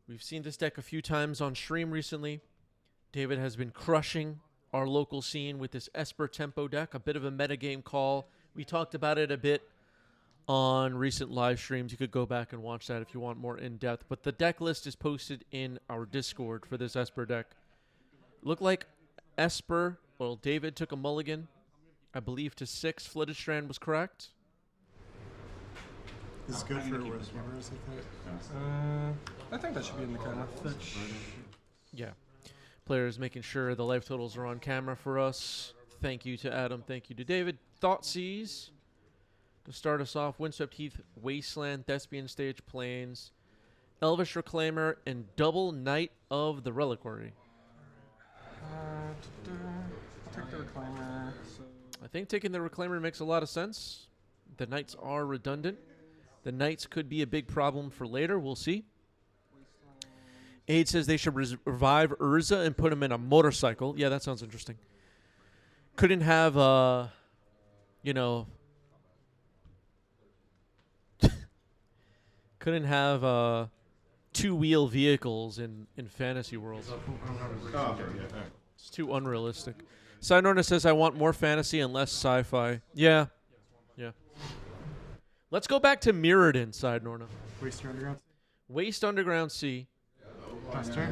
We've seen this deck a few times on stream recently. David has been crushing our local scene with this Esper tempo deck, a bit of a metagame call. We talked about it a bit on recent live streams. You could go back and watch that if you want more in-depth. But the deck list is posted in our Discord for this Esper deck. Looked like Esper, well, David took a mulligan, I believe, to 6. Flooded Strand was correct. This is good for cameras, I think. I think that should be in the camera. Yeah. Players making sure the life totals are on camera for us. Thank you to Adam. Thank you to David. Thoughtseize. To start us off, Windswept Heath, Wasteland, Thespian Stage, Plains, Elvish Reclaimer, and double Knight of the Reliquary. I'll take the Reclaimer. So I think taking the Reclaimer makes a lot of sense. The Knights are redundant. The Knights could be a big problem for later. We'll see. Aid says they should revive Urza and put him in a motorcycle. Yeah, that sounds interesting. Couldn't have, couldn't have two-wheel vehicles in Fantasy World. It's too unrealistic. Sidenorna says, I want more fantasy and less sci-fi. Yeah. Yeah. Let's go back to Mirrodin, Sidenorna. Waste your underground. Waste Underground Sea. Pass turn.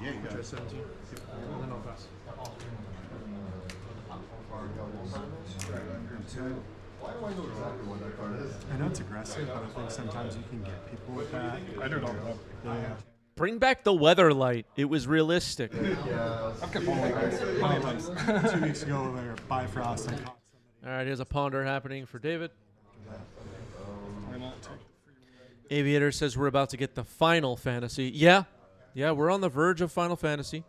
Yeah, you got it. 17. And then I'll pass. I know it's aggressive, but I think sometimes you can get people with that. I don't know. Yeah. Bring back the Weatherlight. It was realistic. I've kept one of those. 2 weeks ago, they were Bifrost. I caught All right, here's a ponder happening for David. Why not? Aviator says we're about to get the Final Fantasy. Yeah, we're on the verge of Final Fantasy.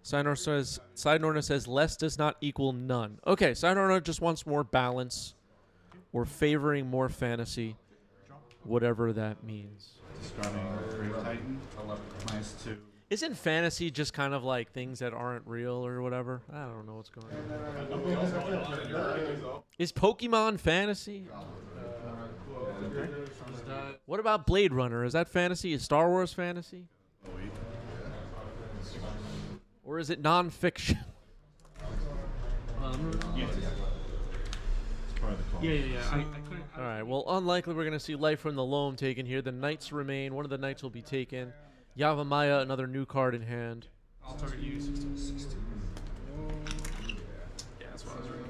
Sidenorna says less does not equal none. Okay, Sidenorna just wants more balance or favoring more fantasy, whatever that means. Discarding Grave Titan. -2. Isn't fantasy just kind of like things that aren't real or whatever? I don't know what's going on. Is Pokemon fantasy? What about Blade Runner? Is that fantasy? Is Star Wars fantasy? Or is it non-fiction? Yeah. It's part of the call. Yeah. All right, well, unlikely we're going to see Life from the Loam taken here. The Knights remain. One of the Knights will be taken. Yavimaya, another new card in hand. I'll target you 16. Yeah, that's what I was reading.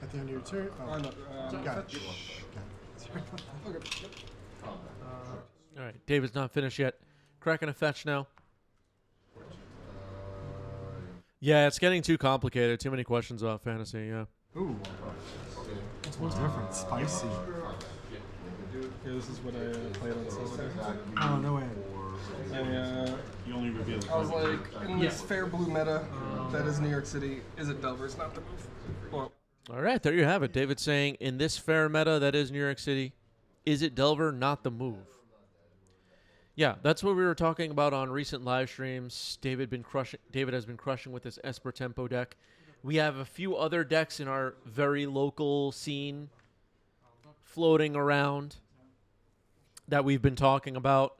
at the end of your turn. Oh, No, got it. fetch. Okay. All right, David's not finished yet. Cracking a fetch now. Yeah, it's getting too complicated. Too many questions about fantasy, yeah. Ooh. This one's different. Spicy. Yeah, this is what I played on Sunday. Oh, no way. You only reveal the I was card. like, in this fair blue meta that is New York City, is it Delver's not the move? Well, All right, there you have it. David saying, in this fair meta that is New York City, is it Delver, not the move? Yeah, that's what we were talking about on recent live streams. David has been crushing with this Esper Tempo deck. We have a few other decks in our very local scene floating around that we've been talking about.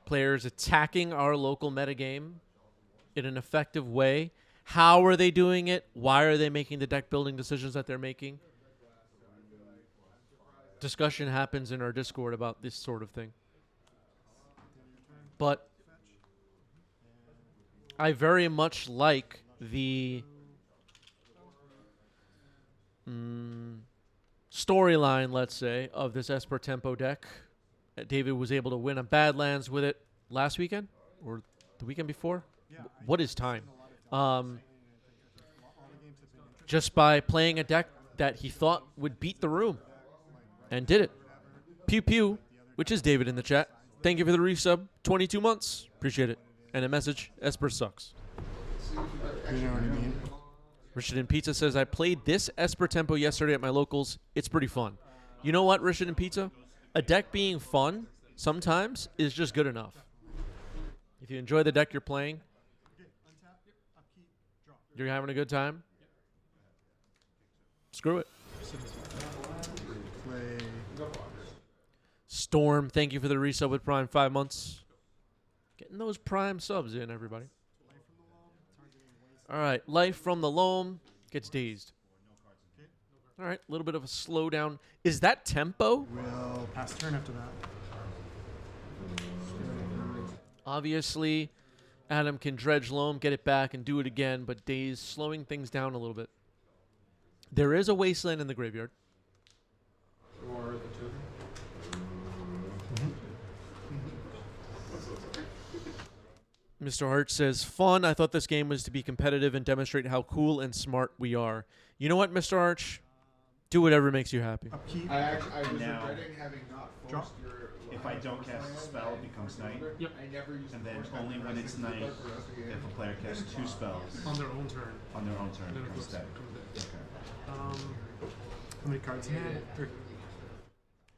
Players attacking our local metagame in an effective way. How are they doing it? Why are they making the deck building decisions that they're making? Discussion happens in our Discord about this sort of thing. But I very much like the storyline, let's say, of this Esper Tempo deck. David was able to win a Badlands with it last weekend or the weekend before. What is time? Just by playing a deck that he thought would beat the room and did it. Pew Pew, which is David in the chat. Thank you for the resub. 22 months. Appreciate it. And a message, Esper sucks. You know what I mean? Richard and Pizza says, I played this Esper Tempo yesterday at my locals. It's pretty fun. You know what, Richard and Pizza? A deck being fun sometimes is just good enough. If you enjoy the deck you're playing, you're having a good time. Screw it. Play. Storm, thank you for the resub with Prime 5 months. Getting those Prime subs in, everybody. All right, Life from the Loam gets dazed. All right, a little bit of a slowdown. Is that tempo? We'll pass turn after that. Obviously, Adam can dredge Loam, get it back, and do it again, but Daze slowing things down a little bit. There is a Wasteland in the graveyard. Or the two. Mr. Hart says, fun. I thought this game was to be competitive and demonstrate how cool and smart we are. You know what, Mr. Arch? Do whatever makes you happy. Upkeep. I was Now, regretting having not Drop. forced your. If I don't cast a spell, it becomes night. Yep. I never used And the then force only when it's night. night, if a player casts 2 spells On their own turn. on their own turn, Then it it becomes goes. dead. Comes dead. Okay. How many cards in hand?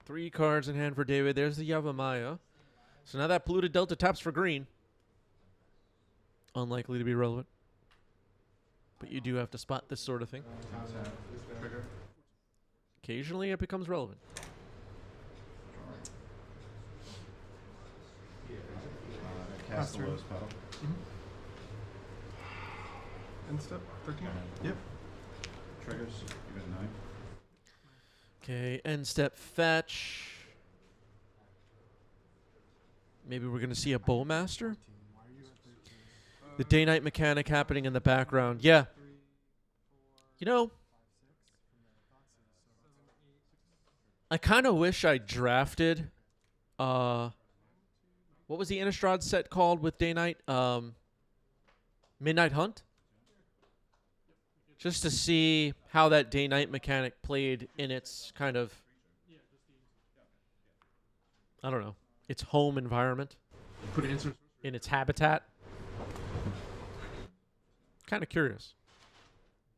3 cards in hand for David. There's the Yavimaya. So now that polluted Delta taps for green. Unlikely to be relevant. But you do have to spot this sort of thing. Occasionally it becomes relevant. Cast a turn. low spell. End step 13. Yep. Triggers. You got 9. Okay, end step fetch. Maybe we're going to see a Bowmaster? The day-night mechanic happening in the background. Yeah. You know, I kind of wish I drafted, what was the Innistrad set called with day-night? Midnight Hunt? Just to see how that day-night mechanic played in its kind of, I don't know, its home environment. Put answers. In its habitat. Kind of curious.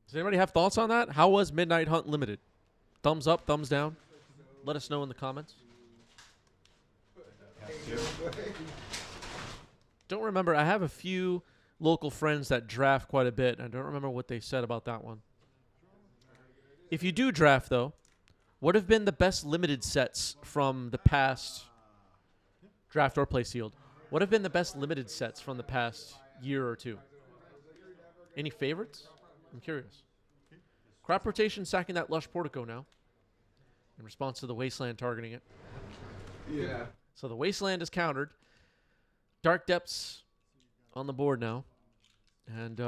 Does anybody have thoughts on that? How was Midnight Hunt limited? Thumbs up, thumbs down? Let us know in the comments. Don't remember. I have a few local friends that draft quite a bit. I don't remember what they said about that one. If you do draft, though, what have been the best limited sets from the past draft or play sealed? What have been the best limited sets from the past year or two? Any favorites? I'm curious. Crop rotation sacking that Lush Portico now in response to the Wasteland targeting it. Yeah. So the Wasteland is countered. Dark Depths on the board now. And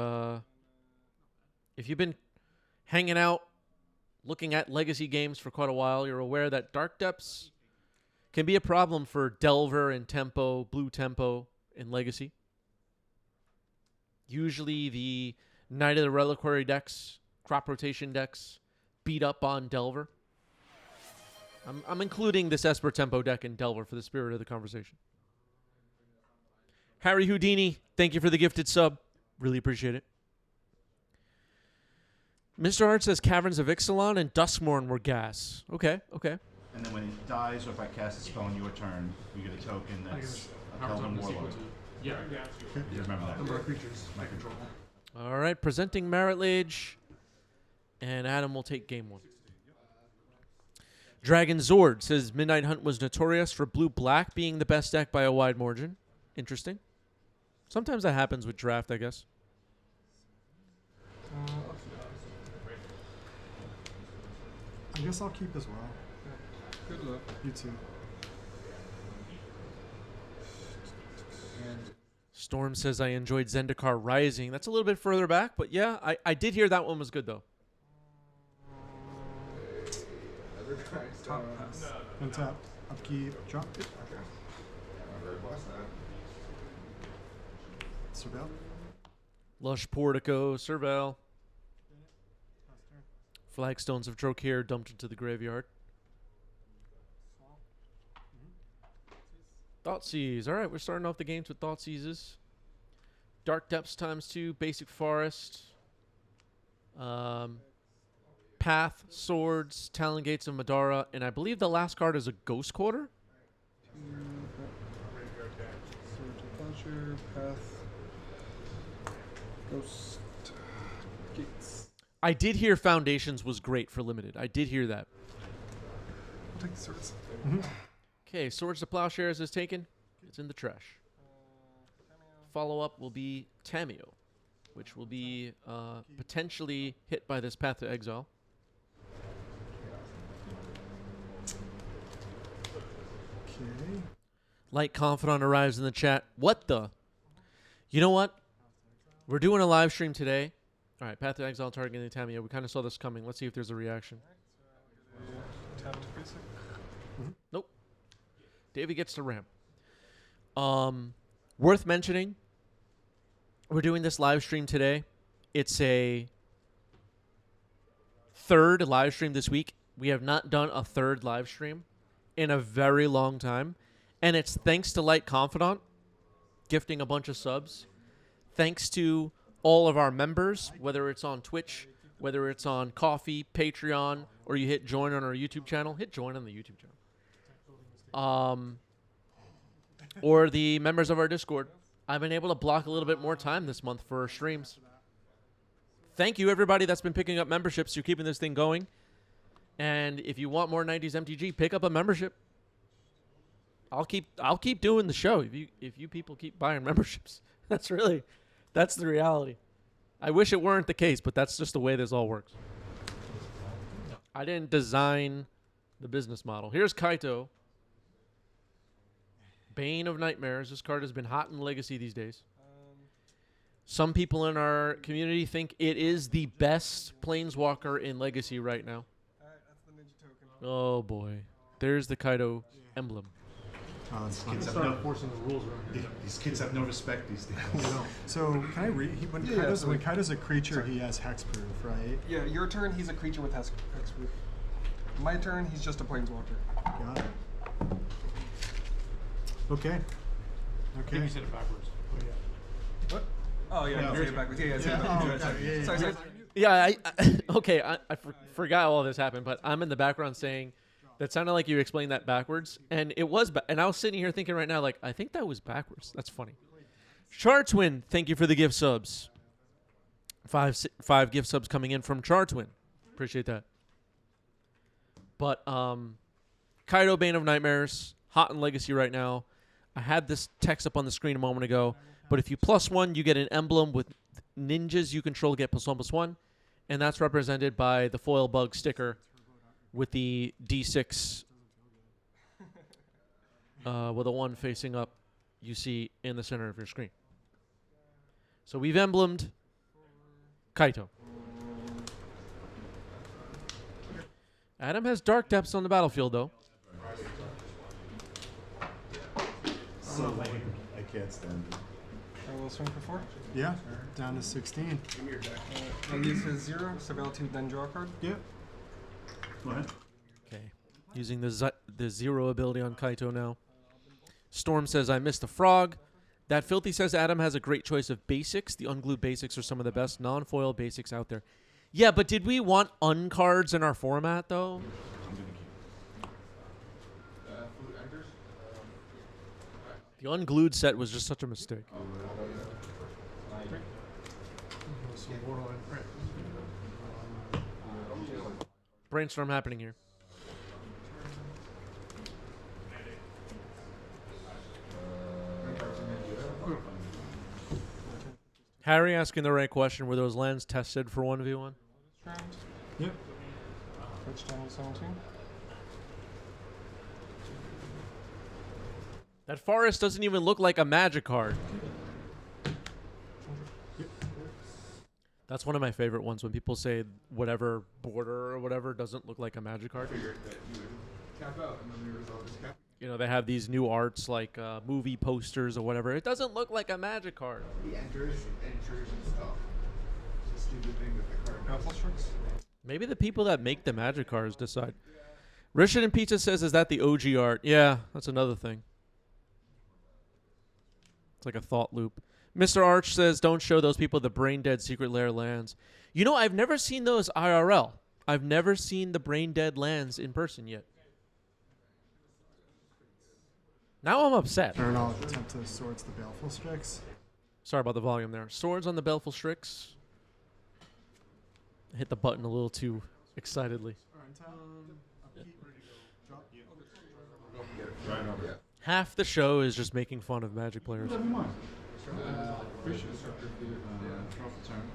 if you've been hanging out, looking at Legacy games for quite a while, you're aware that Dark Depths can be a problem for Delver and Tempo, Blue Tempo in Legacy. Usually the Knight of the Reliquary decks, crop rotation decks, beat up on Delver. I'm including this Esper Tempo deck in Delver for the spirit of the conversation. Harry Houdini, thank you for the gifted sub. Really appreciate it. Mr. Hart says Caverns of Ixalan and Duskmorn were gas. Okay, okay. And then when it dies, or if I cast a spell on your turn, you get a token that's a Kelvin Warlord. Yeah. You remember that? Number of creatures. My control. All right, presenting Marit Lage. And Adam will take game 1. Dragon Zord says Midnight Hunt was notorious for blue-black being the best deck by a wide margin. Interesting. Sometimes that happens with draft, I guess. I guess I'll keep as well. Good luck. You too. Storm says I enjoyed Zendikar Rising. That's a little bit further back, but yeah, I did hear that one was good, though. Top pass. Untap. Upkeep. Drop. Surveil. Lush Portico, Serval. Flagstones of Drokir dumped into the graveyard. Thoughtseize. All right, we're starting off the games with Thoughtseizes. Dark Depths ×2, Basic Forest. Path, Swords, Talon Gates of Madara, and I believe the last card is a Ghost Quarter. Sword to Puncher, Path, Ghost, Gates. I did hear Foundations was great for limited. I did hear that. I'll take the swords. Okay, Swords to Plowshares is taken. It's in the trash. Follow-up will be Tameo, which will be potentially hit by this Path to Exile. Okay. Light Confidant arrives in the chat. What the? You know what? We're doing a live stream today. All right, Path to Exile targeting Tameo. We kind of saw this coming. Let's see if there's a reaction. Tap to basic. Nope. Davey gets to ramp. Worth mentioning, we're doing this live stream today. It's a third live stream this week. We have not done a third live stream in a very long time. And it's thanks to Light Confidant gifting a bunch of subs. Thanks to all of our members, whether it's on Twitch, whether it's on Coffee, Patreon, or you hit join on our YouTube channel. Hit join on the YouTube channel. Or the members of our Discord. I've been able to block a little bit more time this month for streams. Thank you, everybody that's been picking up memberships. You're keeping this thing going. And if you want more 90s MTG, pick up a membership. I'll keep doing the show if you people keep buying memberships. That's the reality. I wish it weren't the case, but that's just the way this all works. I didn't design the business model. Here's Kaito. Bane of Nightmares. This card has been hot in Legacy these days. Some people in our community think it is the best Planeswalker in Legacy right now. Alright, that's the ninja token. Oh boy. There's the Kaito emblem. That's Kids fine. have no, Forcing the rules around. these kids have no respect these days. So can I read? When Yeah, Kaido's, so when like- Kaido's a creature, sorry. he has hexproof, right? Yeah, your turn, he's a creature with hexproof. My turn, he's just a planeswalker. Got it. Okay. Okay. You said it backwards. Oh, yeah. What? Oh, yeah, No. I say it backwards. Yeah, say it Yeah, backwards. oh, okay, yeah, Sorry, yeah. sorry. Yeah, okay, I forgot all this happened, but I'm in the background saying that sounded like you explained that backwards, and it was, and I was sitting here thinking right now, like, I think that was backwards. That's funny. Chartwin, thank you for the gift subs. Five gift subs coming in from Chartwin. Appreciate that. But Kaido Bane of Nightmares, hot in Legacy right now. I had this text up on the screen a moment ago, but if you +1, you get an emblem with ninjas you control get +1/+1, and that's represented by the foil bug sticker with the D6 with a 1 facing up you see in the center of your screen. So we've emblemed Kaito. Adam has Dark Depths on the battlefield, though. So lame. I can't stand it. I will swing for 4. Yeah. Down to 16. I'll use his 0, surveil 2, then draw a card. Yep. Go ahead. Okay. Using the 0 ability on Kaito now. Storm says, I missed the frog. That Filthy says Adam has a great choice of basics. The unglued basics are some of the best non-foil basics out there. Yeah, but did we want uncards in our format, though? I'm gonna keep. The unglued set was just such a mistake. Brainstorm happening here. Harry asking the right question. Were those lands tested for 1v1? Yep. Switch down to 17. That forest doesn't even look like a magic card. That's one of my favorite ones when people say whatever border or whatever doesn't look like a magic card. Cap out, and then the result is cap. You know, they have these new arts like movie posters or whatever. It doesn't look like a magic card. He enters and stuff. It's a stupid thing that the card does. Couple strikes. Maybe the people that make the magic cards decide. Richard and Pizza says, is that the OG art? Yeah, that's another thing. It's like a thought loop. Mr. Arch says, don't show those people the brain dead secret lair lands. You know, I've never seen those IRL. I've never seen the brain dead lands in person yet. Now I'm upset. Or no, attempt to swords the Baleful Strix. Sorry about the volume there. Swords on the Baleful Strix. I hit the button a little too excitedly. Untap. Upkeep. Ready to go. Drop. Half the show is just making fun of Magic players. Whatever you want. Appreciate it. Draw for turn.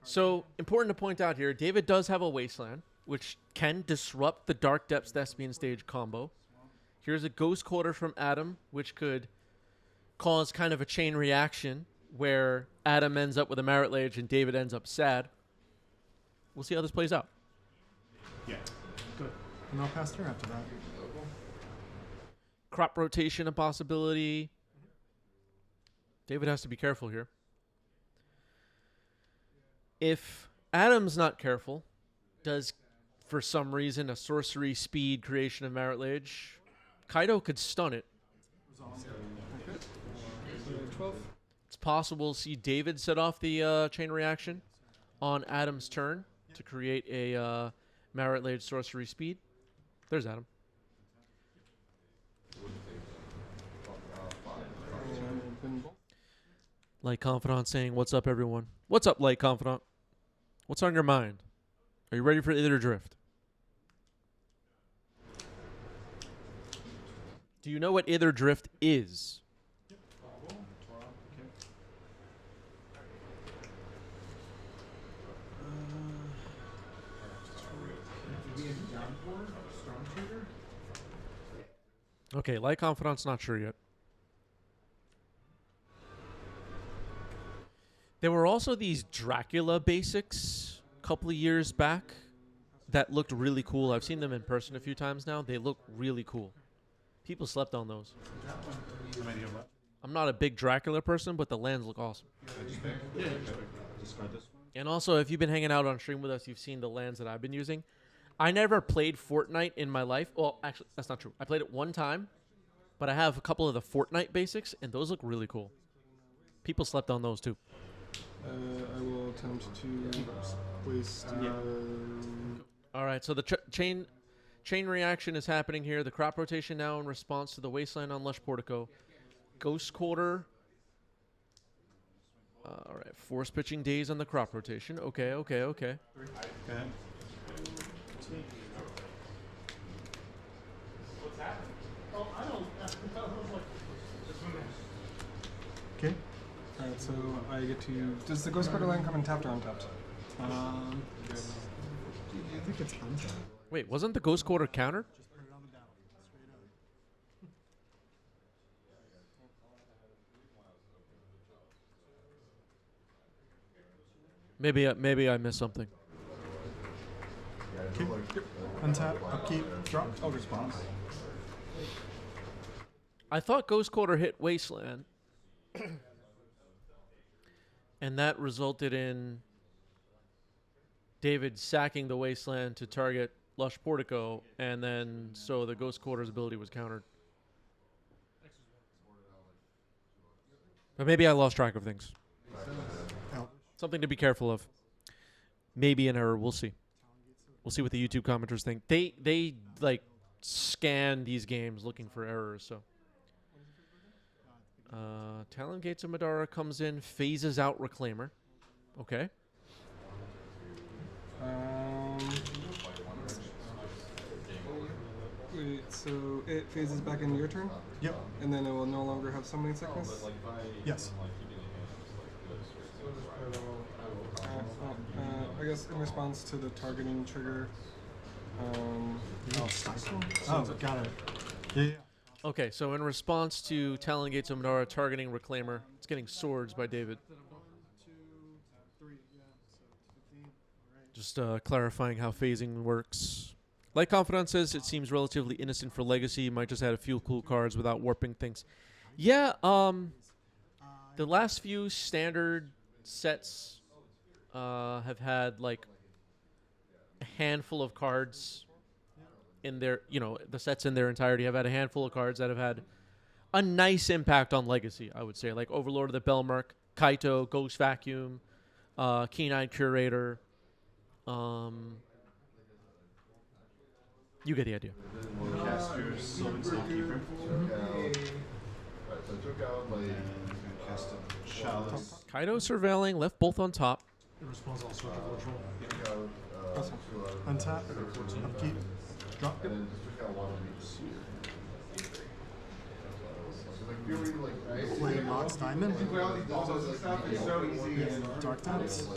So, important to point out here, David does have a Wasteland, which can disrupt the Dark Depths Thespian stage combo. Here's a Ghost Quarter from Adam, which could cause kind of a chain reaction where Adam ends up with a Merit Lage and David ends up sad. We'll see how this plays out. Yeah. Good. And I'll pass through after that. Crop rotation a possibility. David has to be careful here. If Adam's not careful, does for some reason a sorcery speed creation of Merit Lage, Kaido could stun it. 12. It's possible to see David set off the chain reaction on Adam's turn to create a Merit Lage sorcery speed. There's Adam. Light Confidant saying, "What's up, everyone? What's up, Light Confidant? What's on your mind? Are you ready for Ither Drift? Do you know what Ither Drift is?" Okay, Light Confidant's not sure yet. There were also these Dracula basics a couple of years back that looked really cool. I've seen them in person a few times now. They look really cool. People slept on those. How many of left? I'm not a big Dracula person, but the lands look awesome. Yeah. Discard this one. And also, if you've been hanging out on stream with us, you've seen the lands that I've been using. I never played Fortnite in my life. Well, actually, that's not true. I played it one time, but I have a couple of the Fortnite basics, and those look really cool. People slept on those too. I will attempt to waste. All right, so the chain reaction is happening here. The crop rotation now in response to the Wasteland on Lush Portico. Ghost Quarter. All right, force pitching days on the crop rotation. Okay. Go ahead. Okay. Alright, so I get to. Does the Ghost Quarter land come in tapped or untapped? I think it's untapped. Wait, wasn't the Ghost Quarter counter? Just put it on the down. Straight up. Maybe I missed something. Okay. Untap. Upkeep. Drop. Oh, response. I thought Ghost Quarter hit Wasteland, and that resulted in David sacking the Wasteland to target Lush Portico, and then so the Ghost Quarter's ability was countered. But maybe I lost track of things. Out. Something to be careful of. Maybe an error. We'll see. We'll see what the YouTube commenters think. They like scan these games looking for errors. So, Talon Gates of Madara comes in, phases out Reclaimer. Okay. Wait, so it phases back into your turn, Yep. and then it will no longer have summoning sickness. Yes. I guess in response to the targeting trigger. Oh, stifle? Oh, got it. Yeah. Okay. So in response to Talon Gates of Madara targeting Reclaimer, it's getting swords by David. 1, 2, 3. Yeah. So 15. All right. Just clarifying how phasing works. Like Confidant says, it seems relatively innocent for Legacy. Might just add a few cool cards without warping things. Yeah, the last few standard sets have had like a handful of cards in their, the sets in their entirety have had a handful of cards that have had a nice impact on Legacy, I would say. Like Overlord of the Belmark, Kaito, Ghost Vacuum, Keen-Eyed Curator. You get the idea. Casters, Sylvan Soulkeeper. And cast a Chalice. Kaido surveilling, left both on top. In response, I'll switch over to roll. Awesome. Untap. Upkeep. Drop. Play Mox Diamond. Dark Depths.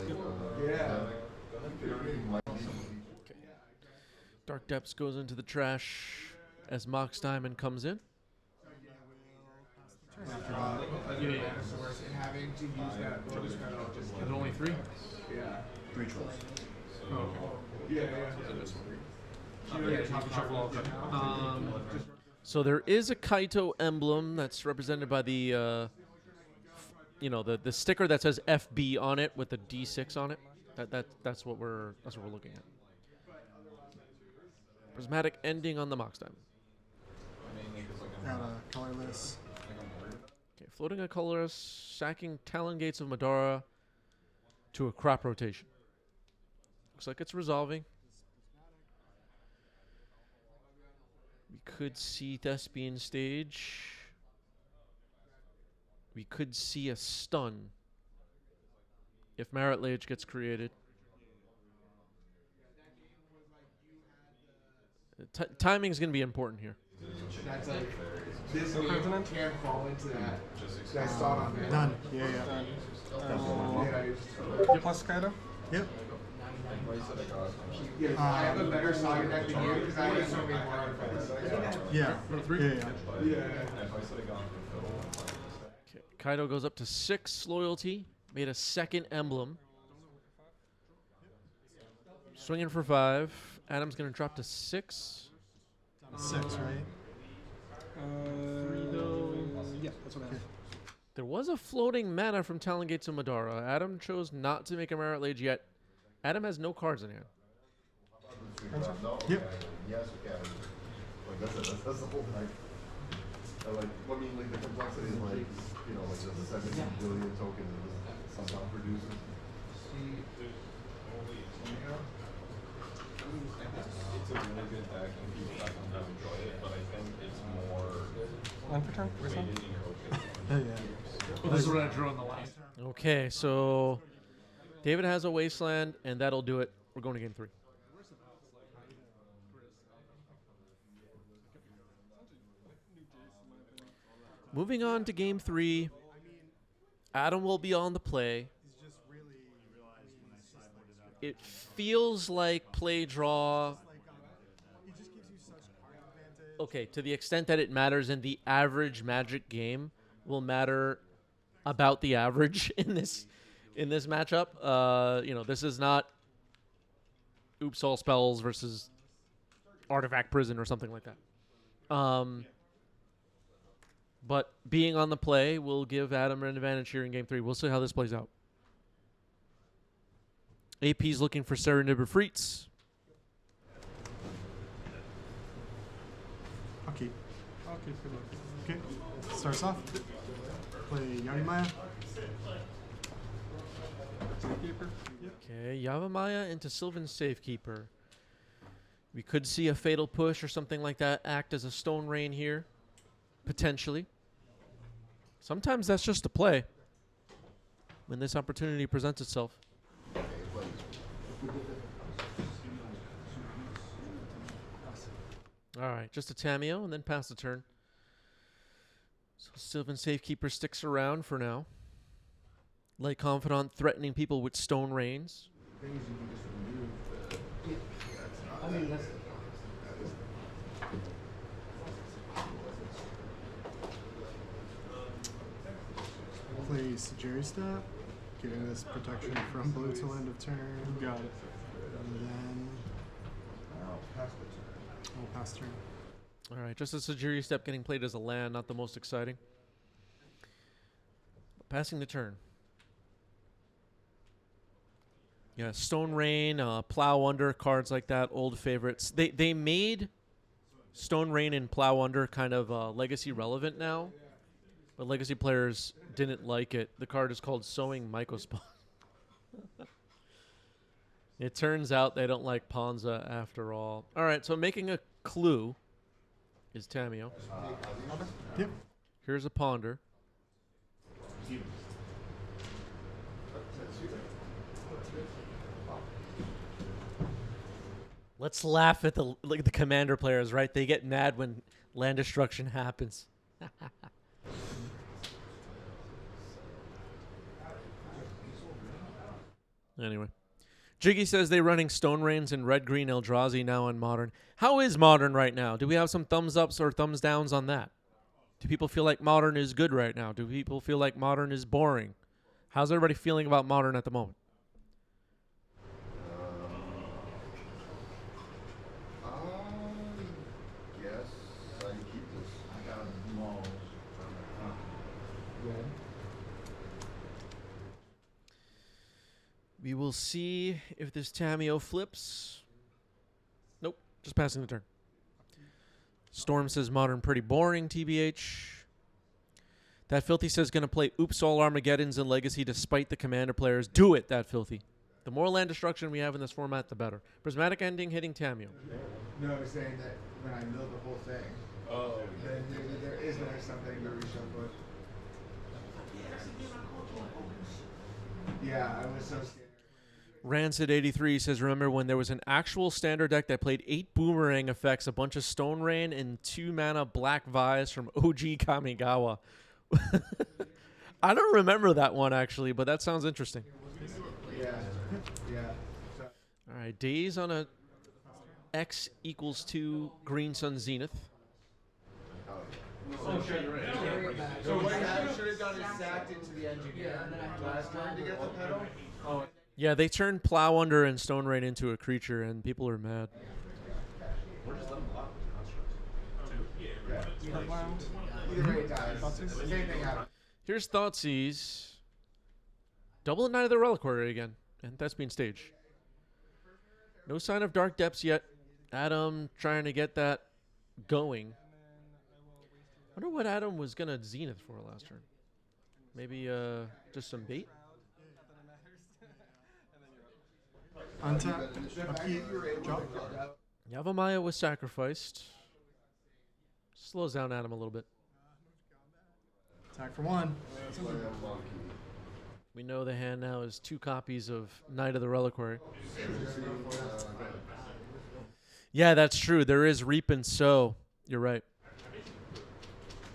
Dark Depths goes into the trash as Mox Diamond comes in. After that. Yeah. And having to use that bonus card just Is it only 3? yeah. 3 trolls. Oh, okay. Yeah, Top of shuffle, okay. So there is a Kaito emblem that's represented by the, the sticker that says FB on it with the D6 on it. That's what we're looking at. Prismatic ending on the Mox Diamond. Got a colorless. Okay, floating a colorless, sacking Talon Gates of Madara to a crop rotation. Looks like it's resolving. We could see Thespian stage. We could see a stun if Marit Lage gets created. Timing is going to be important here. That's like this game can't fall into that. That thought on that. Done. Yeah, yeah. Yeah, Plus Kaido? Yep. I have a better saga deck than you because I have so many more artifacts. Yeah. Yeah. Okay, Kaido goes up to 6 loyalty. Made a second emblem. Swinging for 5. Adam's going to drop to 6. Down to 6, right? Yeah, that's what I have. There was a floating mana from Talon Gates of Madara. Adam chose not to make a Marit Lage yet. Adam has no cards in hand. Yep. Yes, we can. Like that's it. That's the whole thing. I mean, the complexity is like, just 17 billion tokens that this somehow produces. It's a really good deck and people definitely enjoy it, but I think it's more One per turn? weighted in your focus. Yeah. Well, this is what I drew on the last. Okay, so David has a Wasteland, and that'll do it. We're going to game 3. Moving on to game 3. Adam will be on the play. It feels like play draw. Okay, to the extent that it matters in the average Magic game will matter about the average in this matchup. This is not Oops All Spells versus Artifact Prison or something like that. But being on the play will give Adam an advantage here in game 3. We'll see how this plays out. AP's looking for Serenibber Freets. Okay. Okay. Starts off. Play Yanimaya. Safekeeper? Okay, Yavimaya into Sylvan Safekeeper. We could see a Fatal Push or something like that act as a Stone Rain here. Potentially. Sometimes that's just a play when this opportunity presents itself. All right, just a Tameo and then pass the turn. So Sylvan Safekeeper sticks around for now. Light Confidant threatening people with Stone Rains. Play Sajiri Step. Giving this protection from blue till end of turn. Got it. And then we'll pass turn. All right, just a Sajiri Step getting played as a land, not the most exciting. Passing the turn. Yeah, Stone Rain, Plow Under, cards like that, old favorites. They made Stone Rain and Plow Under kind of legacy relevant now, but legacy players didn't like it. The card is called Sowing Mycospawn. It turns out they don't like Ponza after all. All right, so making a clue is Tameo. Yep. Here's a Ponder. Let's laugh at the commander players, right? They get mad when land destruction happens. Anyway. Jiggy says they're running Stone Rains and Red Green Eldrazi now on Modern. How is Modern right now? Do we have some thumbs ups or thumbs downs on that? Do people feel like Modern is good right now? Do people feel like Modern is boring? How's everybody feeling about Modern at the moment? Yes, I keep this. I got them all. We will see if this Tameo flips. Nope, just passing the turn. Storm says Modern pretty boring, TBH. That Filthy says going to play Oops All Armageddons and Legacy despite the commander players. Do it, That Filthy. The more land destruction we have in this format, the better. Prismatic Ending hitting Tameo. No, I was saying that when I milled the whole thing, then there is something to reshuffle it. Yeah, I was so scared. Rancid83 says, remember when there was an actual standard deck that played 8 boomerang effects, a bunch of Stone Rain, and 2 mana Black Vise from OG Kamigawa. I don't remember that one, actually, but that sounds interesting. Yeah, yeah. So, All right, Days on a X equals 2 Green Sun Zenith. so what I should have done is sacked into the engineer last turn to get the pedal. Yeah, they turned Plow Under and Stone Rain into a creature, and people are mad. Either way, it dies. Same thing happened. Here's Thoughtseize. Double the Knight of the Reliquary again, and that's being staged. No sign of Dark Depths yet. Adam trying to get that going. I wonder what Adam was going to Zenith for last turn. Maybe just some bait? Untap, upkeep, drop. Yavimaya was sacrificed. Slows down Adam a little bit. Attack for 1. We know the hand now is 2 copies of Knight of the Reliquary. Yeah, that's true. There is Reap and Sow. You're right.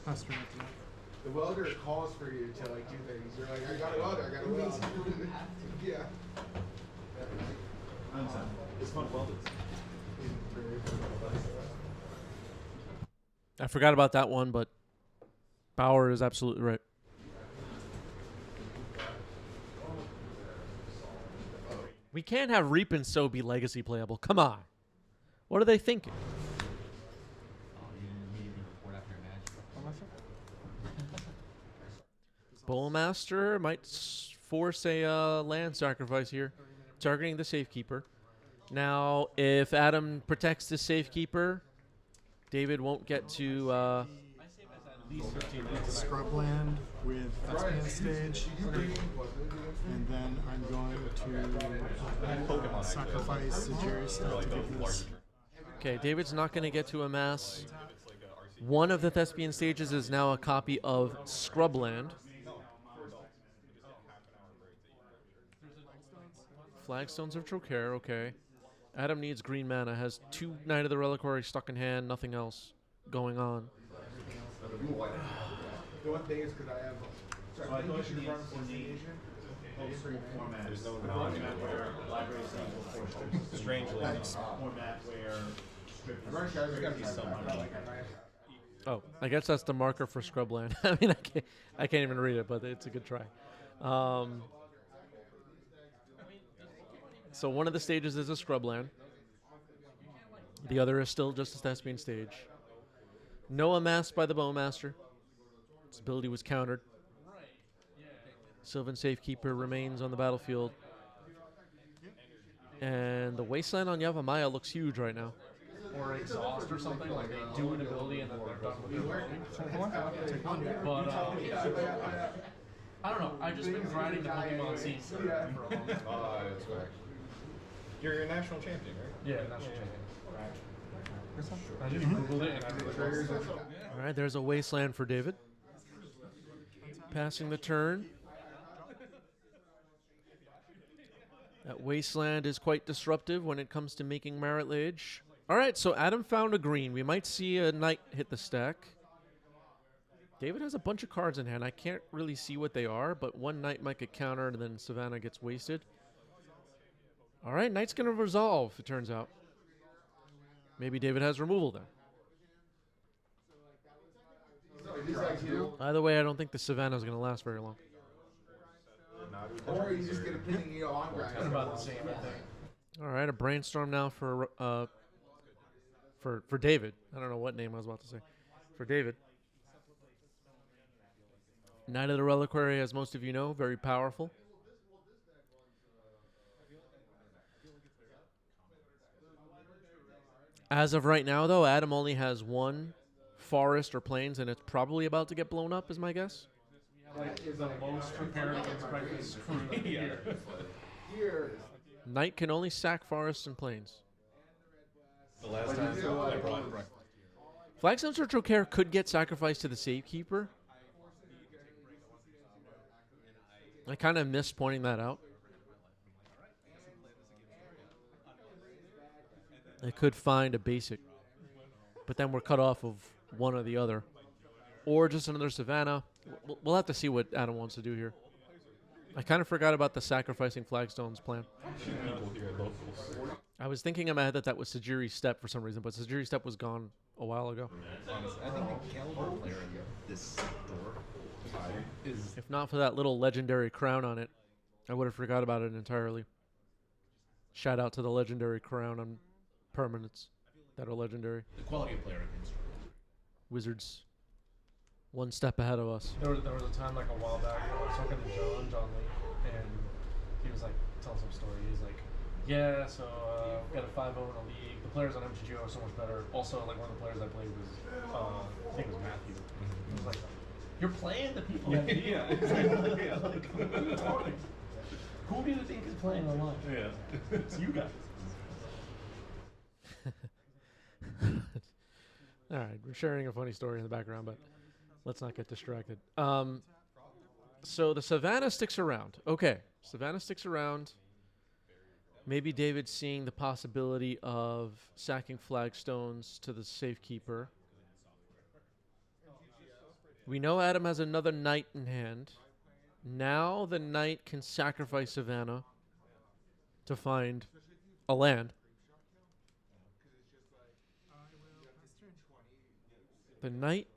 Pass turn after that. The welder calls for you to like do things. You're like, I got a welder, I got a welder. Yeah. It's fun welded. I forgot about that one, but Bauer is absolutely right. We can't have Reap and Sow be legacy playable. Come on. What are they thinking? Bowmaster might force a land sacrifice here, targeting the Safekeeper. Now, if Adam protects the Safekeeper, David won't get to Scrubland with Thespian Stage. And then I'm going to sacrifice Sugeri's stuff to give this. Okay, David's not going to get to amass. One of the Thespian stages is now a copy of Scrubland. Flagstones of Trocaire, okay. Adam needs green mana, has 2 Knight of the Reliquary stuck in hand, nothing else going on. The one thing is because I have. So I think you should run for nation. Format. There's no format where library Strangely format where Oh, I guess that's the marker for Scrubland. I mean, I can't even read it, but it's a good try. So one of the stages is a Scrubland. The other is still just a Thespian stage. No amass by the Bowmaster. Its ability was countered. Sylvan Safekeeper remains on the battlefield. And the Wasteland on Yavimaya looks huge right now. Or exhaust or something, like they do an ability and then they're done with the ability. But, I don't know, I've just been grinding the Pokemon scene for a while. That's right. You're a national champion, right? Yeah, national champion. I just Googled it and I realized. All right, there's a Wasteland for David. Passing the turn. That wasteland is quite disruptive when it comes to making Marit Lage. All right, so Adam found a green. We might see a knight hit the stack. David has a bunch of cards in hand. I can't really see what they are, but one knight might get countered, and then Savannah gets wasted. All right, knight's going to resolve, it turns out. Maybe David has removal then. Either way, I don't think the Savannah's going to last very long. Or you just get a pinning eel on grind. About the same, I think. All right, a brainstorm now for David. I don't know what name I was about to say. For David. Knight of the Reliquary, as most of you know, very powerful. As of right now, though, Adam only has one forest or plains, and it's probably about to get blown up, is my guess. Like, is the most prepared against practice crew here. Knight can only sack forests and plains. The last time I brought Flagstones or Trocaire could get sacrificed to the Safekeeper. I kind of missed pointing that out. I could find a basic, but then we're cut off of one or the other. Or just another Savannah. We'll have to see what Adam wants to do here. I kind of forgot about the sacrificing Flagstones plan. I was thinking in my head that was Sajiri's Step for some reason, but Sajiri's Step was gone a while ago. I think the caliber player in this door is... If not for that little legendary crown on it, I would have forgot about it entirely. Shout out to the legendary crown on permanents that are legendary. The quality of player against Wizards, one step ahead of us. There was a time like a while back I was talking to John Lee, and he was like telling some story. He's like, yeah, so we got a 5-0 in the league. The players on MTGO are so much better. Also, like one of the players I played was, I think it was Matthew. He was like, you're playing the people that beat you. Like, who are you talking? Who do you think is playing online? Yeah. It's you guys. All right, we're sharing a funny story in the background, but let's not get distracted. So the Savannah sticks around. Okay, Savannah sticks around. Maybe David's seeing the possibility of sacking Flagstones to the Safekeeper. We know Adam has another knight in hand. Now the knight can sacrifice Savannah to find a land. The knight,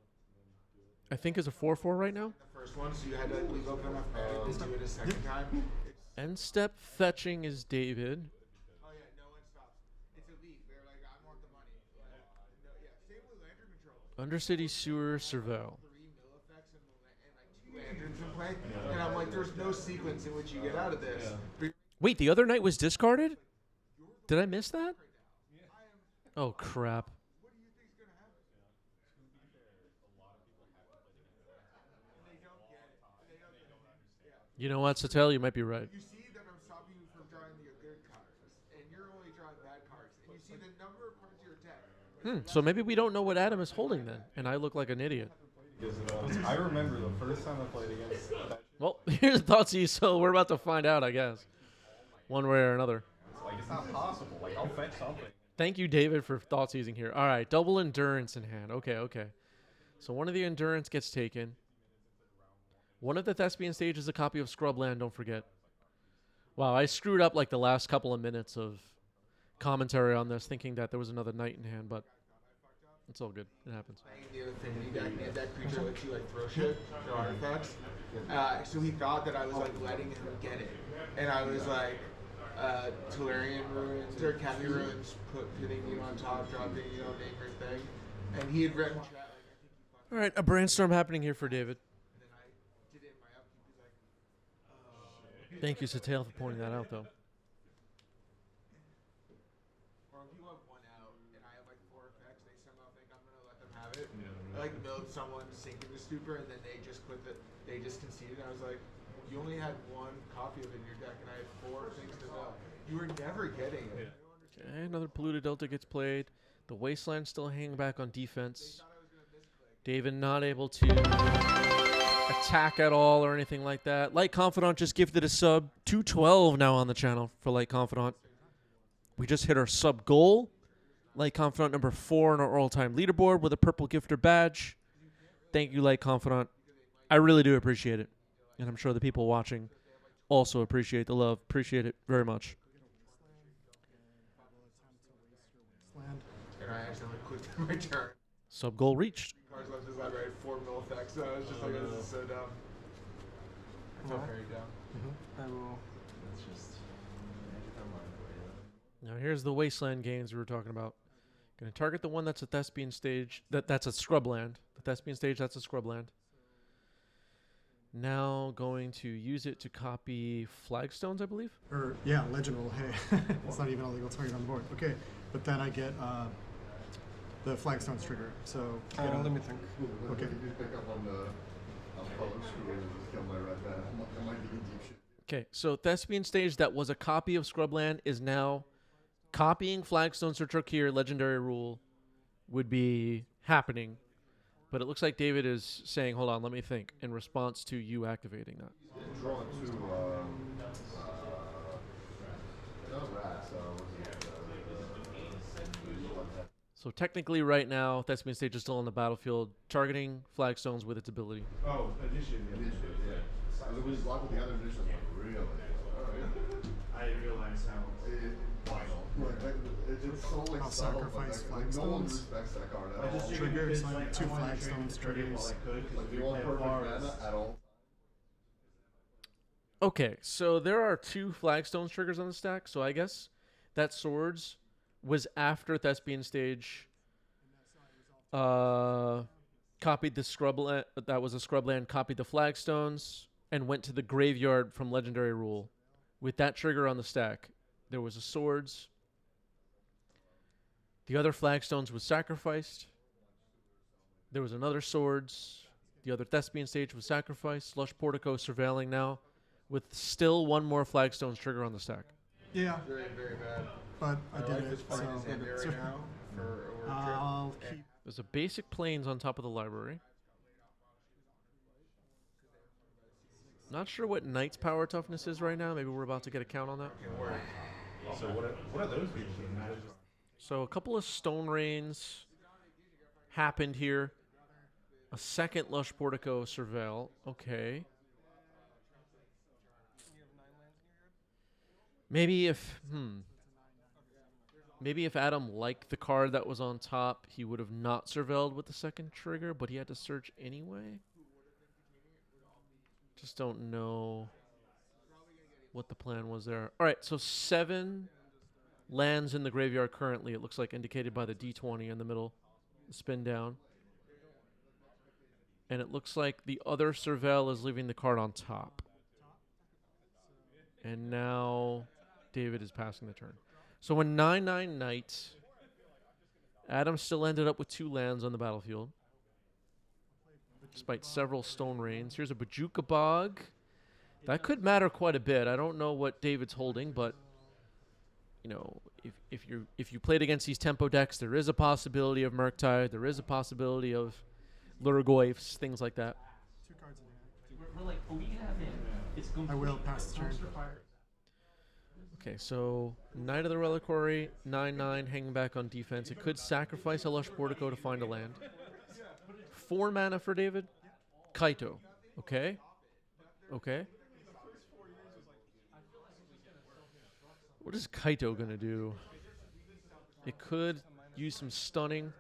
I think, is a 4/4 right now. The first one, so you had to leave open enough mana to do it a second time. End step fetching is David. Oh yeah, no one stops. It's a league. They're like, I want the money. No, yeah, same with lantern control. Undercity Sewer Surveil. 3 mill effects and like 2 lanterns in play, and I'm like, there's no sequence in which you get out of this. Wait, the other knight was discarded? Did I miss that? Oh, crap. What do you think's gonna happen? They don't get it. They don't get it. Yeah. You know what, Satel? You might be right. You see that I'm stopping you from drawing the good cards, and you're only drawing bad cards, and you see the number of cards you're attacking. So maybe we don't know what Adam is holding then, and I look like an idiot. I remember the first time I played against that. Well, here's Thoughtsy, so we're about to find out, I guess. One way or another. Like, it's not possible. Like, I'll fetch something. Thank you, David, for thoughts using here. All right, double endurance in hand. Okay. So one of the endurance gets taken. One of the Thespian stage is a copy of Scrubland, don't forget. Wow, I screwed up like the last couple of minutes of commentary on this, thinking that there was another knight in hand, but it's all good. It happens. Playing the affinity deck, and that creature lets you like throw shit, throw artifacts. So he thought that I was like letting him get it, and I was like, Tolarian ruins or Cadney ruins, putting you on top, dropping name your thing, and he had written chat like, I think you fucked. All right, a brainstorm happening here for David. And then I did it in my upkeep. He's like, Thank you, Satel, for pointing that out, though. or if you have one out and I have like 4 effects, they somehow think I'm gonna let them have it. I like milled someone sink into stupor, and then they just they just conceded. I was like, you only had 1 copy of it in your deck, and I had 4 things to mill. You were never getting it. Okay, another Polluted Delta gets played. The Wasteland still hanging back on defense. David not able to attack at all or anything like that. Light Confidant just gifted a sub. 212 now on the channel for Light Confidant. We just hit our sub goal. Light Confidant number 4 on our all-time leaderboard with a purple gifter badge. Thank you, Light Confidant. I really do appreciate it. And I'm sure the people watching also appreciate the love. Appreciate it very much. And I accidentally clicked my turn. Sub goal reached. Cars left his library, 4 mil effects. So I was just like, this is so dumb. I felt very dumb. I will. Now here's the wasteland games we were talking about. Going to target the one that's a thespian stage. That's a scrubland. The thespian stage, that's a scrubland. Now going to use it to copy flagstones, I believe. Or, yeah, legend roll. Hey, it's not even a legal target on the board. Okay, but then I get the flagstones trigger. So, Let me think. Okay. If you pick up on the color screw and just kill my red man, I might be in deep shit. Okay, so thespian stage that was a copy of scrubland is now copying flagstones or Trocure legendary rule would be happening. But it looks like David is saying, hold on, let me think, in response to you activating that. Draw two, not rats, So technically right now, thespian stage is still on the battlefield, targeting flagstones with its ability. Oh, initiative. yeah. I was blocked with the other edition, really. Alright. I realize how. It's so like I'll subtle, sacrifice but like, no one flagstones. respects that card at I all. just figured Trigger, because, so I like, have 2 I wanted to flagstones trigger it while triggers. I could, 'cause Like, we you want play perfect bars. mana at all. Okay, so there are 2 flagstones triggers on the stack, so I guess that swords was after thespian stage. Copied the scrubland, that was a scrubland, copied the flagstones, and went to the graveyard from legendary rule. With that trigger on the stack, there was a swords. The other flagstones was sacrificed. There was another swords. The other thespian stage was sacrificed. Slush Portico surveilling now, with still 1 more flagstones trigger on the stack. Yeah, Very, very bad. but I My did life it. is playing his hand right So, now for a work trip. I'll keep. There's a basic plains on top of the library. Not sure what Knight's power toughness is right now. Maybe we're about to get a count on that. So what are those people doing? So a couple of stone rains happened here. A second Lush Portico surveil. Okay. Maybe if Adam liked the card that was on top, he would have not surveilled with the second trigger, but he had to search anyway. Just don't know what the plan was there. All right, so 7 lands in the graveyard currently, it looks like, indicated by the D20 in the middle, the spin down. And it looks like the other surveil is leaving the card on top. And now David is passing the turn. So when 9/9 Knight, Adam still ended up with 2 lands on the battlefield, despite several stone rains. Here's a Bajuka Bog. That could matter quite a bit. I don't know what David's holding, but you know, if you played against these tempo decks, there is a possibility of Murktide. There is a possibility of Lurgoyfs, things like that. 2 cards in hand. We're like a week and a half in. It's I will pass the turn. dumpster fire. Okay, so Knight of the Reliquary, 9/9, hanging back on defense. It could sacrifice a Lush Portico to find a land. 4 mana for David. Kaito. Okay. Okay. What is Kaito going to do? It could use some stunning.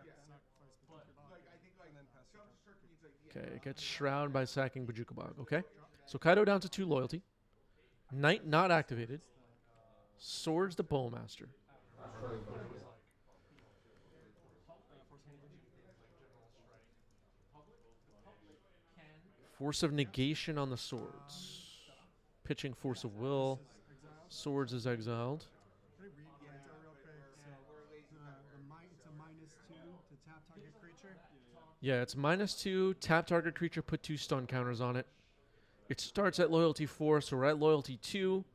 Okay, it gets shrouded by sacking Bajuka Bog. Okay. So Kaito down to 2 loyalty. Knight not activated. Swords the Bowmaster. Force of Negation on the swords. Pitching Force of Will. Swords is exiled. Can I read Kaito real quick? So, it's a -2 to tap target creature. Yeah, it's -2. Tap target creature, put 2 stun counters on it. It starts at loyalty 4, so we're at loyalty 2.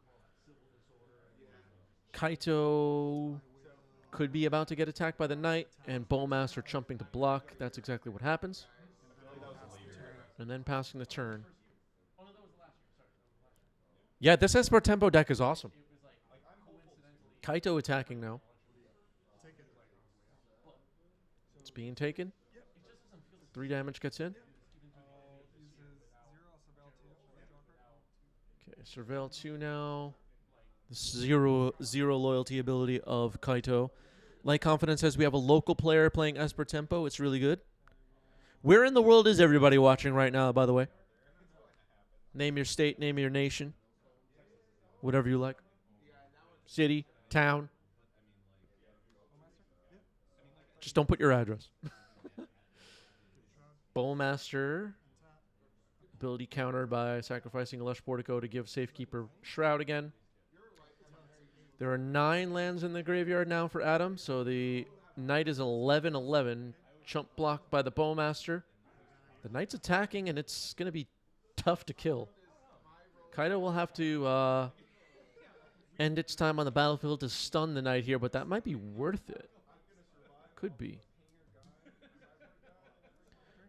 Kaito could be about to get attacked by the knight, and Bowmaster jumping to block. That's exactly what happens. And then passing the turn. Yeah, this Esper tempo deck is awesome. Kaito attacking now. It's being taken. 3 damage gets in. Okay, Surveil 2 now. The zero loyalty ability of Kaito. Light Confidence says we have a local player playing Esper tempo. It's really good. Where in the world is everybody watching right now, by the way? Name your state, name your nation. Whatever you like. City, town. Just don't put your address. Bowmaster. Ability countered by sacrificing a Lush Portico to give Safekeeper Shroud again. There are 9 lands in the graveyard now for Adam, so the Knight is 11-11. Chump blocked by the Bowmaster. The Knight's attacking, and it's going to be tough to kill. Kaito will have to end its time on the battlefield to stun the Knight here, but that might be worth it. Could be.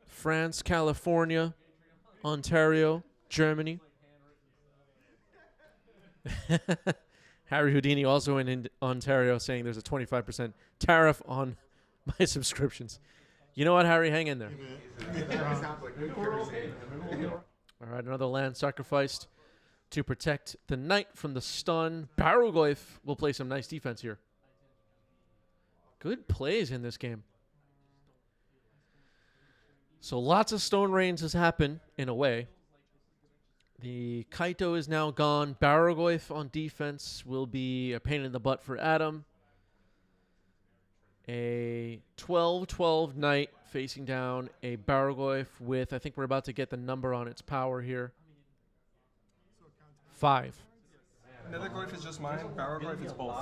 France, California, Ontario, Germany. Harry Houdini also in Ontario saying there's a 25% tariff on my subscriptions. You know what, Harry? Hang in there. All right, another land sacrificed to protect the Knight from the stun. Barrogoyf will play some nice defense here. Good plays in this game. So lots of Stone Rains has happened in a way. The Kaito is now gone. Barrogoyf on defense will be a pain in the butt for Adam. A 12-12 Knight facing down a Barrogoyf with, I think we're about to get the number on its power here. 5. Nethergoyf is just mine. Barrogoyf is both.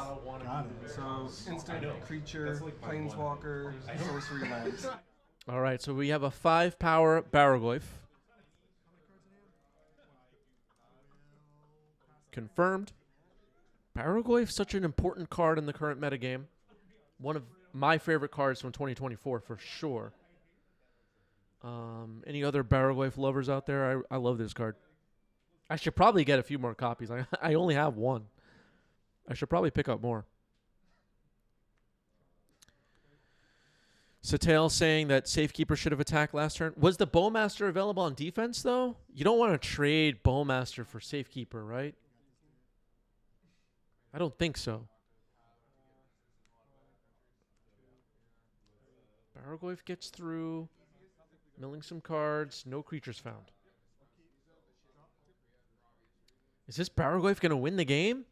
Got it. So instant creature, planeswalker, sorcery lands. All right, so we have a 5 power Barrogoyf. Confirmed. Barrogoyf, such an important card in the current metagame. One of my favorite cards from 2024 for sure. Any other Barrogoyf lovers out there? I love this card. I should probably get a few more copies. I only have 1. I should probably pick up more. Satel saying that Safekeeper should have attacked last turn. Was the Bowmaster available on defense, though? You don't want to trade Bowmaster for Safekeeper, right? I don't think so. Barrogoyf gets through. Milling some cards. No creatures found. Is this Barrogoyf going to win the game?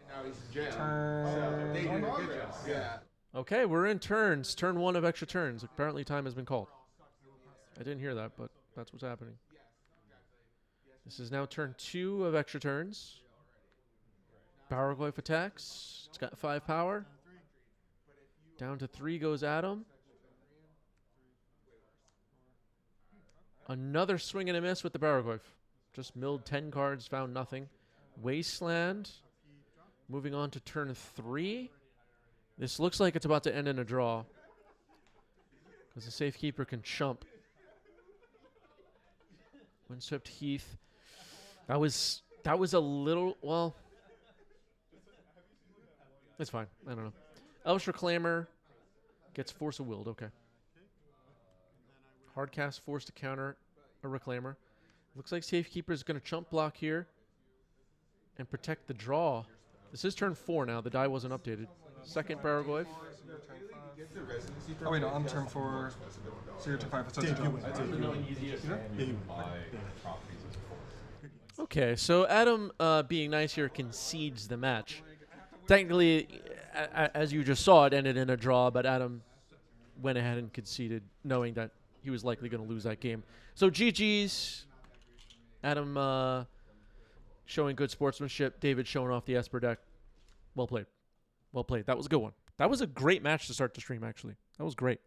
Now he's in jail. So they did a good job. Yeah. Okay, we're in turns. Turn 1 of extra turns. Apparently time has been called. I didn't hear that, but that's what's happening. This is now turn 2 of extra turns. Barrogoyf attacks. It's got 5 power. Down to 3 goes Adam. Another swing and a miss with the Barrogoyf. Just milled 10 cards, found nothing. Wasteland. Moving on to turn 3. This looks like it's about to end in a draw. Because the Safekeeper can chump. Windswept Heath. That was a little, well, it's fine. I don't know. Elvish Reclaimer gets Force of Willed. Okay. Hardcast forced to counter a Reclaimer. Looks like Safekeeper is going to chump block here and protect the draw. This is turn 4 now. The die wasn't updated. Second Barrogoyf. Oh wait, no, I'm turn 4. So you're to 5. So it's Okay, so Adam, being nice here, concedes the match. Technically, as you just saw, it ended in a draw, but Adam went ahead and conceded, knowing that he was likely going to lose that game. So GG's. Adam showing good sportsmanship. David showing off the Esper deck. Well played. Well played. That was a good one. That was a great match to start the stream, actually. That was great.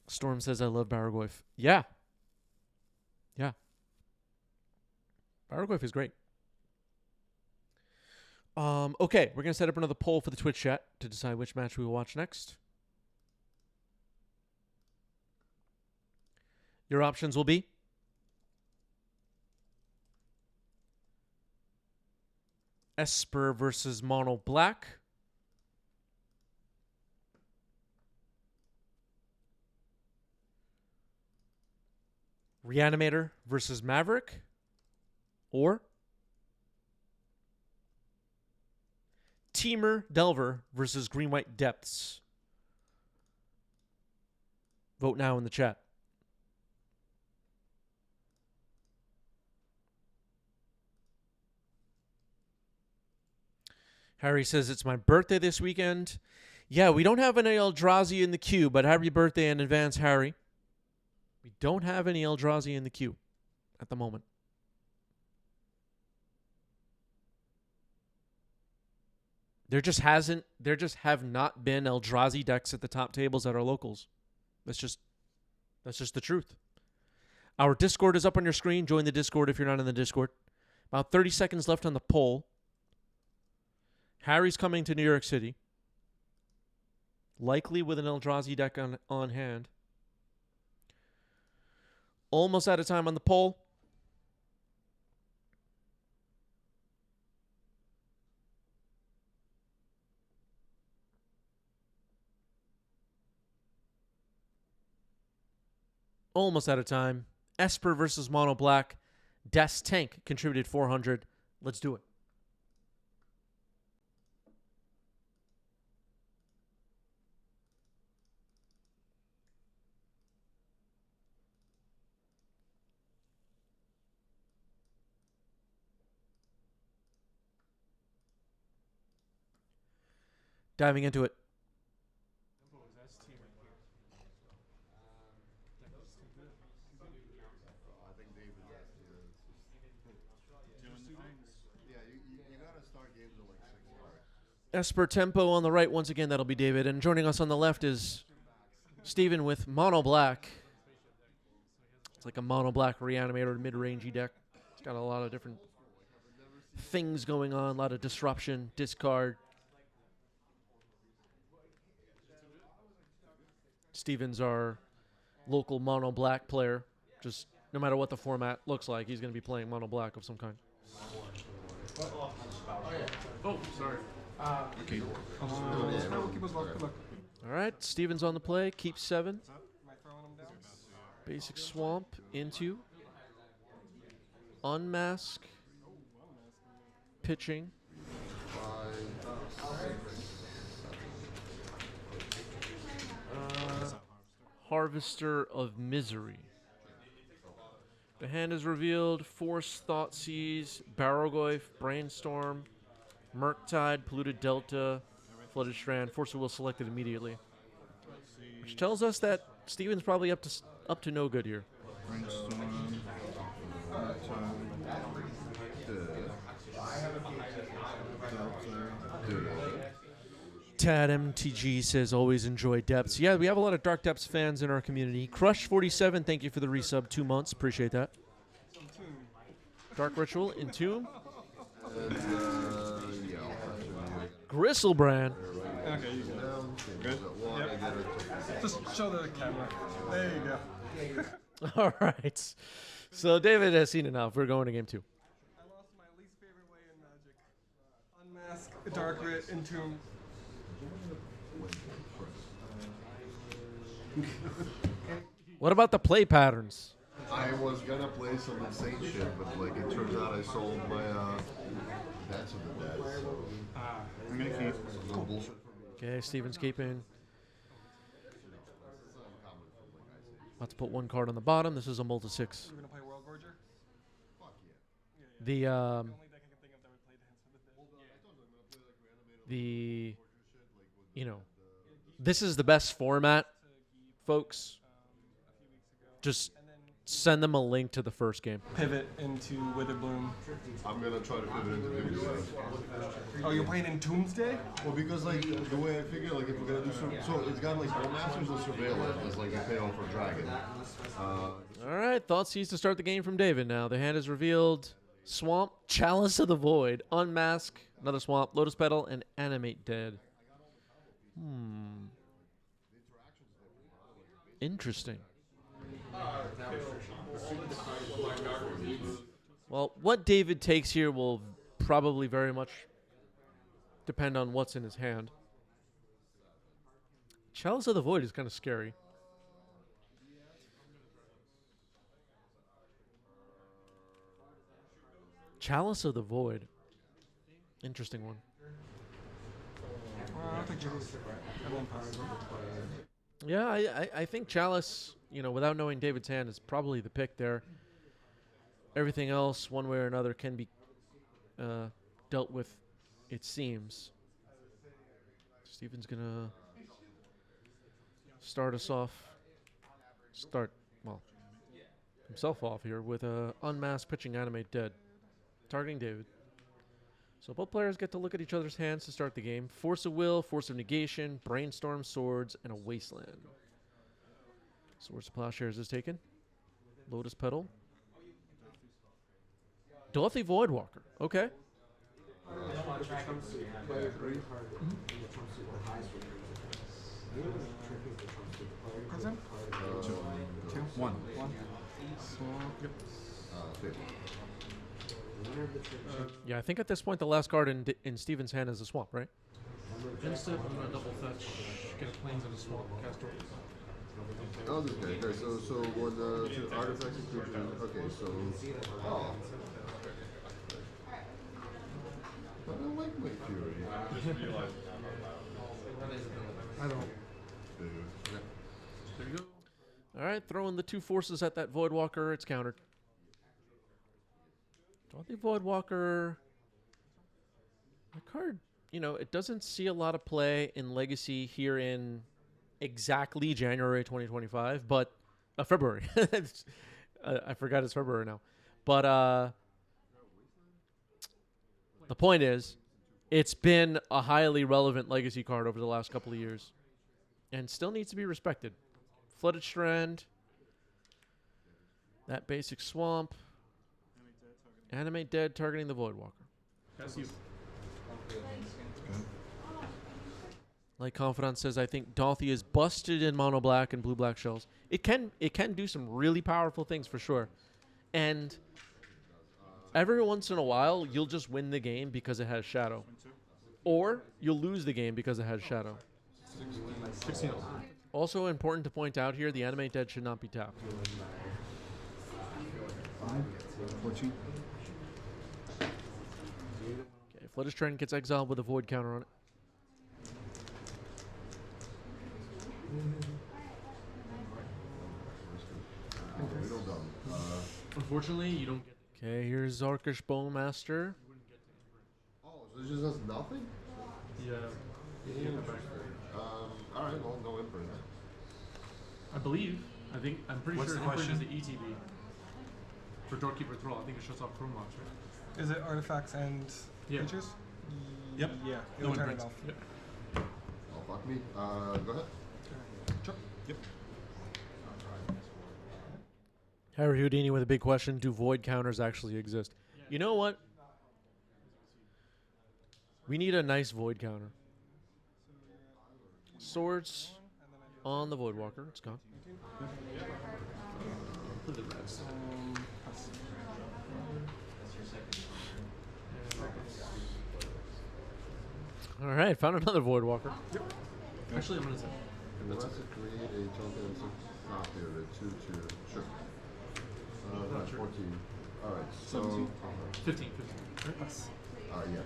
Storm says, I love Barrogoyf. Yeah. Yeah. Barrogoyf is great. Okay, we're going to set up another poll for the Twitch chat to decide which match we will watch next. Your options will be Esper versus Mono Black, Reanimator versus Maverick, or Teamer Delver versus Green White Depths. Vote now in the chat. Harry says it's my birthday this weekend. Yeah, we don't have any Eldrazi in the queue, but happy birthday in advance, Harry. We don't have any Eldrazi in the queue at the moment. There just have not been Eldrazi decks at the top tables at our locals. That's just the truth. Our Discord is up on your screen. Join the Discord if you're not in the Discord. About 30 seconds left on the poll. Harry's coming to New York City. Likely with an Eldrazi deck on hand. Almost out of time on the poll. Almost out of time. Esper versus Mono Black. Des Tank contributed 400. Let's do it. Diving into it. I think David is yeah, you gotta start games at like 6 hours. Esper Tempo on the right. Once again, that'll be David. And joining us on the left is Steven with Mono Black. It's like a Mono Black Reanimator mid-rangey deck. It's got a lot of different things going on. A lot of disruption, discard. Steven's our local Mono Black player. Just no matter what the format looks like, he's going to be playing Mono Black of some kind. Oh, sorry. All right, Steven's on the play. Keep 7. Basic Swamp into Unmask. Pitching. Harvester of Misery. The hand is revealed. Force, Thoughtseize, Barrogoyf, Brainstorm, Murktide, Polluted Delta, Flooded Strand. Force of Will selected immediately. Which tells us that Steven's probably up to no good here. Tad MTG says always enjoy Depths. Yeah, we have a lot of Dark Depths fans in our community. Crush47, thank you for the resub. 2 months. Appreciate that. Dark Ritual, Entomb. Gristlebrand. Okay, you go. Good? Yep. Just show the camera. There you go. All right. So David has seen enough. We're going to game 2. I lost my least favorite way in Magic. Unmask, Dark Rit, Entomb. What about the play patterns? I was gonna play some insane shit, but like it turns out I sold my Dance of the Dead. So I'm gonna keep. no bullshit for me. Okay, Steven's keeping. About to put 1 card on the bottom. This is a multi 6. We're gonna play World Gorger. Fuck yeah. The Only deck I can think of that would play Dance of the Dead. you know, this is the best format, folks. Just send them a link to the first game. Pivot into Witherbloom. I'm gonna try to pivot into Doomsday. Oh, you're playing in Doomsday? Well, because like the way I figure, like if we're gonna do so it's got like Home Masters and Surveillance. It's like you pay off for Dragon. All right, Thoughtseize to start the game from David now. The hand is revealed. Swamp, Chalice of the Void, Unmask, another Swamp, Lotus Petal, and Animate Dead. Interesting. Well, what David takes here will probably very much depend on what's in his hand. Chalice of the Void is kind of scary. Chalice of the Void. Interesting one. I think Chalice. Everyone powers it. Yeah, I think Chalice, you know, without knowing David's hand, is probably the pick there. Everything else, one way or another, can be dealt with, it seems. Steven's going to start us off. Himself off here with a unmasked pitching animate dead, targeting David. So both players get to look at each other's hands to start the game. Force of Will, Force of Negation, Brainstorm, Swords, and a Wasteland. Swords of Plowshares is taken. Lotus Petal. Dorothy Voidwalker. Okay. Present? Two. One. Yep. Yeah, I think at this point the last card in Steven's hand is a swamp, right? Instead, I'm gonna double fetch, get planes in a swamp, cast over. Oh, this guy. Okay, so when two artifacts and creatures. Okay, so. Oh. But I like my Fury. I don't. There you go. All right, throwing the two forces at that Voidwalker. It's countered. Dorothy Voidwalker. The card, you know, it doesn't see a lot of play in Legacy here in exactly January 2025, but February. I forgot it's February now. But the point is, it's been a highly relevant Legacy card over the last couple of years and still needs to be respected. Flooded Strand, that basic swamp, animate dead, targeting the Voidwalker. That's you. Like Confidant says, I think Dolthy is busted in mono black and blue black shells. It can do some really powerful things for sure. And every once in a while, you'll just win the game because it has shadow. Or you'll lose the game because it has shadow. 16. Also important to point out here, the animate dead should not be tapped. 14. Okay, Flooded Strand gets exiled with a void counter on it. Unfortunately, you don't get. Okay, here's Zarkish Bowmaster. Oh, so it just does nothing? Yeah. You get the back. Alright, well, no imprint. I believe. I'm pretty What's sure the Imprint is question? the ETB. For Doorkeeper Thrall, I think it shuts off Chrome Locks, right? Is it artifacts and Yeah. creatures? Yep. Yeah. No It'll turn it imprints. off. Yep. Oh, fuck me. Go ahead. Sure. Yep. Harry Houdini with a big question. Do void counters actually exist? You know what? We need a nice void counter. Swords on the Voidwalker. It's gone. Pass. All right, found another Voidwalker. Actually, I'm gonna say. Unless it create a token and copy of it, 2/2. Sure. That's 14. Alright, so. 15. Pass. Yeah.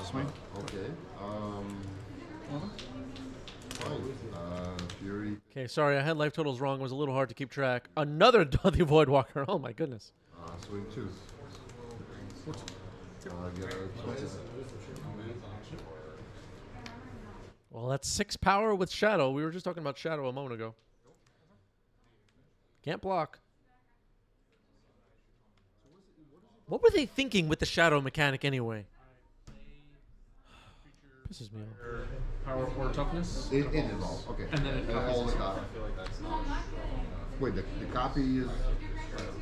Swing. Okay. Fine. Fury. Okay, sorry, I had life totals wrong. It was a little hard to keep track. Another Dorothy Voidwalker. Oh my goodness. Swing 2. Get a token. Well, that's 6 power with Shadow. We were just talking about Shadow a moment ago. Can't block. What were they thinking with the Shadow mechanic anyway? Pisses me off. Power or toughness. It evolves. Okay. And then it copies all the itself. copy. I feel like that's not. Wait, the copy is.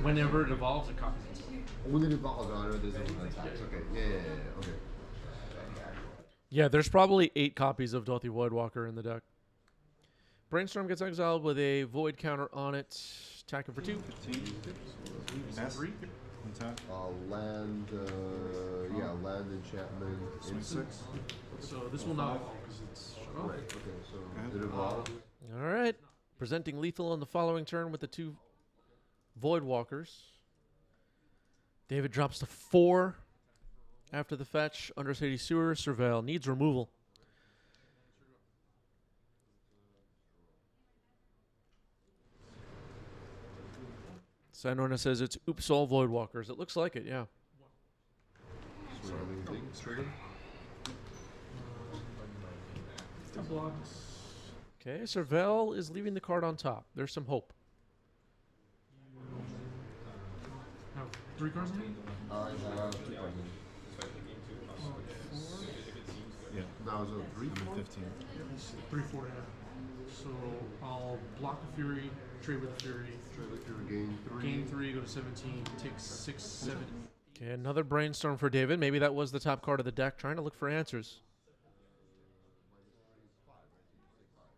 Whenever it evolves, it copies itself. When it evolves, I know there's no attacks. Okay. Yeah. Okay. Yeah, there's probably 8 copies of Dorothy Voidwalker in the deck. Brainstorm gets exiled with a void counter on it. Attacking for 2. 15. Pass. Untap. Land, yeah, land enchantment in 6. So this will not evolve because it's shut off. Right, okay, so it evolves. All right. Presenting lethal on the following turn with the 2 void walkers. David drops to 4 after the fetch. Undercity Sewer. Surveil needs removal. Sanorna says it's oops all void walkers. It looks like it, yeah. Trigger. 10 blocks. Okay, Surveil is leaving the card on top. There's some hope. Have 3 cards in hand? I have 2 cards. Yeah. Now is it 3? I'm at 15. 3, 4, yeah. So I'll block the Fury, trade with the Fury, Gain 3. gain 3, go to 17, take 6, 7. Okay, another brainstorm for David. Maybe that was the top card of the deck, trying to look for answers.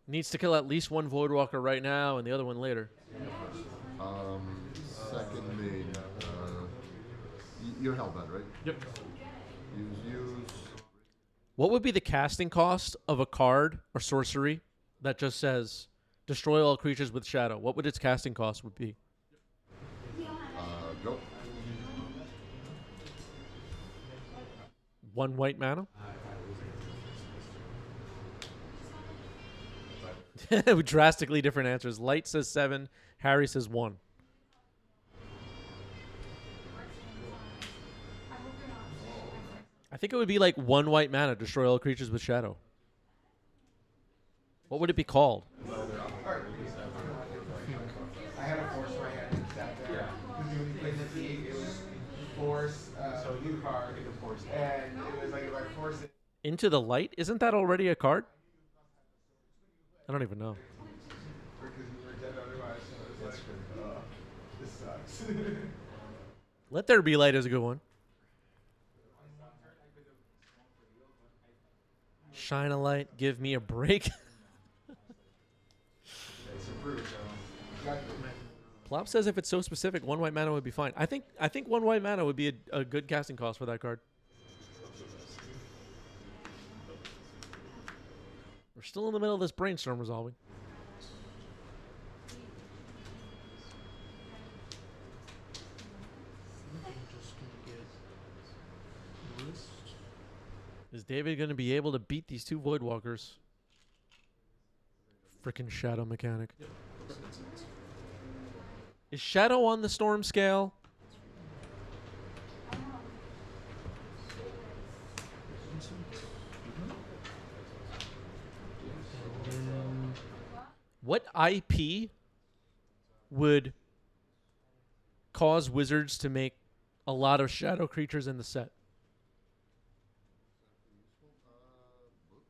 Needs to kill at least 1 void walker right now and the other one later. Second main. You're hellbent, right? Yep. Use. What would be the casting cost of a card or sorcery that just says destroy all creatures with shadow? What would its casting cost would be? Go. 1 white mana? Drastically different answers. Light says 7. Harry says 1. I think it would be like 1 white mana, destroy all creatures with shadow. What would it be called? I had a force in my hand and sat there. Because when you played the team, it was force, so new card, and it was like if I force it. Into the Light? Isn't that already a card? I don't even know. Because we were dead otherwise, so it was like, this sucks. Let There Be Light is a good one. Shine a light, give me a break. Plop says if it's so specific, 1 white mana would be fine. I think 1 white mana would be a good casting cost for that card. We're still in the middle of this brainstorm resolving. Is David going to be able to beat these 2 void walkers? Frickin' shadow mechanic. Is shadow on the storm scale? What IP would cause Wizards to make a lot of shadow creatures in the set?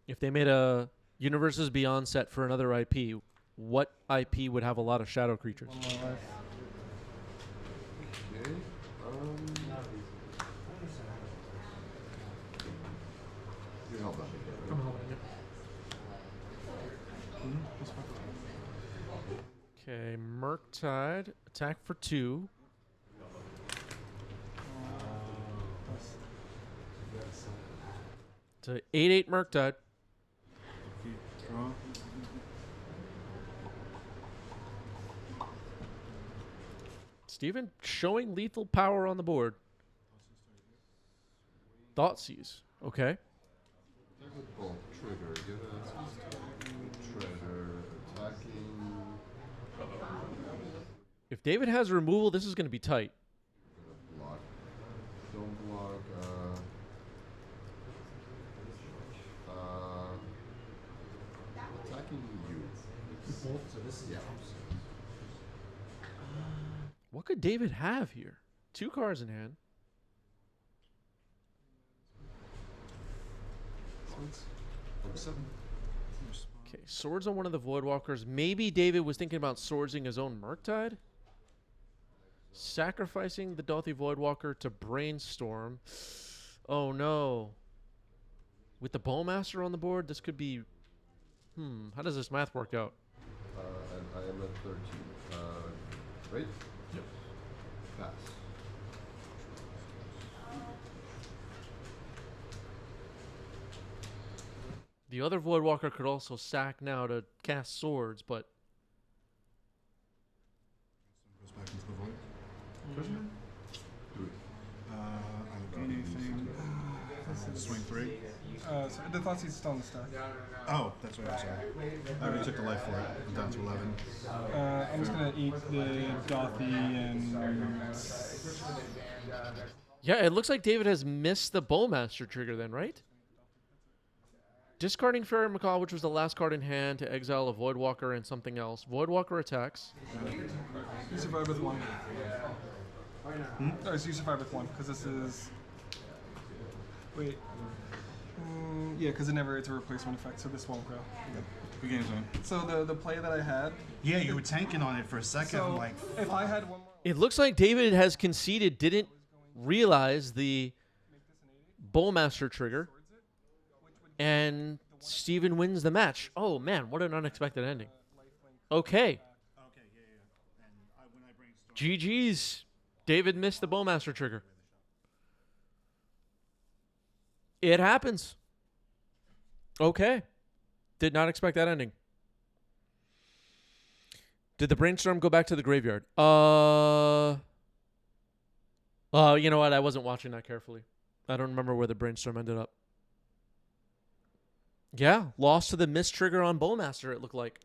If they made a Universes Beyond set for another IP, what IP would have a lot of shadow creatures? Okay. You're hellbent. I'm holding it. Okay, Murktide, attack for 2. It's a 8/8 Murktide. Draw. Steven showing lethal power on the board. Thoughtseize. Okay. Oh, trigger. Get a treasure. Attacking. If David has removal, this is going to be tight. Block. Don't block. Attacking you. So this is What could David have here? 2 cards in hand. Okay, swords on one of the Voidwalkers. Maybe David was thinking about swordsing his own Murktide? Sacrificing the Dauthi Voidwalker to Brainstorm. Oh no. With the Bowmaster on the board, this could be... how does this math work out? I'm at 13. Right? Yep. Pass. The other Voidwalker could also sack now to cast swords, but Goes back into the void. Do it. I don't gain anything. Swing 3. So the Thoughtseize still on the stack. Oh, that's right. I'm sorry. I already took the life for it. I'm down to 11. I'm just gonna eat the Gothy and yeah, it looks like David has missed the Bowmaster trigger then, right? Discarding Fairy Macaw, which was the last card in hand, to exile a Voidwalker and something else. Voidwalker attacks. you survive with 1. So you survive with 1 because this is. Wait. Yeah, because it's a replacement effect, so this won't go. Good game, man. So the play that I had. Yeah, you were tanking on it for a second. So I'm like, if I had one more. It looks like David has conceded, didn't realize the Bowmaster trigger, and Steven wins the match. Oh, man, what an unexpected ending. Okay. okay, yeah. And when I brainstorm, GG's. David missed the Bowmaster trigger. It happens. Okay. Did not expect that ending. Did the brainstorm go back to the graveyard? You know what? I wasn't watching that carefully. I don't remember where the brainstorm ended up. Yeah, lost to the miss trigger on Bowmaster, it looked like.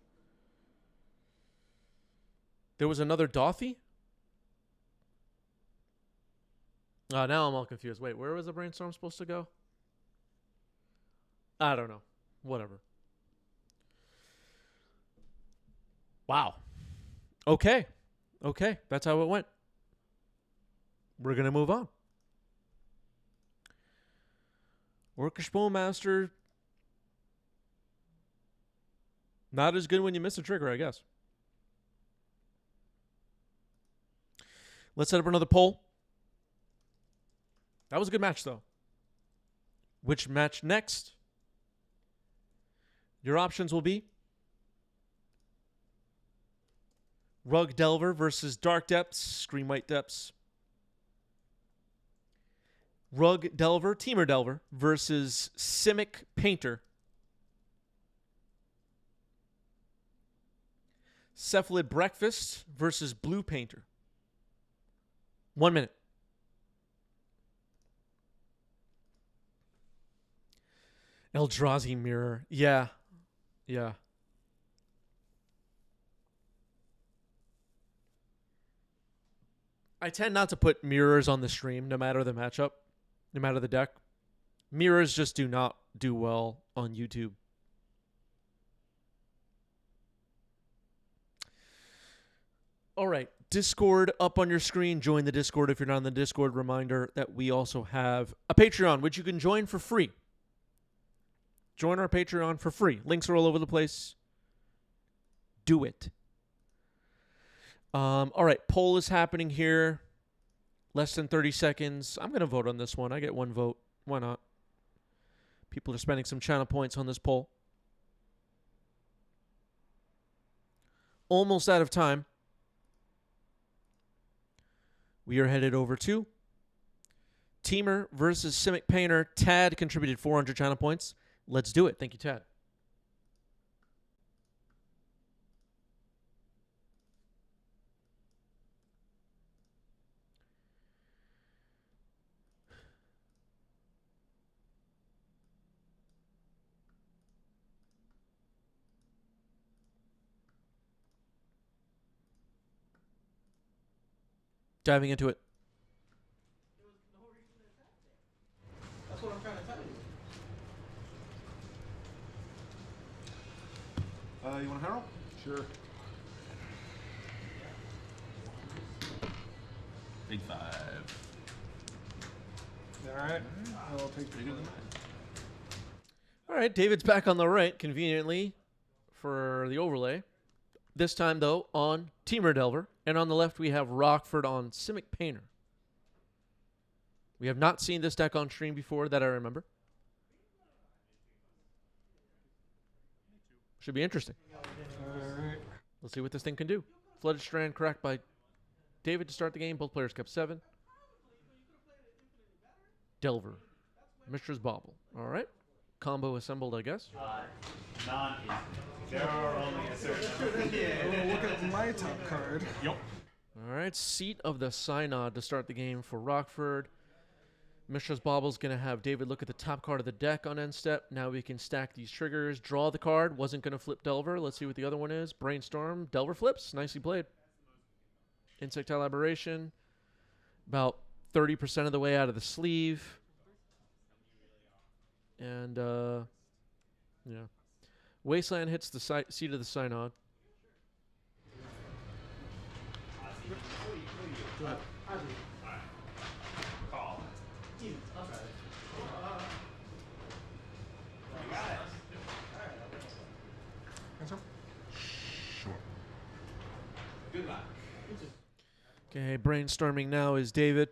There was another Dothy? Now I'm all confused. Wait, where was the brainstorm supposed to go? I don't know. Whatever. Wow. Okay. That's how it went. We're going to move on. Orcish Bowmaster. Not as good when you miss a trigger, I guess. Let's set up another poll. That was a good match, though. Which match next? Your options will be Rug Delver versus Dark Depths, Scream White Depths. Rug Delver, Teamer Delver versus Simic Painter. Cephalid Breakfast versus Blue Painter. 1 minute. Eldrazi Mirror. Yeah. I tend not to put mirrors on the stream, no matter the matchup, no matter the deck. Mirrors just do not do well on YouTube. All right, Discord up on your screen. Join the Discord if you're not on the Discord. Reminder that we also have a Patreon, which you can join for free. Join our Patreon for free. Links are all over the place. Do it. All right, poll is happening here. Less than 30 seconds. I'm going to vote on this one. I get one vote. Why not? People are spending some channel points on this poll. Almost out of time. We are headed over to Teamer versus Simic Painter. Tad contributed 400 channel points. Let's do it. Thank you, Tad. Diving into it. That's what I'm trying to tell you. You want a Herald? Sure. Big 5. Alright. I'll take the All right, David's back on the right, conveniently, for the overlay. This time, though, on Teamer Delver. And on the left, we have Rockford on Simic Painter. We have not seen this deck on stream before that I remember. Should be interesting. Alright. Let's see what this thing can do. Flooded Strand cracked by David to start the game. Both players kept 7. Delver. Mishra's Bauble. All right. Combo assembled, I guess. There are only a certain. Oh, look at my top card. Yep. All right. Seat of the Synod to start the game for Rockford. Mishra's Bauble's going to have David look at the top card of the deck on end step. Now we can stack these triggers. Draw the card. Wasn't going to flip Delver. Let's see what the other one is. Brainstorm. Delver flips. Nicely played. Insectile Aberration. About 30% of the way out of the sleeve. And, yeah. Wasteland hits the seat of the Synod. Okay, brainstorming now is David.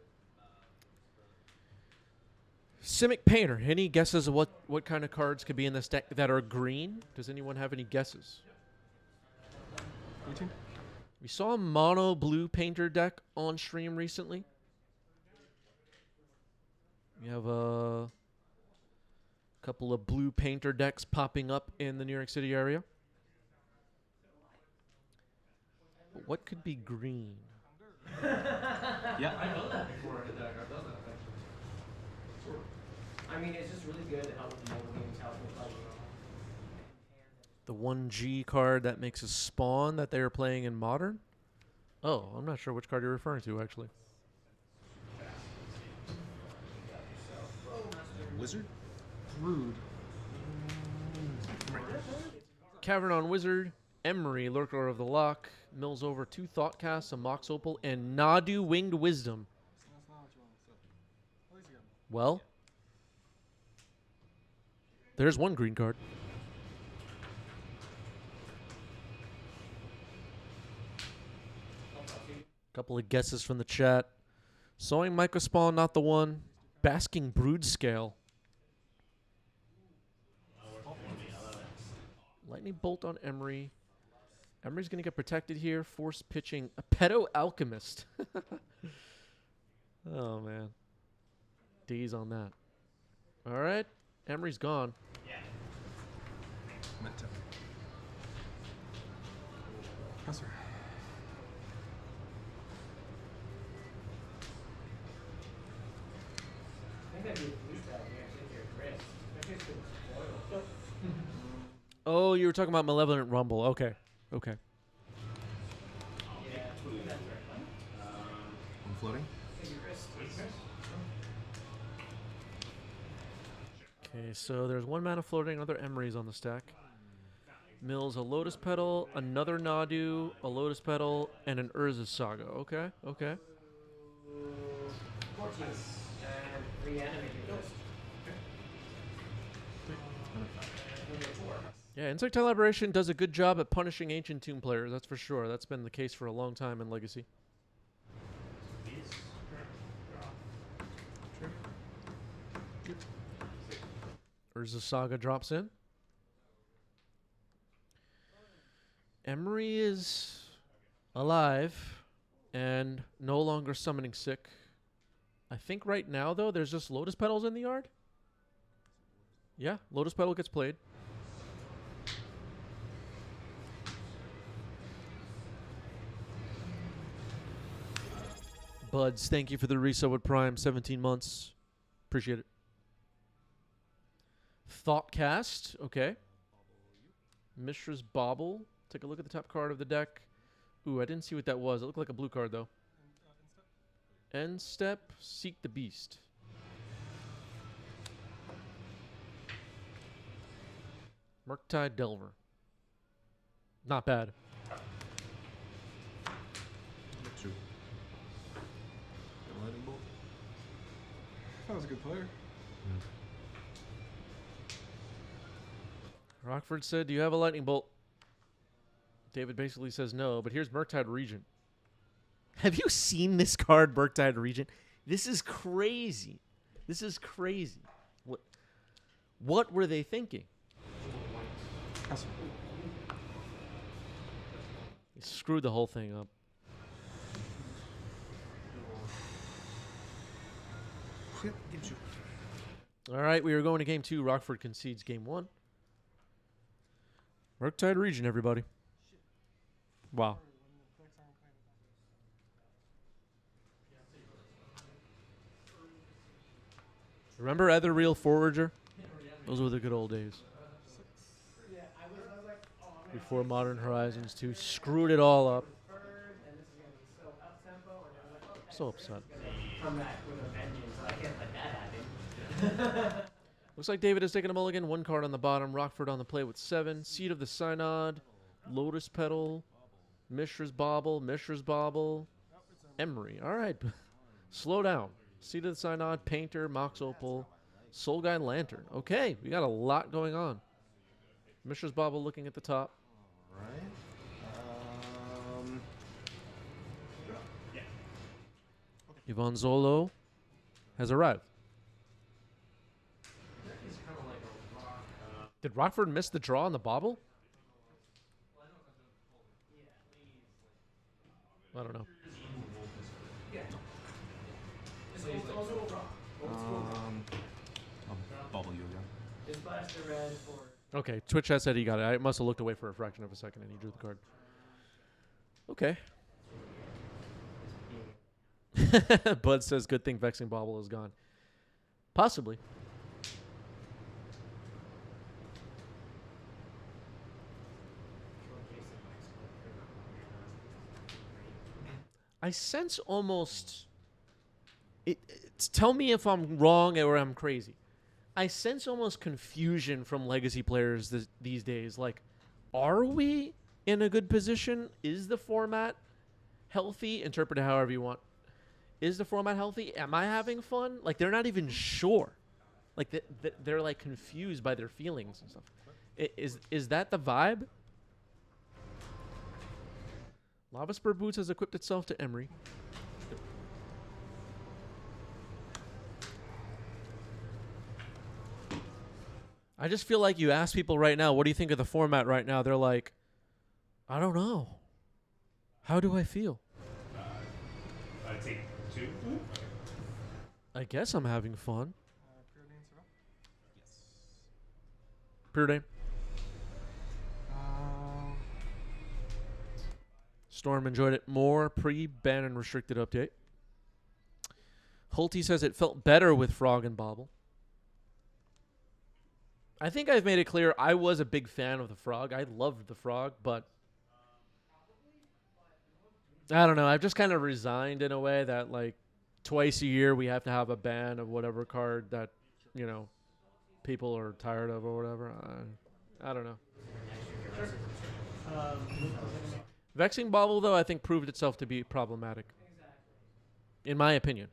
Simic Painter. Any guesses of what kind of cards could be in this deck that are green? Does anyone have any guesses? 18. We saw a mono blue painter deck on stream recently. We have a couple of blue painter decks popping up in the New York City area. But what could be green? Yeah. I know that before in a deck. I've done that. I mean, it's just really good to help with mobile games, help with like. The 1G card that makes a spawn that they are playing in Modern? Oh, I'm not sure which card you're referring to, actually. Wizard? Rude. Cavernon Wizard, Emery, Lurker of the Lock, mills over 2 Thoughtcasts, a Mox Opal, and Nadu Winged Wisdom. That's not what you want to say. At least you got Well, there's one green card. Couple of guesses from the chat. Sowing Microspawn, not the one. Basking Brood Scale. Lightning Bolt on Emery. Emery's going to get protected here. Force pitching a Pedo Alchemist. Oh, man. D's on that. All right. Emery's gone. meant to. Professor. I think I'd be pleased that you actually take your wrist. That tastes good spoiled. Oh, you were talking about Malevolent Rumble. Okay. Okay. Yeah, that's right. I'm floating. Take your wrist. Okay, so there's 1 mana floating, another Emery's on the stack. Mills a Lotus Petal, another Nadu, a Lotus Petal, and an Urza Saga. Okay, okay. 14. And reanimate your wrist. Yeah, Insectile Aberration does a good job at punishing Ancient Tomb players, that's for sure. That's been the case for a long time in Legacy. Urza Saga drops in. Emery is alive and no longer summoning sick. I think right now, though, there's just Lotus Petals in the yard. Yeah, Lotus Petal gets played. Buds, thank you for the resub with Prime. 17 months. Appreciate it. Thoughtcast. Okay. Mishra's Bauble. Take a look at the top card of the deck. Ooh, I didn't see what that was. It looked like a blue card, though. End step. Seek the Beast. Murktide Delver. Not bad. Two. Lightning bolt. That was a good player. Rockford said, do you have a lightning bolt? David basically says no, but here's Murktide Regent. Have you seen this card, Murktide Regent? This is crazy. This is crazy. What were they thinking? Professor. He screwed the whole thing up. All right, we are going to game 2. Rockford concedes game 1. Murktide region, everybody. Wow. Remember Other Real Forager? Those were the good old days. Before Modern Horizons 2 screwed it all up. So upset. Looks like David has taken a mulligan. 1 card on the bottom. Rockford on the play with 7. Seed of the Synod. Lotus Petal. Mishra's Bauble. Emery. All right. Slow down. Seed of the Synod. Painter. Mox Opal. Soul Guide Lantern. Okay. We got a lot going on. Mishra's Bauble looking at the top. Yvonne Zolo has arrived. Did Rockford miss the draw on the bauble? I don't know. I'll bubble you again. Okay, Twitch has said he got it. I must have looked away for a fraction of a second and he drew the card. Okay. Bud says, good thing Vexing Bauble is gone. Possibly. I sense almost... tell me if I'm wrong or I'm crazy. I sense almost confusion from Legacy players these days. Like, are we in a good position? Is the format healthy? Interpret it however you want. Is the format healthy? Am I having fun? Like, they're not even sure. Like, they're like confused by their feelings and stuff. Is that the vibe? Lava Spur Boots has equipped itself to Emery. I just feel like you ask people right now, what do you think of the format right now? They're like, I don't know. How do I feel? I'd take 2. I guess I'm having fun. Pure Day. Storm enjoyed it more pre-ban and restricted update. Hulty says it felt better with Frog and Bauble. I think I've made it clear I was a big fan of the Frog. I loved the Frog, but I don't know. I've just kind of resigned in a way that, like, twice a year we have to have a ban of whatever card that, you know, people are tired of or whatever. I don't know. Vexing Bauble, though, I think proved itself to be problematic. In my opinion.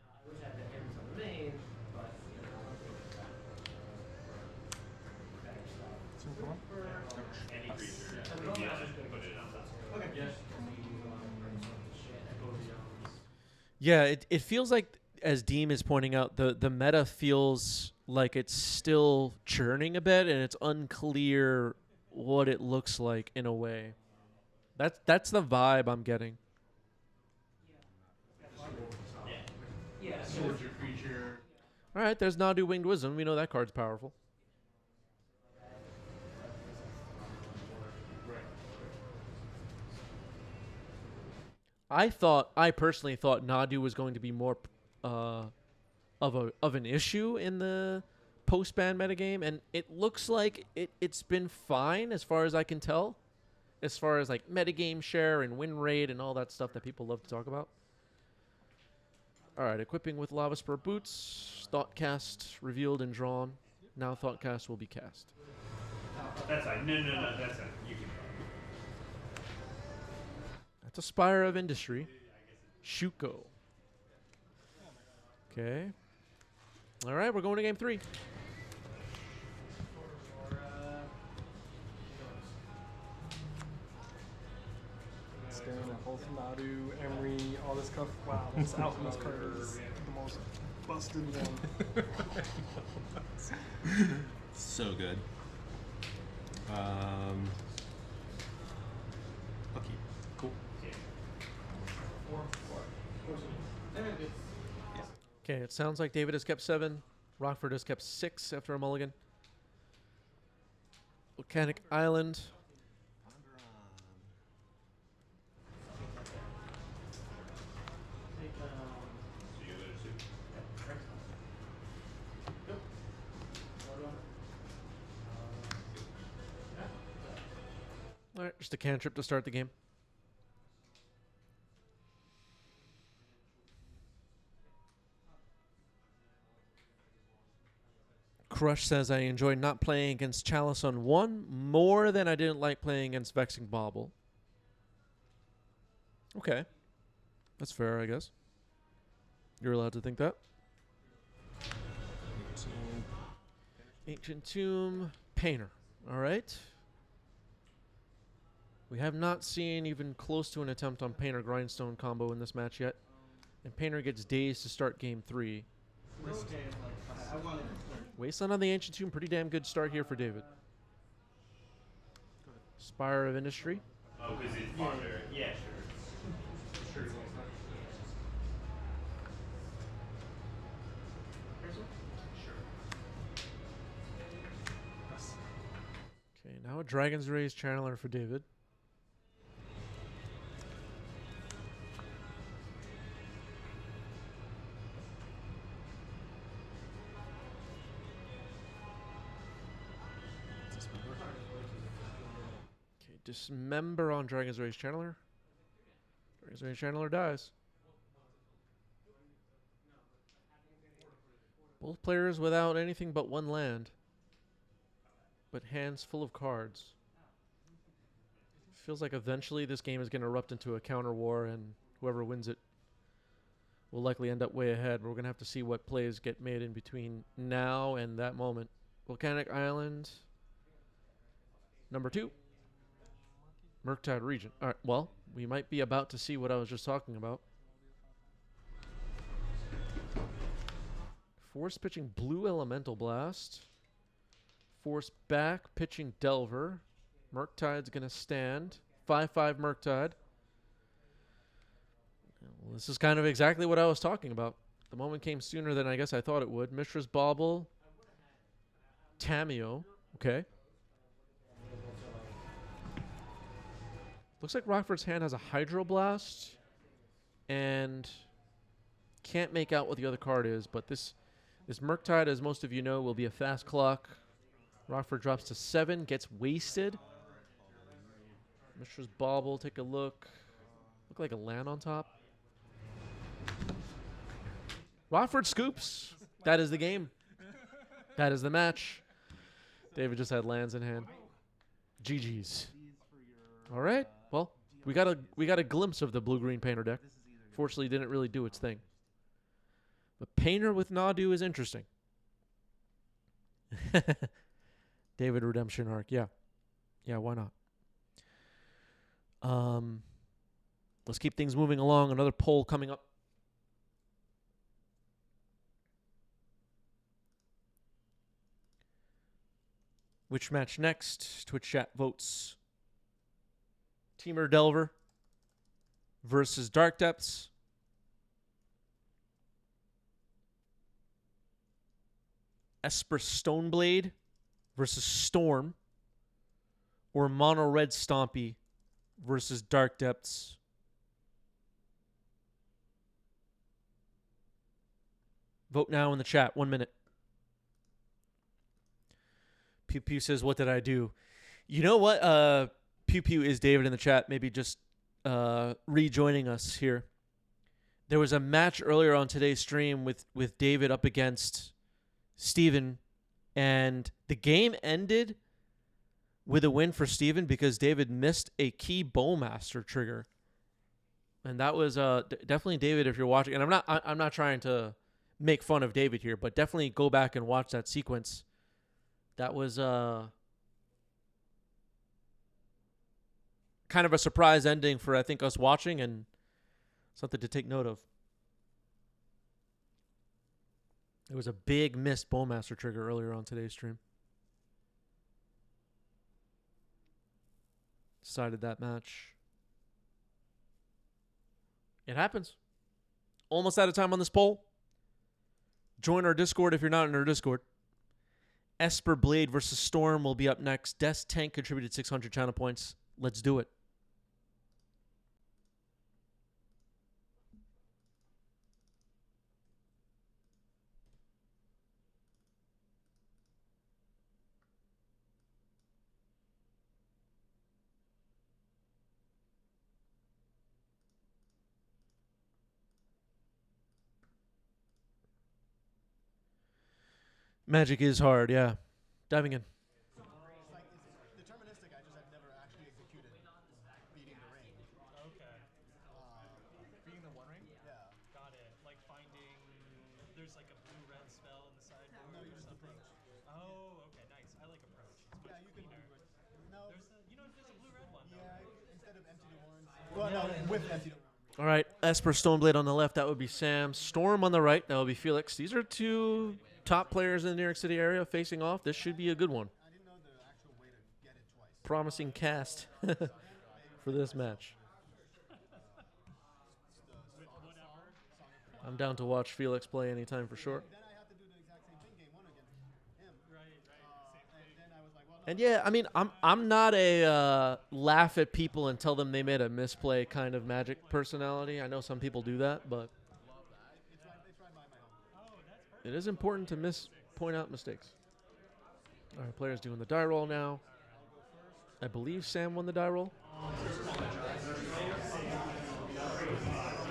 Yeah, it feels like, as Deem is pointing out, the meta feels like it's still churning a bit, and it's unclear what it looks like in a way. That's the vibe I'm getting. Soldier creature. All right, there's Nadu Winged Wisdom. We know that card's powerful. I personally thought Nadu was going to be more of an issue in the post-ban metagame, and it looks like it's been fine as far as I can tell, as far as like metagame share and win rate and all that stuff that people love to talk about. All right, equipping with Lava Spur Boots, Thoughtcast revealed and drawn. Now Thoughtcast will be cast. That's fine. No, that's fine. You can. That's a Spire of Industry. Shuko. Okay. All right, we're going to game 3. Staring at both Nadu, Emery, all this stuff. Wow, this Alchemist card is the most busted one. So good. Okay, cool. Okay, it sounds like David has kept 7. Rockford has kept 6 after a mulligan. Volcanic Island. All right, just a cantrip to start the game. Crush says, I enjoyed not playing against Chalice on 1 more than I didn't like playing against Vexing Bauble. Okay. That's fair, I guess. You're allowed to think that. Ancient Tomb, Painter. All right. We have not seen even close to an attempt on Painter Grindstone combo in this match yet. And Painter gets dazed to start game 3. Wasteland on the Ancient Tomb, pretty damn good start here for David. Spire of Industry. Oh, because it's farther. Yeah, sure. Okay, now a Dragon's Rays Channeler for David. Okay, Dismember on Dragon's Rays Channeler. Dragon's Rays Channeler dies. Both players without anything but 1 land. But hands full of cards. Feels like eventually this game is going to erupt into a counter war, and whoever wins it will likely end up way ahead. We're going to have to see what plays get made in between now and that moment. Volcanic Island, number 2. Murktide Region. All right, well, we might be about to see what I was just talking about. Force pitching Blue Elemental Blast. Force back, pitching Delver. Murktide's going to stand. 5/5 Murktide. Well, this is kind of exactly what I was talking about. The moment came sooner than I guess I thought it would. Mishra's Bauble. Tameo. Okay. Looks like Rockford's hand has a Hydroblast. And can't make out what the other card is, but this Murktide, as most of you know, will be a fast clock. Rockford drops to 7, gets wasted. Mishra's Bauble, take a look. Look like a land on top. Rockford scoops. That is the game. That is the match. David just had lands in hand. GG's. All right. Well, we got a glimpse of the blue-green Painter deck. Fortunately, didn't really do its thing. But Painter with Nadu is interesting. David Redemption Arc, yeah. Yeah, why not? Let's keep things moving along. Another poll coming up. Which match next? Twitch chat votes. Teamer Delver versus Dark Depths. Esper Stoneblade versus Storm. Or Mono Red Stompy versus Dark Depths. Vote now in the chat. 1 minute. Pew Pew says, what did I do? You know what? Pew Pew is David in the chat. Maybe just rejoining us here. There was a match earlier on today's stream with David up against Steven. And the game ended with a win for Steven because David missed a key Bowmaster trigger. And that was definitely David if you're watching. And I'm not trying to make fun of David here, but definitely go back and watch that sequence. That was kind of a surprise ending for, I think, us watching, and something to take note of. It was a big missed Bowmaster trigger earlier on today's stream. Decided that match. It happens. Almost out of time on this poll. Join our Discord if you're not in our Discord. Esper Blade versus Storm will be up next. Des Tank contributed 600 channel points. Let's do it. Magic is hard, yeah. Diving in. It's like it's deterministic. I just have never actually executed beating the ring. Okay. Being the One Ring? Yeah. Got it. Like finding there's like a blue-red spell in the sideboard No, you or just something. approach. Oh, okay, nice. I like approach. It's much Yeah, you can. cleaner. No. There's a there's a blue-red one. though. Yeah, instead of empty the horns. Well, no, with empty the horns. All right, Esper Stoneblade on the left. That would be Sam. Storm on the right. That would be Felix. These are two top players in the New York City area facing off. This should be a good one. I didn't know the actual way to get it twice. Promising cast for this match. I'm down to watch Felix play anytime for sure. Then I have to do the exact same thing game one against him. Right. And then I was like, well, no. And yeah, I mean, I'm not a laugh at people and tell them they made a misplay kind of Magic personality. I know some people do that, but It's right by my home. it is important to point out mistakes. All right, players doing the die roll now. I believe Sam won the die roll.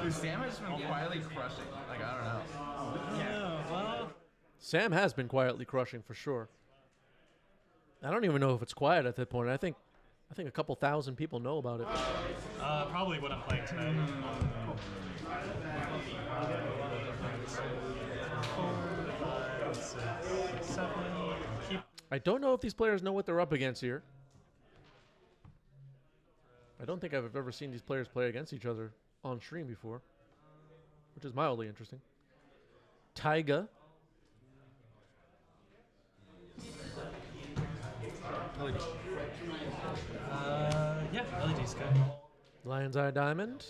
Dude, Sam has been quietly crushing. Like, I don't know. Yeah. Well. Sam has been quietly crushing for sure. I don't even know if it's quiet at that point. I think a couple thousand people know about it. Probably what I'm playing today. I don't know if these players know what they're up against here. I don't think I've ever seen these players play against each other on stream before, which is mildly interesting. Taiga. Yeah, LED's good. Lion's Eye Diamond.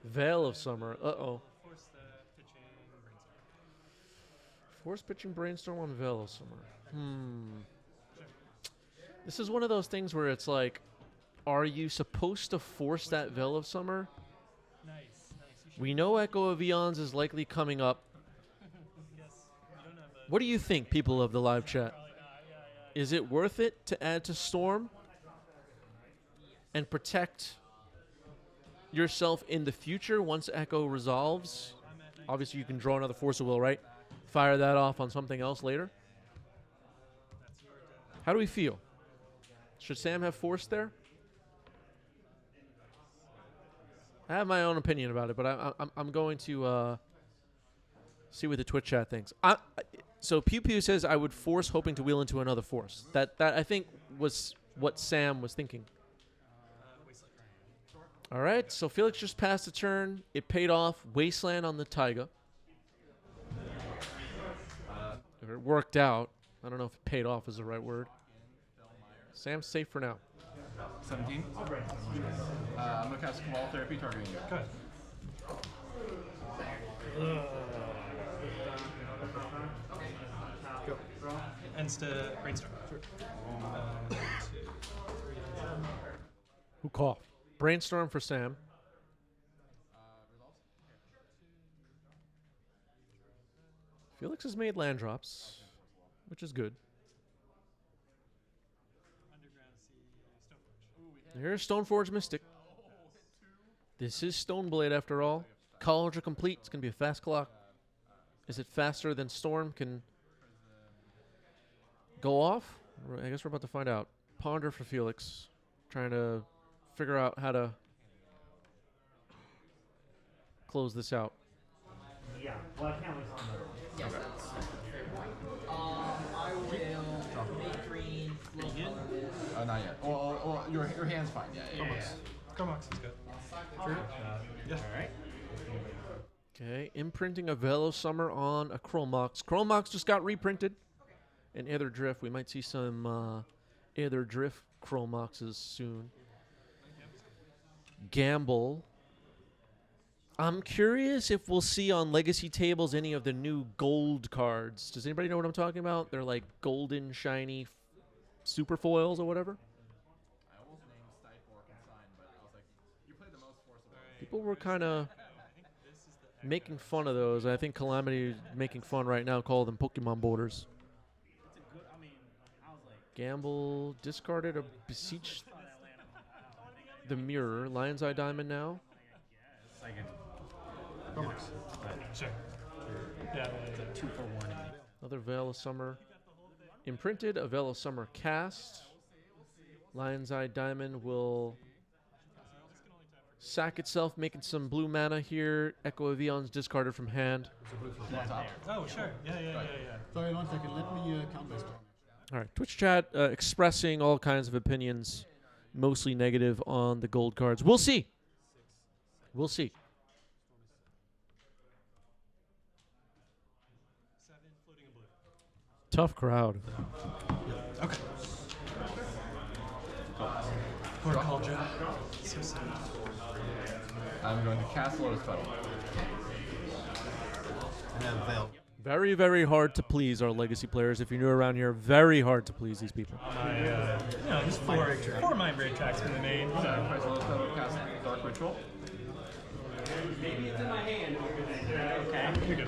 Veil of Summer. Uh-oh. Force the pitching brainstorm. Force pitching brainstorm on Veil of Summer. This is one of those things where it's like, are you supposed to force that Veil of Summer? Nice. We know Echo of Eons is likely coming up. Yes. You don't have a What do you think, people of the live chat? probably not. Yeah. Is it worth it to add to Storm and protect yourself in the future once Echo resolves? Obviously, you can draw another Force of Will, right? Fire that off on something else later. How do we feel? Should Sam have Force there? I have my own opinion about it, but I'm going to see what the Twitch chat thinks. So Pew Pew says I would force hoping to wheel into another Force. That I think was what Sam was thinking. All right, so Felix just passed a turn. It paid off. Wasteland on the Taiga. If it worked out, I don't know if it paid off is the right word. Sam's safe for now. 17. I'm gonna cast Cabal Therapy targeting you. Good. Go. Insta brainstorm. Who coughed? Brainstorm for Sam. Felix has made land drops, which is good. Underground Sea Stoneforge. Here's Stoneforge Mystic. This is Stoneblade after all. College are complete. It's going to be a fast clock. Is it faster than Storm can go off? I guess we're about to find out. Ponder for Felix. Trying to figure out how to close this out. Yeah, well, I can't wait on another one. Yes, that's I will make green, flow colorless. Not yet. Well, your hand's fine. Yeah. Comox is good. True. Yes. All right. Okay, imprinting a Veil of Summer on a Chromox. Chromox just got reprinted in Aether Drift. We might see some Aether Drift Chromoxes soon. Gamble. I'm curious if we'll see on legacy tables any of the new gold cards. Does anybody know what I'm talking about? They're like golden, shiny super foils or whatever. I almost named Stifork and Sign, but I was like, you play the most forcible. People were kind of making fun of those. I think Calamity is making fun right now, call them Pokemon borders. Gamble discarded a beseech the mirror. Lion's Eye Diamond now. Sure. Yeah. It's a 2-for-1. Another Veil of Summer imprinted. A Veil of Summer cast. Lion's Eye Diamond will sack itself, making some blue mana here. Echo of Eons discarded from hand. Oh, sure. Yeah. Sorry, 1 second. Let me count this. All right, Twitch chat expressing all kinds of opinions, mostly negative on the gold cards. We'll see. We'll see. Tough crowd. Okay. Poor Cauldron. So sad. I'm going to cast Lotus Petal. And then Veil. Very, very hard to please our legacy players. If you're new around here, very hard to please these people. Just four mind break tracks for the main. Sacrifice Lotus Petal, cast Dark Ritual. Maybe it's in my hand. Okay. You're good.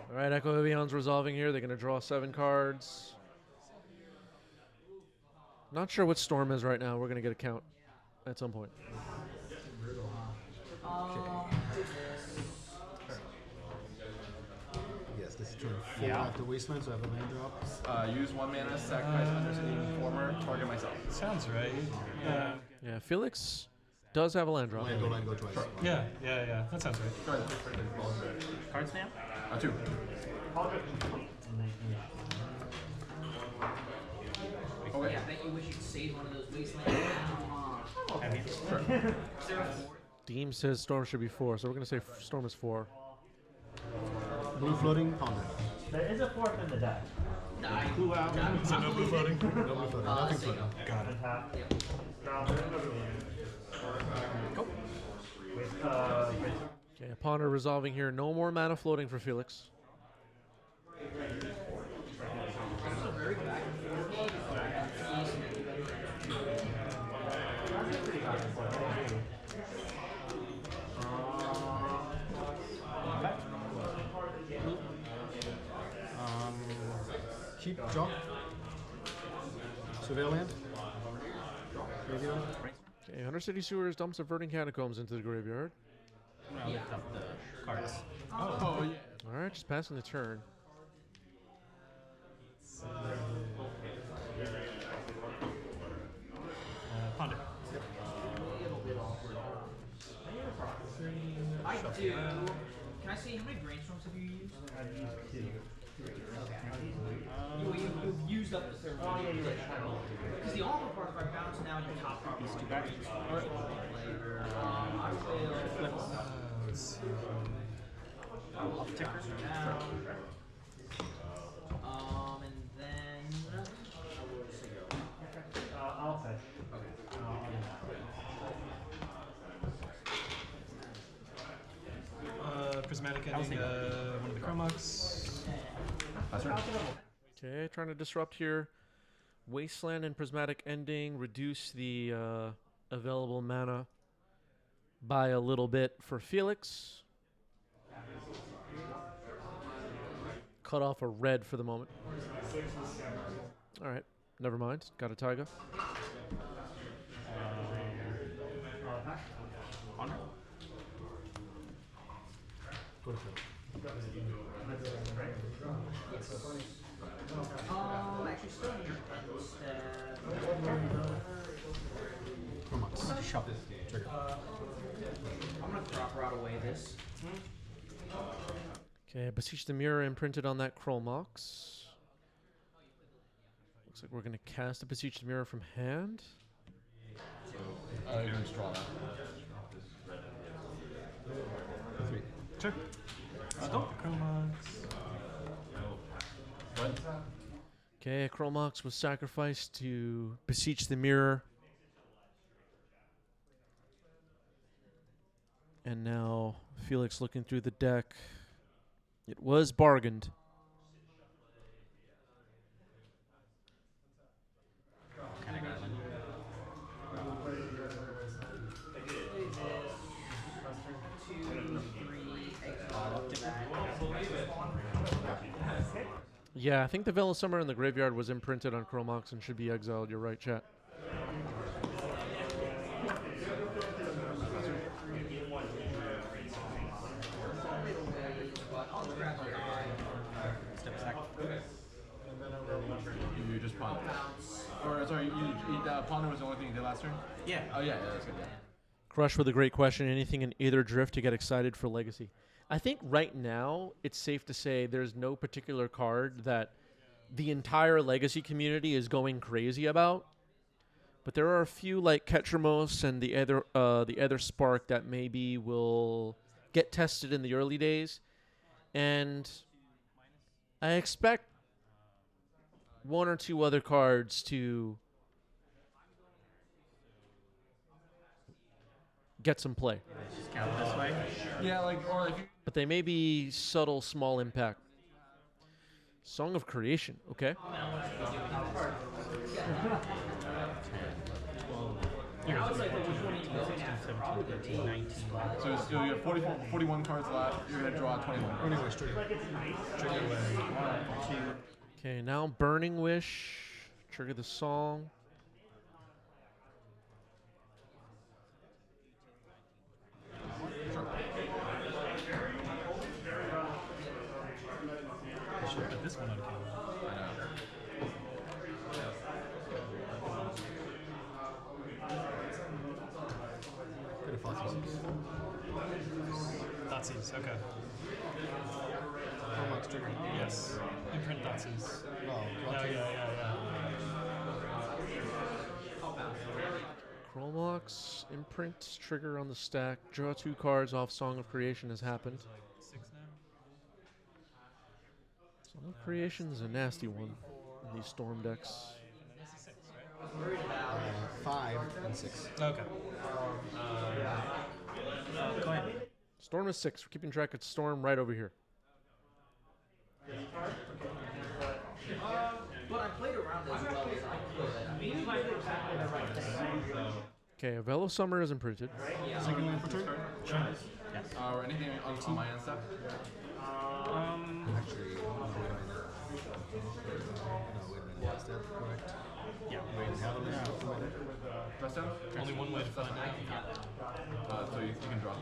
All right, Echo of Eons resolving here. They're going to draw 7 cards. Not sure what Storm is right now. We're going to get a count at some point. Yes, this is turn 4 after Wasteland, so I have a land drop. Use 1 mana, sacrifice Undercity Informer, target myself. Sounds right. Yeah, Felix does have a land drop. Land go twice. Yeah. That sounds right. Card snap? 2. Yeah, I bet you wish you could save one of those wastelands now, huh? Deem says Storm should be 4, so we're going to say Storm is 4. Blue floating, ponder. There is a 4th in the deck. Clue out. So no blue floating? No blue floating, nothing floating. Got it. Untap. Yep. With, Okay, Ponder resolving here. No more mana floating for Felix. Keep Jock. Surveil land. Graveyard. Okay, Undercity Sewers dumps Averting Catacombs into the graveyard. I looked up the cards. Oh, yeah. All right, just passing the turn. Ponder. I do. Can I see how many brainstorms have you used? I've used 2. You've used up the third one. Oh, yeah, you're right. Because the only part, if I bounce now, your top card is 2 brainstorms. I will. Let's see. I'll ticker down. And then. I'll fetch. Prismatic ending, one of the Chromux. That's right. Okay, trying to disrupt here. Wasteland and Prismatic Ending reduce the available mana by a little bit for Felix. Cut off a red for the moment. All right, never mind. Got a Taiga. Actually, still need Chromux. Shuffle. Trigger. I'm gonna crop route away this. Okay, Beseech the Mirror imprinted on that Chromox. Looks like we're going to cast a Beseech the Mirror from hand. You're going to draw that. 3. Sure. Let's go. Chromux. What? Okay, a Chromox was sacrificed to Beseech the Mirror. And now Felix looking through the deck. It was bargained. Kind of garland. Yeah, I think the Veil of Summer in the graveyard was imprinted on Chromox and should be exiled. You're right, chat. Step back. You just pawned. Or sorry, pawner was the only thing you did last turn? Yeah. Oh yeah, that's good. Yeah. Crush with a great question. Anything in either drift to get excited for Legacy? I think right now it's safe to say there's no particular card that the entire Legacy community is going crazy about. But there are a few like Ketramos and the other Spark that maybe will get tested in the early days. And I expect one or two other cards to get some play. Just count this way. Yeah, like or if you But they may be subtle, small impact. Song of Creation, okay. so you have 41 cards left. You're gonna draw 21. Anyway, straight. Okay, now Burning Wish. Trigger the song. I should put this one on camera. Good of Thoughtseize, okay. Chromox trigger. Yes. Imprint Thoughtseize. Oh, Yeah. Chromox, imprint, trigger on the stack. Draw 2 cards off Song of Creation has happened. 6 now? Song of Creation's a nasty one in these Storm decks. This is 6, right? 5 and 6. Okay. Go ahead. Storm is 6. We're keeping track of Storm right over here. But I played around as well as I could. I mean, you did exactly the right thing. Okay, a Veil of Summer is imprinted. Second land for turn? Sure. Yes. Or anything on my end stuff? Actually, no, wait a minute. Is that correct? Yeah. Press down? Only one way to find out. So you can draw.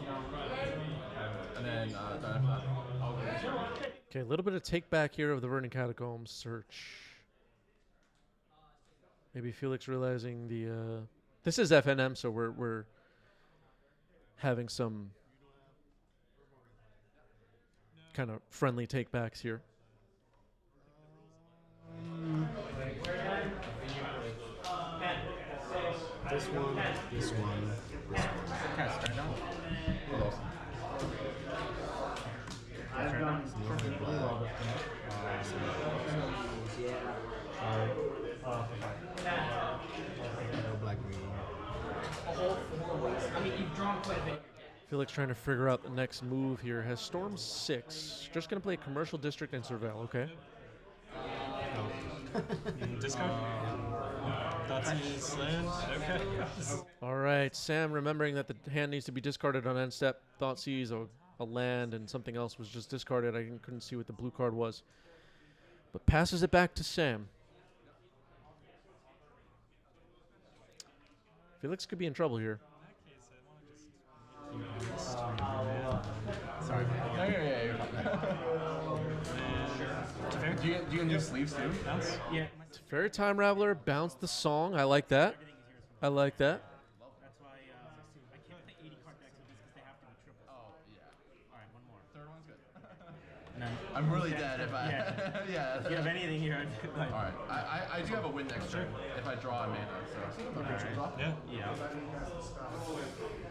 And then done after that. Okay, a little bit of take back here of the Vernon Catacombs search. Maybe Felix realizing the this is FNM, so we're having some kind of friendly take backs here. This one, this one, this one. Can I start down? No black green. I mean, you've drawn quite a bit. Felix trying to figure out the next move here. Has Storm 6. Just going to play Commercial District and Surveil, okay? Discard? Thoughtseize land? Okay. All right, Sam remembering that the hand needs to be discarded on end step. Thoughtseize, a land, and something else was just discarded. I couldn't see what the blue card was. But passes it back to Sam. Felix could be in trouble here. Sorry. Yeah, you're fine. Do you get new sleeves too? Yeah. Fairy Time Raveler, bounce the song. I like that. I like that. That's why I can't play 80 card decks with these because they have to be triple. Oh, yeah. Alright, one more. Third one's good. And then, I'm really dead if I... Yeah. yeah. if you have anything here, I'd like, Alright, I do have a win next turn if I draw a mana, so... Yeah. yeah.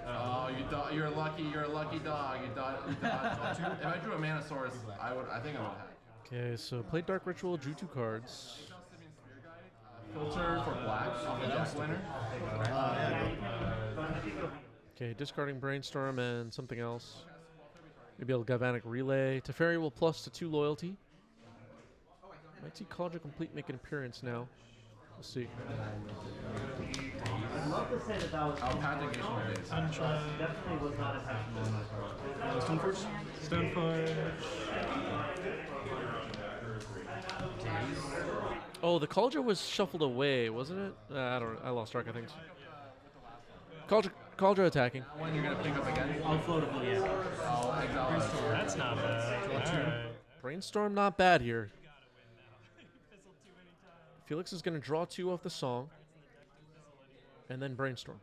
Oh, you're a lucky dog. You dodged. If I drew a mana source, I think I would have. Okay, so play Dark Ritual, drew 2 cards. Filter for black off the deck winner. Okay, discarding Brainstorm and something else. Maybe a Galvanic Relay. Teferi will plus to 2 loyalty. Might see Cauldron Complete make an appearance now. We'll see. I'd love to say that that was definitely was not intentional. Stoneforge? Stoneforge. Oh, the Cauldron was shuffled away, wasn't it? I lost track of things. Cauldron attacking. One you're gonna pick up again. Unfloatable, yeah. I'll exile. That's not bad. Alright. Brainstorm not bad here. Felix is going to draw 2 off the song. And then Brainstorm.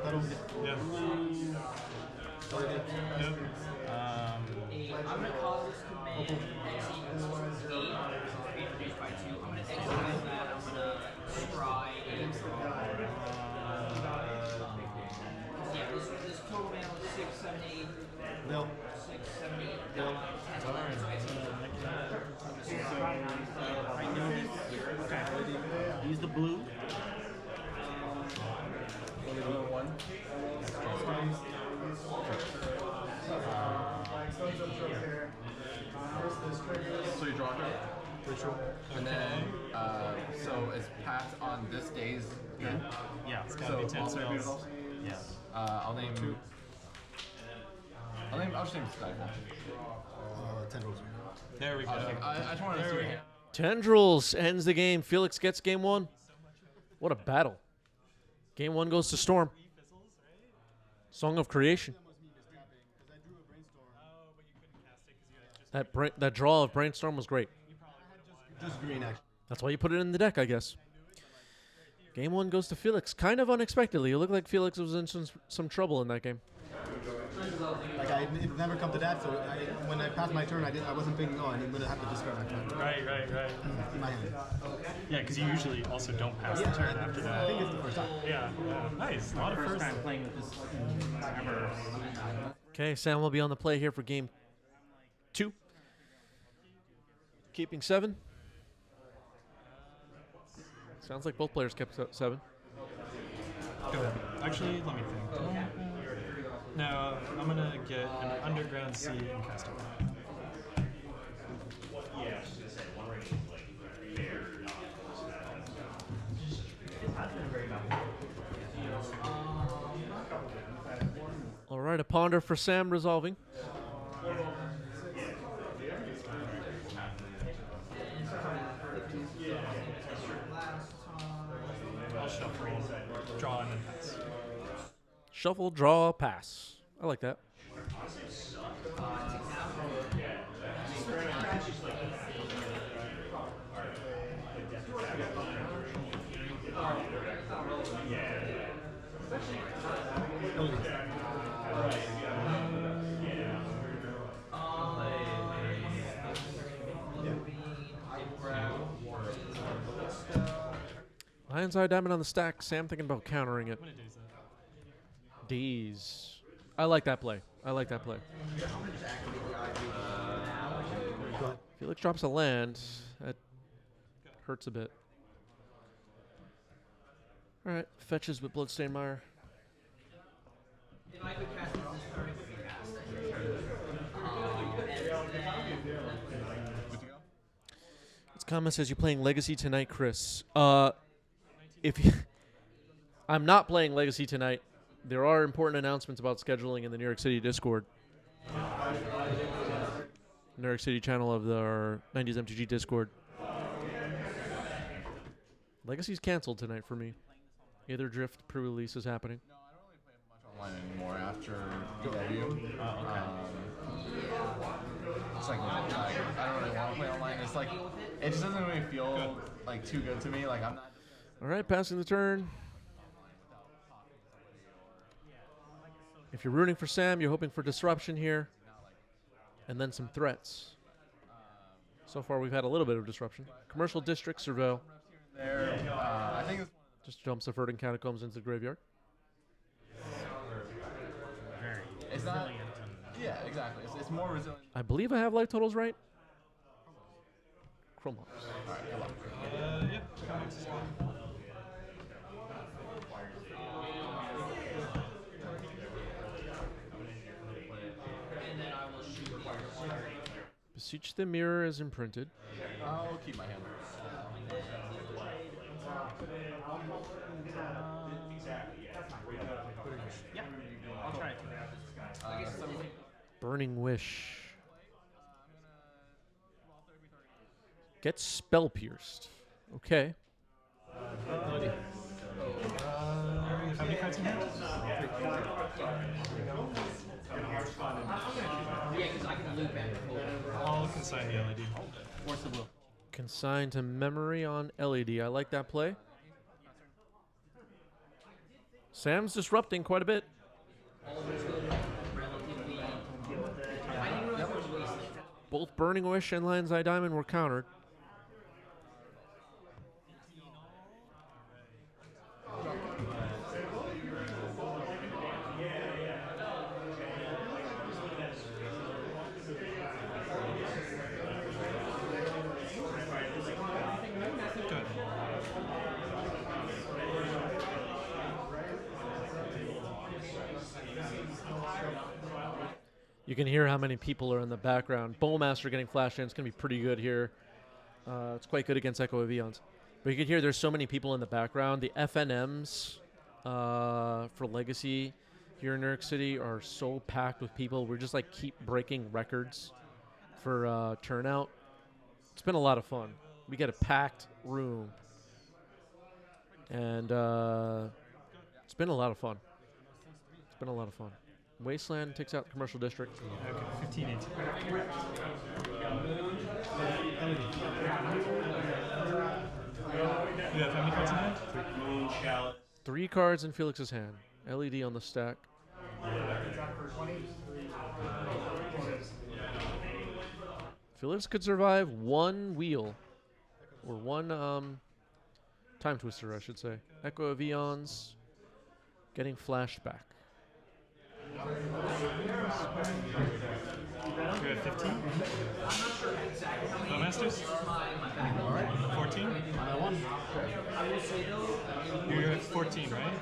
That'll Yeah. Yep. I'm gonna call this command X equals 8, introduced by 2. I'm gonna exile that. I'm gonna scry 8. Yeah, this total mana was 6, 7, 8. Bill. 6, 7, 8, 9, 10, 11, 12. Okay. Use the blue. So you draw it. And then, so it's packed on this day's game. Yeah. It's gotta be 10 spells. Yeah. I'll name. I'll just name Skyfall. Tendrils. There we go. I just wanted to see. Tendrils ends the game. Felix gets game 1. What a battle. Game 1 goes to Storm. Song of Creation. That draw of Brainstorm was great. Just green action. That's why you put it in the deck, I guess. Game 1 goes to Felix. Kind of unexpectedly. It looked like Felix was in some trouble in that game. Like it never come to that, so when I passed my turn, I wasn't thinking, oh, I'm gonna have to discard my turn. Right. In my hand. Yeah, because you usually also don't pass the turn after I that. think it's the first time. Yeah. Nice. A lot of First first. time playing with this ever. Okay, Sam will be on the play here for game 2. Keeping 7. Sounds like both players kept 7. Go ahead. Actually, let me think. No, I'm gonna get an underground sea and cast it. All right, a ponder for Sam resolving. I'll shuffle, draw, and then pass. Shuffle, draw, pass. I like that. Lion's Eye Diamond on the stack. Sam thinking about countering it. I'm gonna daze that. Daze. I like that play. Felix drops a land. That hurts a bit. All right, fetches with Bloodstained Mire. If I could cast it this turn, it would be cast. It's comment says you're playing Legacy tonight, Chris. If you I'm not playing Legacy tonight. There are important announcements about scheduling in the New York City Discord. New York City channel of our 90s MTG Discord. Legacy's canceled tonight for me. Either Drift pre-release is happening. No, I don't really play much online anymore after DW. It's like I don't really want to play online. It's like it just doesn't really feel like too good to me. Like I'm not. All right, passing the turn. If you're rooting for Sam, you're hoping for disruption here. And then some threats. So far, we've had a little bit of disruption. Commercial District, Surveil. There, I think it's Just jumps the Verdant Catacombs into the graveyard. Very it's not. resilient and Yeah, exactly. It's more resilient. I believe I have life totals right. Chromos. Alright, good luck. Yeah. Beseech the mirror is imprinted. I'll keep my hand. Yeah, I'll try it. 17. Burning Wish. Gets spell pierced. Okay. How many cards in hand? Yeah, because I can loop it. I'll consign the LED. Force of will. Consigned to memory on LED. I like that play. Sam's disrupting quite a bit. Both Burning Wish and Lion's Eye Diamond were countered. You can hear how many people are in the background. Bowmaster getting flash in. It's going to be pretty good here. It's quite good against Echo of Eons. But you can hear there's so many people in the background. The FNMs for Legacy here in New York City are so packed with people. We're just like keep breaking records for turnout. It's been a lot of fun. We get a packed room. And it's been a lot of fun. It's been a lot of fun. Wasteland takes out the commercial district. Okay, 15 8. You have how many cards in hand? Three cards in Felix's hand. LED on the stack. Felix could survive one wheel. Or one time twister, I should say. Echo of Eons getting flashed back. You have 15? No masters? 14? You're at 14, right?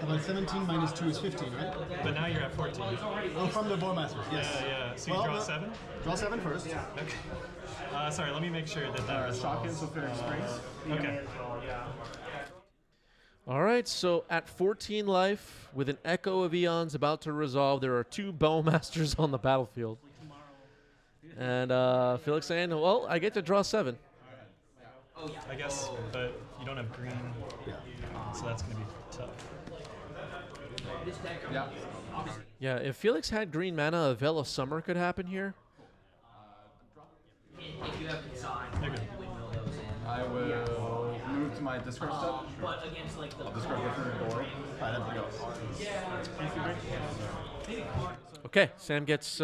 About 17 minus 2 is 15, right? But now you're at 14. Oh, from the Bowmasters, yes. Yeah. So you draw 7? Draw 7 first. Okay. Sorry, let me make sure that was Shotgun, so fair springs. Okay. All right, so at 14 life, with an Echo of Eons about to resolve, there are two Bowmasters on the battlefield. And Felix saying, well, I get to draw 7. I guess, but you don't have green, so that's going to be tough. Yeah. Yeah, if Felix had green mana, a Veil of Summer could happen here. If you have consigned, They're good. windmill those in. I will move to my discard step. But against like the I'll discard different door. Alright, have to go. Okay, Sam gets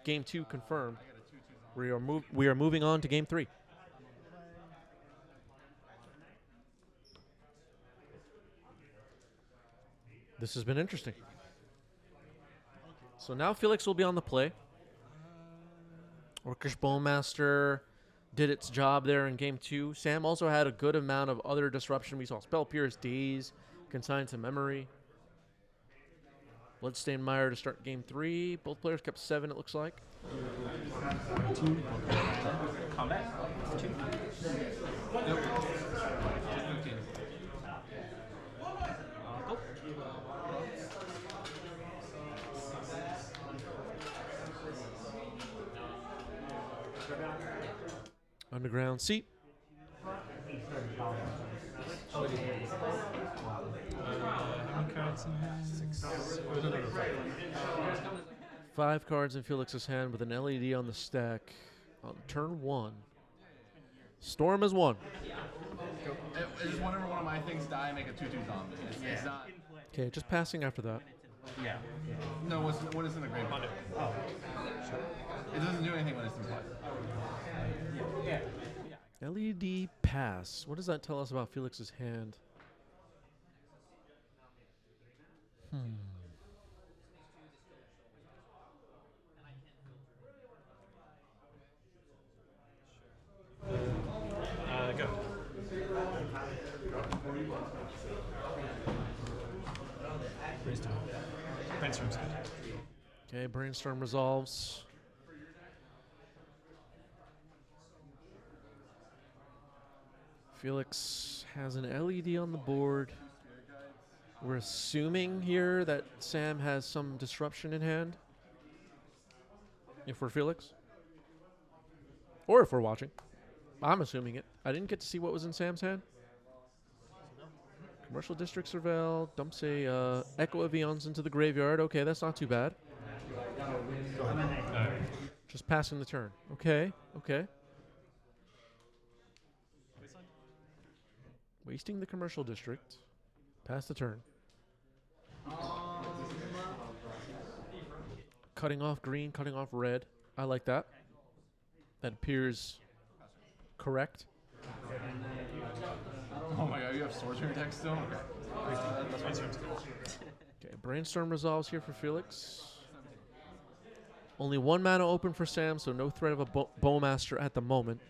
game 2 confirmed. We are moving on to game 3. This has been interesting. So now Felix will be on the play. Orcish Bowmaster did its job there in game 2. Sam also had a good amount of other disruption. We saw Spell Pierce, Daze, Consigned to Memory. Bloodstained Mire to start game 3. Both players kept 7, it looks like. Combat? 2. Nope. 15. Underground seat. How many cards in hand? 6. 5 cards in Felix's hand with an LED on the stack on turn 1. Storm is 1. It's just whenever one of my things die, I make a 2/2 zombie. It's not. Okay, just passing after that. Yeah. No, when it's in the graveyard. Oh. It doesn't do anything when it's in play. LED pass. What does that tell us about Felix's hand? Brainstorm's good. Okay, brainstorm resolves. Felix has an LED on the board. We're assuming here that Sam has some disruption in hand. If we're Felix. Or if we're watching. I'm assuming it. I didn't get to see what was in Sam's hand. Commercial district surveil. Dumps a Echo of Eons into the graveyard. Okay, that's not too bad. Just passing the turn. Okay, okay. Wasting the commercial district. Pass the turn. Cutting off green, cutting off red. I like that. That appears correct. Oh my god, you have sorcerer deck still? Okay. Brainstorm's good. Okay, brainstorm resolves here for Felix. Only 1 mana open for Sam, so no threat of a Bowmaster at the moment.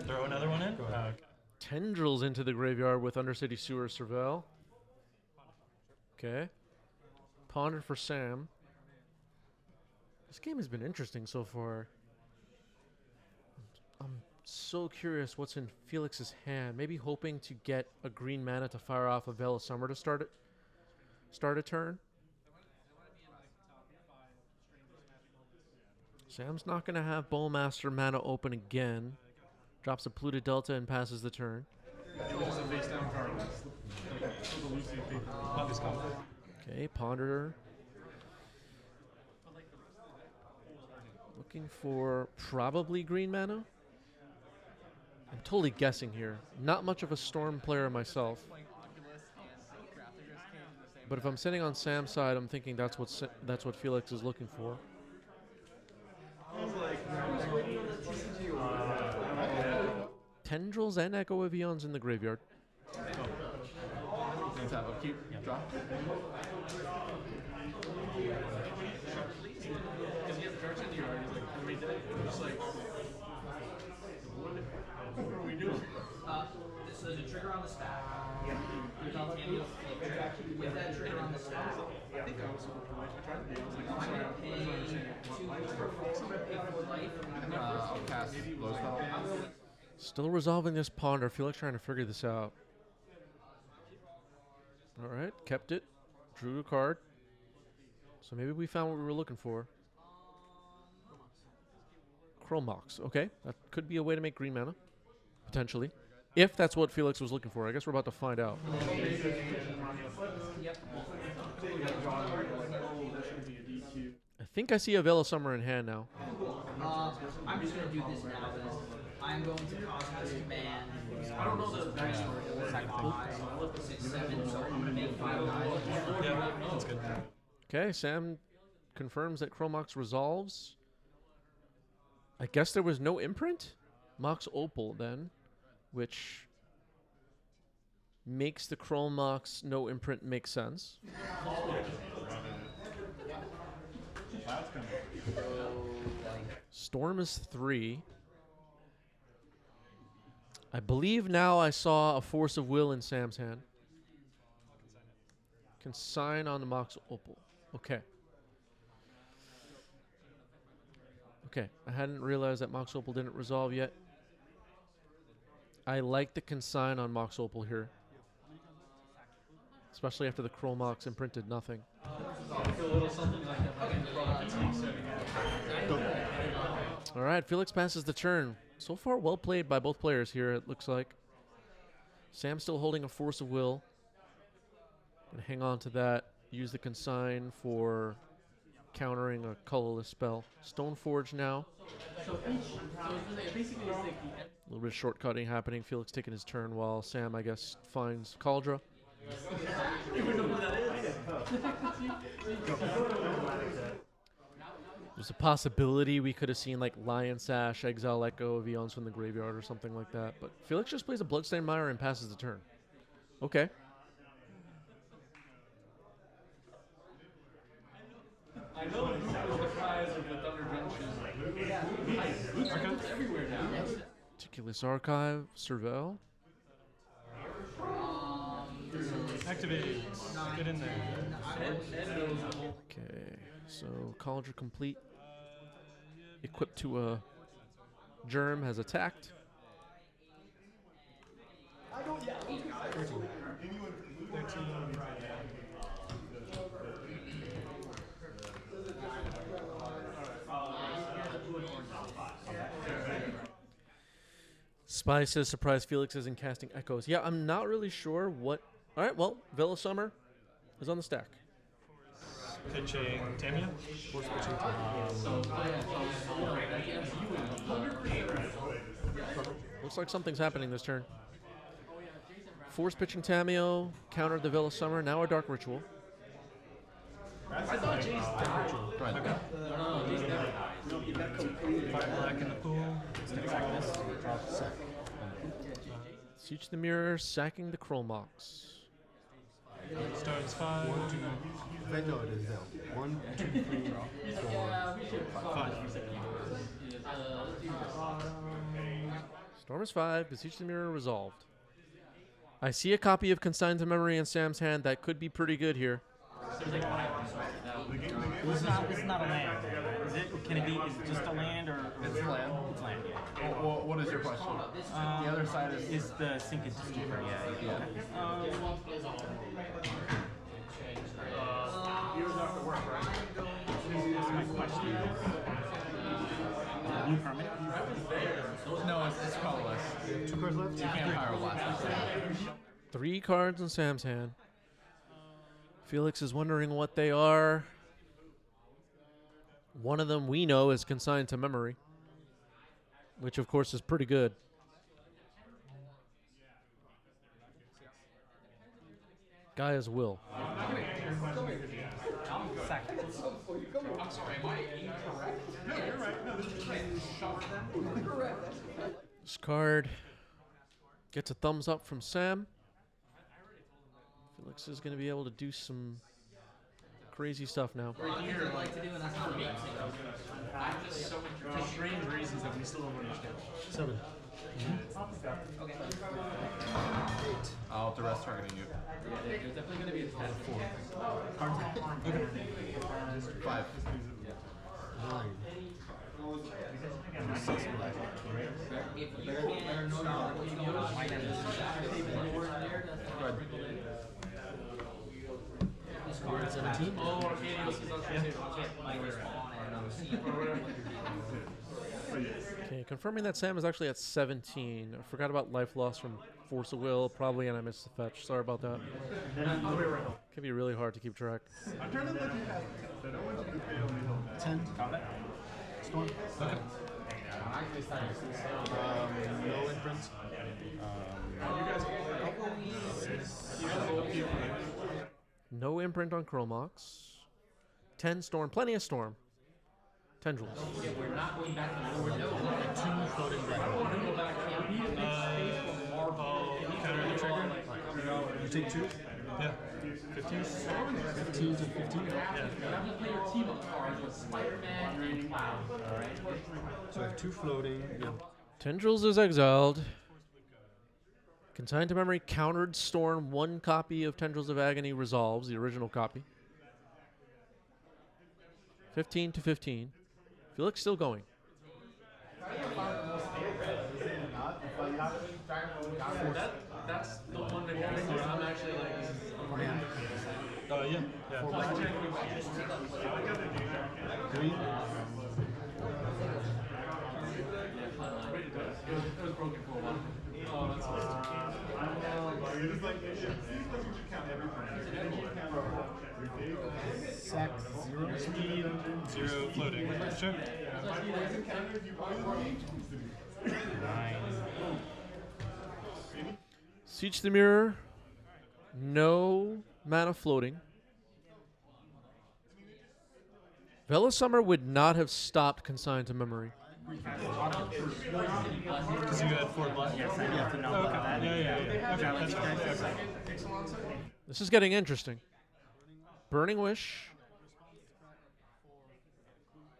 Throw another one in? Tendrils into the graveyard with Undercity Sewer Surveil. Okay. Ponder for Sam. This game has been interesting so far. I'm so curious what's in Felix's hand. Maybe hoping to get a green mana to fire off a Veil of Summer to start a turn. Sam's not going to have Bowmaster mana open again. Drops a Polluted Delta and passes the turn. Okay, Ponder. Looking for probably green mana. I'm totally guessing here. Not much of a Storm player myself. But if I'm sitting on Sam's side, I'm thinking that's what Felix is looking for. Tendrils and Echo of Eons in the graveyard. Keep, drop. So there's a trigger on the stack. There's also with that trigger on the stack. I'm gonna pay 2 life. Cast low spell. Still resolving this Ponder. I feel like trying to figure this out. Alright, kept it. Drew a card. So maybe we found what we were looking for. Chromox. Okay, that could be a way to make green mana. Potentially. If that's what Felix was looking for. I guess we're about to find out. I think I see a Veil of Summer in hand now. I'm just going to do this now. I'm going to Cosmos Command. I don't know the backstory. 6, 7, so I'm going to make 5 guys. Yeah, that's good. Okay, Sam confirms that Chromox resolves. I guess there was no imprint? Mox Opal then, which makes the Chromox no imprint make sense. Storm is 3. I believe now I saw a Force of Will in Sam's hand. Consign on the Mox Opal. Okay. Okay, I hadn't realized that Mox Opal didn't resolve yet. I like the consign on Mox Opal here. Especially after the Chromox imprinted nothing. Alright, Felix passes the turn. So far, well played by both players here, it looks like. Sam's still holding a Force of Will. Gonna hang on to that. Use the consign for countering a colorless spell. Stoneforge now. A little bit of shortcutting happening. Felix taking his turn while Sam, I guess, finds Cauldra. There's a possibility we could have seen like Lion Sash, Exile Echo, Vions from the graveyard or something like that. But Felix just plays a Bloodstained Mire and passes the turn. Okay. I know the prize of the Thunder Junction. It's everywhere now. Meticulous Archive, Serval. Activate. Get in there. Okay, so College complete. Equipped to a Germ has attacked. Spy says surprise Felix isn't casting Echoes. Yeah, I'm not really sure what. All right, well, Villa Summer is on the stack. Pitching Tamia. Force pitching Looks like something's happening this turn. Force pitching Tameo, countered the Villa Summer, now a Dark Ritual. I thought Jay's Damage. Five black in the pool. Siege the Mirror, sacking the Chrommox. Stones 5. No, it is down. 1, 2, 3, 4, 5. Storm is 5, Beseech the Mirror resolved. I see a copy of Consigned to Memory in Sam's hand that could be pretty good here. This is not a land. Is it? Can it be? Is it just a land or? It's land. It's land. Yeah. What is your question? The other side Is the sink is cheaper? Yeah. Okay. My question. New permit? No, it's colorless. 2 cards left? You can't fire a blast. 3 cards in Sam's hand. Felix is wondering what they are. One of them we know is Consigned to Memory, which of course is pretty good. Gaia's Will. I'm sorry, am I incorrect? No, you're right. No, this is This card gets a thumbs up from Sam. Felix is going to be able to do some crazy stuff now. We're here like to do, and that's not a game single. I'm just so interested. For strange reasons that we still don't understand. 7. Okay. I'll have to rest targeting you. There's definitely going to be a 4. 5. 9. You're at 17? Oh, Arcadia, this is on Okay, confirming that Sam is actually at 17. I forgot about life loss from Force of Will, probably, and I missed the fetch. Sorry about that. Can be really hard to keep track. 10. Storm. Okay. No imprints. No imprint on Chromox. 10 Storm, plenty of Storm. Tendrils. We're not going back to the board. 2 floating dragon. Counter the trigger. You take 2? Yeah. 15? 15 to 15? Yeah. Play your team up cards with Spider-Man and Cloud. So I have 2 floating. Yeah. Tendrils is exiled. Consigned to Memory, countered Storm. 1 copy of Tendrils of Agony resolves, the original copy. 15 to 15. Felix still going. That's the one that I'm actually like. Yeah. Green. It was broken for a while. Oh, that's Sack 0. Speed 0 floating. Sure. 9. Siege the Mirror. No mana floating. Vela Summer would not have stopped Consigned to Memory. Because you had 4 black? Yes, I have to know about that. Yeah. Okay, that's fine. This is getting interesting. Burning Wish.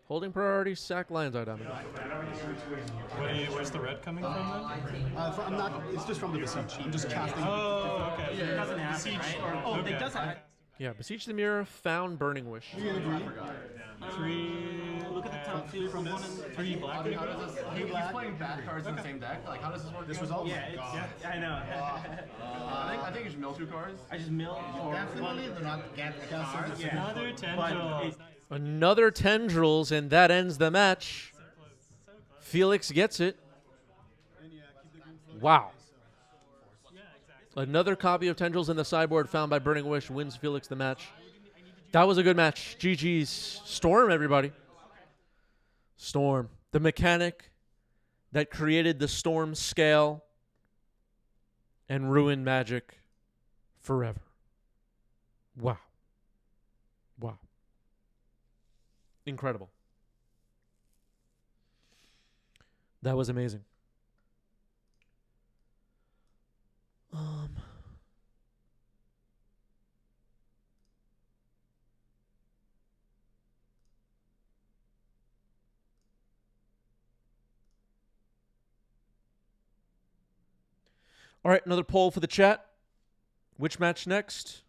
Holding priority, sack Lion's Eye Diamond. Where's the red coming from then? I'm not. It's just from the Beseech. I'm just casting. Oh, okay. It doesn't happen, right? Oh, Okay. it does happen. Yeah, Beseech the Mirror, found Burning Wish. 3. Look at the top 2 from 1 and 3 black. How does this? He's playing bad cards in the same deck. Like, how does this work? This was all. Yeah, I know. I think you should mill 2 cards. I just mill or Definitely do not get cards. Yeah. Another But 10. it's Another Tendrils, and that ends the match. Felix gets it. Wow. Another copy of Tendrils in the sideboard found by Burning Wish wins Felix the match. That was a good match. GG's. Storm, everybody. Storm. The mechanic that created the Storm scale and ruined Magic forever. Wow. Wow. Incredible. That was amazing. All right, another poll for the chat. Which match next?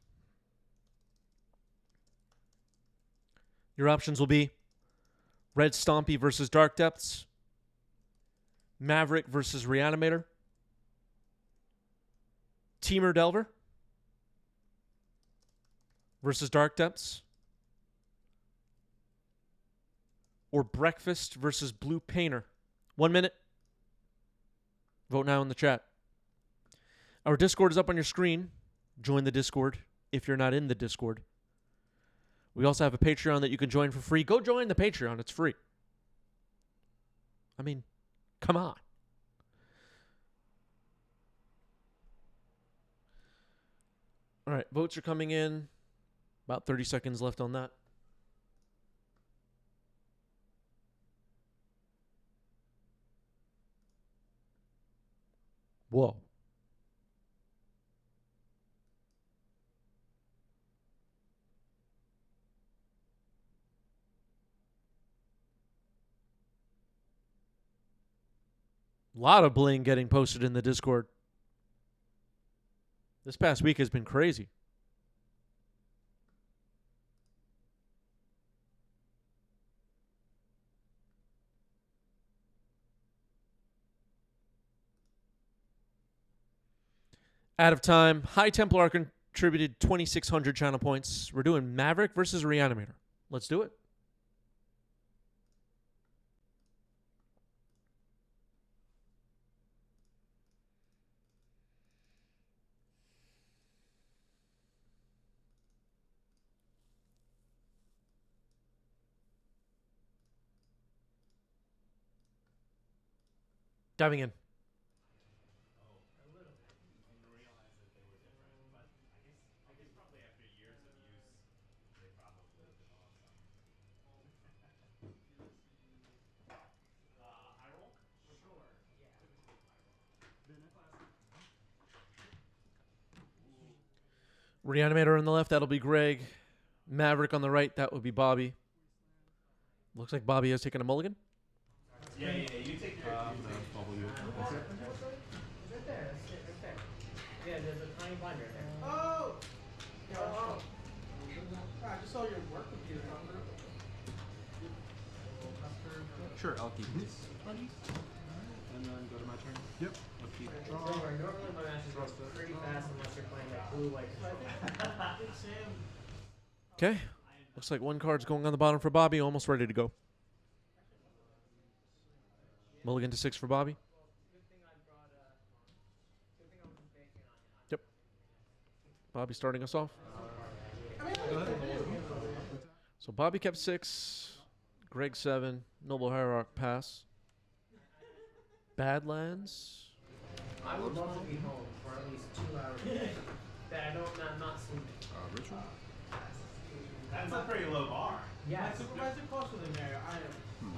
Your options will be Red Stompy versus Dark Depths, Maverick versus Reanimator, Teamer Delver versus Dark Depths, or Breakfast versus Blue Painter. 1 minute. Vote now in the chat. Our Discord is up on your screen. Join the Discord if you're not in the Discord. We also have a Patreon that you can join for free. Go join the Patreon. It's free. I mean, come on. All right, votes are coming in. About 30 seconds left on that. Whoa. A lot of bling getting posted in the Discord. This past week has been crazy. Out of time. High Templar contributed 2,600 channel points. We're doing Maverick versus Reanimator. Let's do it. Diving in. Reanimator on the left, that'll be Greg. Maverick on the right, that would be Bobby. Looks like Bobby has taken a mulligan. Yeah, you take your. Yeah, there's a tiny blind right there. Oh! Oh! I just saw your work computer. Sure, I'll keep this. And then go to my turn. Yep. I'll keep it. Normally my matches go pretty fast unless you're playing like blue, white. Okay. Looks like one card's going on the bottom for Bobby, almost ready to go. Mulligan to 6 for Bobby. Yep. Bobby starting us off. So Bobby kept 6, Greg 7, Noble Hierarch pass. Badlands. I would love to be home for at least 2 hours. That I don't, not sleeping. That's a pretty low bar. Yeah, supervisor close with him there. I am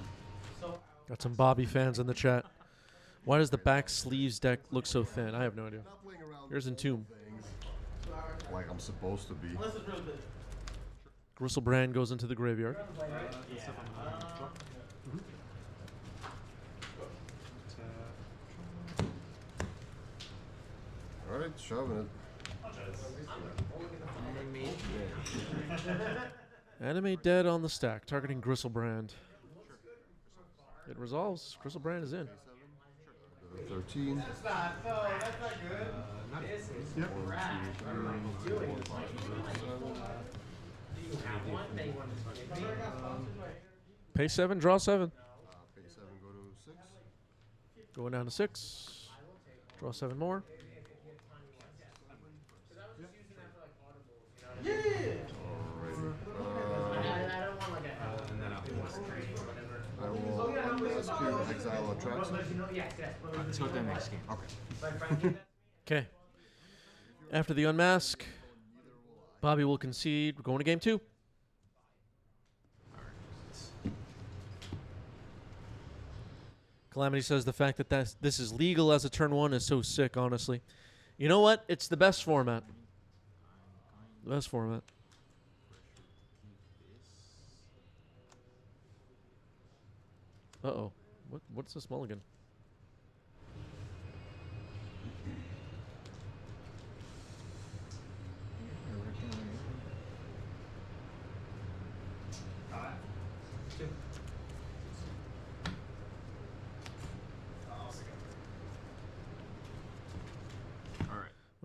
so. Got some Bobby fans in the chat. Why does the back sleeves deck look so thin? I have no idea. Not playing around Here's with Entomb. things like I'm supposed to be. Unless it's real good. Gristlebrand goes into the graveyard. All right, shoving it. Animate dead on the stack, targeting Gristlebrand. It resolves. Gristlebrand is in. 13. That's not good. This is crap. What am I doing? Do you have one that you want to give me? Pay 7, draw 7. Pay 7, go to 6. Going down to 6. Draw 7 more. Yeah. Alrighty. I don't want like a and then I'll I will ask you exile a track. Yes, yes. Let's go to the next game. Okay. Okay. After the unmask, Bobby will concede. We're going to game 2. Calamity says the fact that this is legal as a turn 1 is so sick, honestly. You know what? It's the best format. The best format. Uh-oh. What's this mulligan?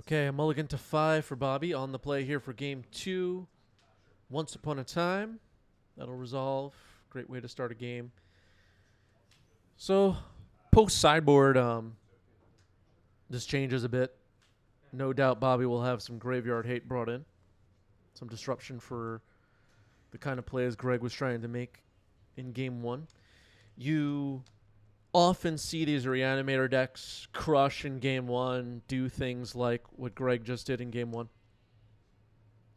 Okay, a mulligan to 5 for Bobby on the play here for game 2. Once Upon a Time. That'll resolve. Great way to start a game. So, post sideboard, this changes a bit. No doubt Bobby will have some graveyard hate brought in. Some disruption for the kind of plays Greg was trying to make in game 1. You often see these reanimator decks crush in game 1, do things like what Greg just did in game 1.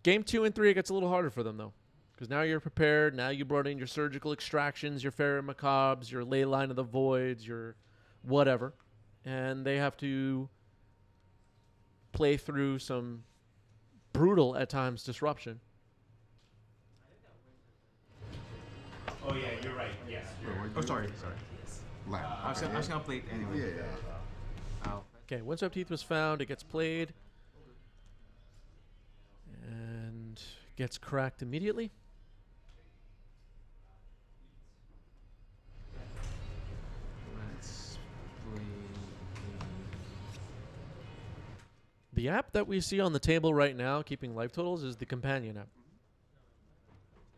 Game 2 and 3, it gets a little harder for them, though. Because now you're prepared. Now you brought in your surgical extractions, your Ferret Macabres, your Ley Line of the Voids, your whatever. And they have to play through some brutal, at times, disruption. Oh yeah, you're right. Yes. Oh, sorry. Land. I was gonna play it anyway. Yeah. Okay, Windswept Heath was found. It gets played. And gets cracked immediately. Let's play. The app that we see on the table right now, keeping life totals, is the companion app.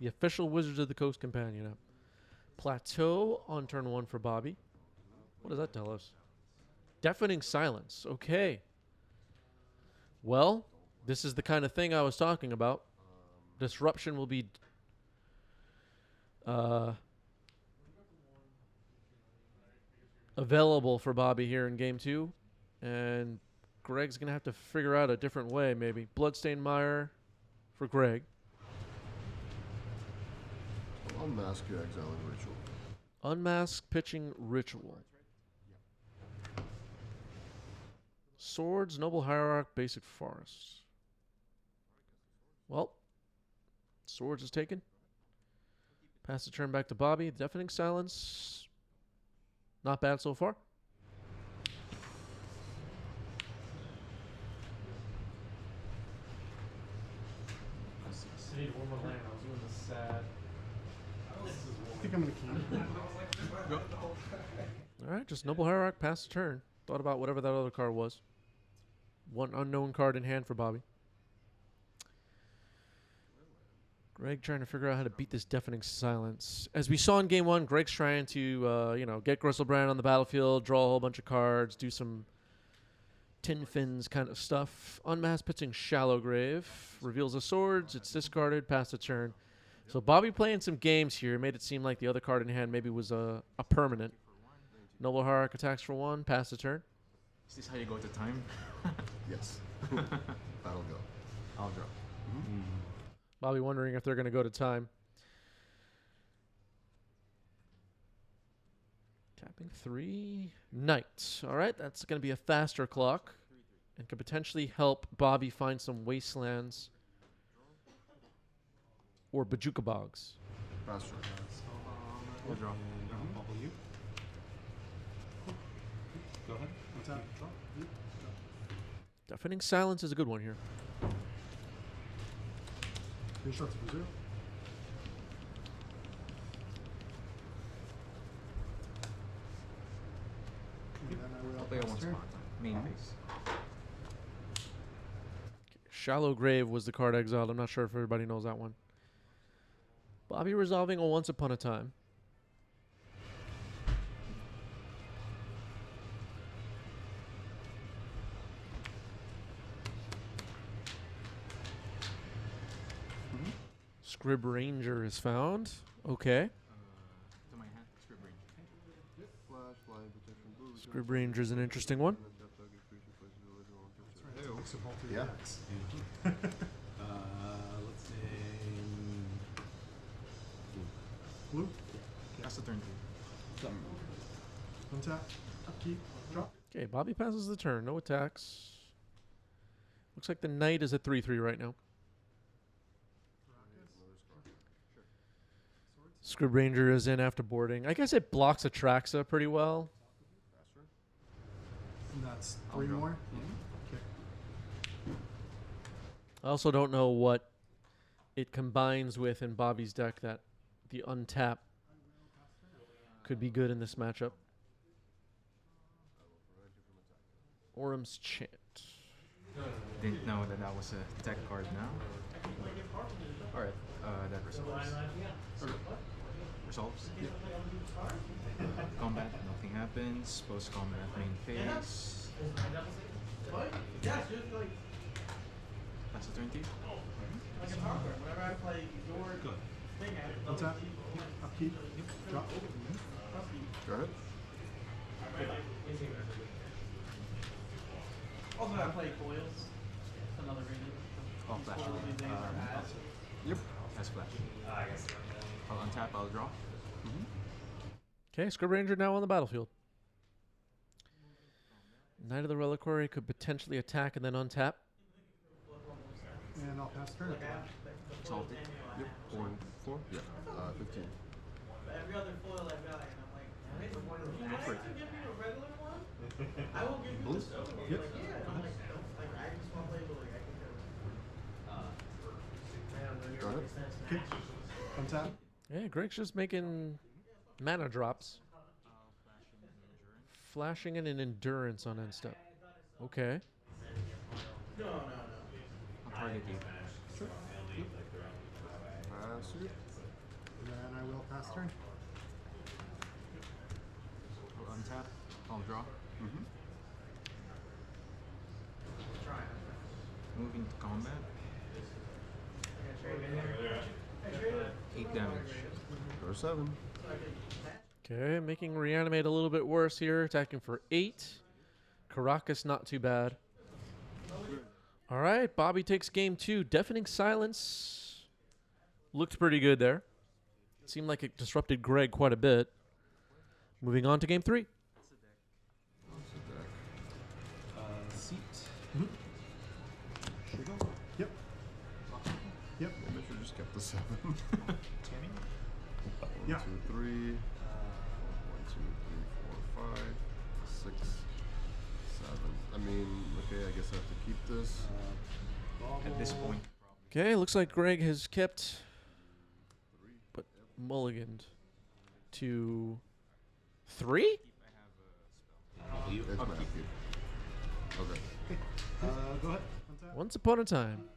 The official Wizards of the Coast companion app. Plateau on turn 1 for Bobby. What does that tell us? Deafening silence. Okay. Well, this is the kind of thing I was talking about. Disruption will be available for Bobby here in game 2. And Greg's going to have to figure out a different way, maybe. Bloodstained Mire for Greg. Unmask your exiling ritual. Unmask pitching ritual. Swords, Noble Hierarch, Basic Forest. Well, Swords is taken. Pass the turn back to Bobby. Deafening silence. Not bad so far. I need one more land. I was doing this sad. I think I'm going to keep. All right, just Noble Hierarch, pass the turn. Thought about whatever that other card was. One unknown card in hand for Bobby. Greg trying to figure out how to beat this deafening silence. As we saw in game 1, Greg's trying to, get Gristlebrand on the battlefield, draw a whole bunch of cards, do some tin fins kind of stuff. Unmasked pitching Shallow Grave. Reveals the swords. It's discarded. Pass the turn. So Bobby playing some games here. Made it seem like the other card in hand maybe was a permanent. Noble Hierarch attacks for 1. Pass the turn. Is this how you go to time? Yes. That'll go. I'll draw. Bobby wondering if they're going to go to time. Game 3. Knight. All right, that's going to be a faster clock and could potentially help Bobby find some wastelands or Bajuka Bogs. Faster. I'll draw. Bubble you. Go ahead. What's that? Draw. Deafening Silence is a good one here. 3 shots for 0. And then I will Play pass one turn. spot. Main base. Shallow Grave was the card exiled. I'm not sure if everybody knows that one. Bobby resolving a Once Upon a Time. Scrib Ranger is found. Okay. To my hand. Script range. Flash, flying, protection, blue. Scrib Ranger is an interesting one. Yeah. Let's say Blue. That's the turn 3. Untap. Upkeep. Drop. Okay, Bobby passes the turn. No attacks. Looks like the Knight is at 3/3 right now. Scrib Ranger is in after boarding. I guess it blocks Atraxa pretty well. And that's I'll 3 draw. more. Okay. I also don't know what it combines with in Bobby's deck that the untap could be good in this matchup. Orum's Chant. Didn't know that that was a tech card now. Alright, that resolves. Resolves? Combat, nothing happens. Post combat main phase. That's a turn 2. Untap. Upkeep. Drop. Go ahead. Also, I play coils. Another reason. Oh, flash. Yep. That's flash. I'll untap, I'll draw. Okay, Scrib Ranger now on the battlefield. Knight of the Reliquary could potentially attack and then untap. And I'll pass turn. Resolved it. Yep. 4. Yeah. 15. Every other foil I've got, and I'm like, if you want to give me a regular one, I will give you the stone. Yep. Like, yeah, and I'm like, no, like, I just want to play little, like, I can Go ahead. Okay. Untap. Yeah, Greg's just making mana drops. Flashing in an endurance on end step. Okay. I'll target you. Pass you. And then I will pass turn. I'll untap, I'll draw. Moving to combat. 8 damage. Go 7. Okay, making Reanimate a little bit worse here. Attacking for 8. Caracas not too bad. All right, Bobby takes game 2. Deafening Silence. Looked pretty good there. Seemed like it disrupted Greg quite a bit. Moving on to game 3. seat. Yep. Yep. Maybe I should just kept the 7. Tammy? 1, Yeah. 2, 3. 1, 2, 3, 4, 5, 6, 7. I mean, okay, I guess I have to keep this. At this point. Okay, looks like Greg has kept, but mulliganed to 3? It's my upkeep. Okay. Go ahead. Untap. Once upon a time.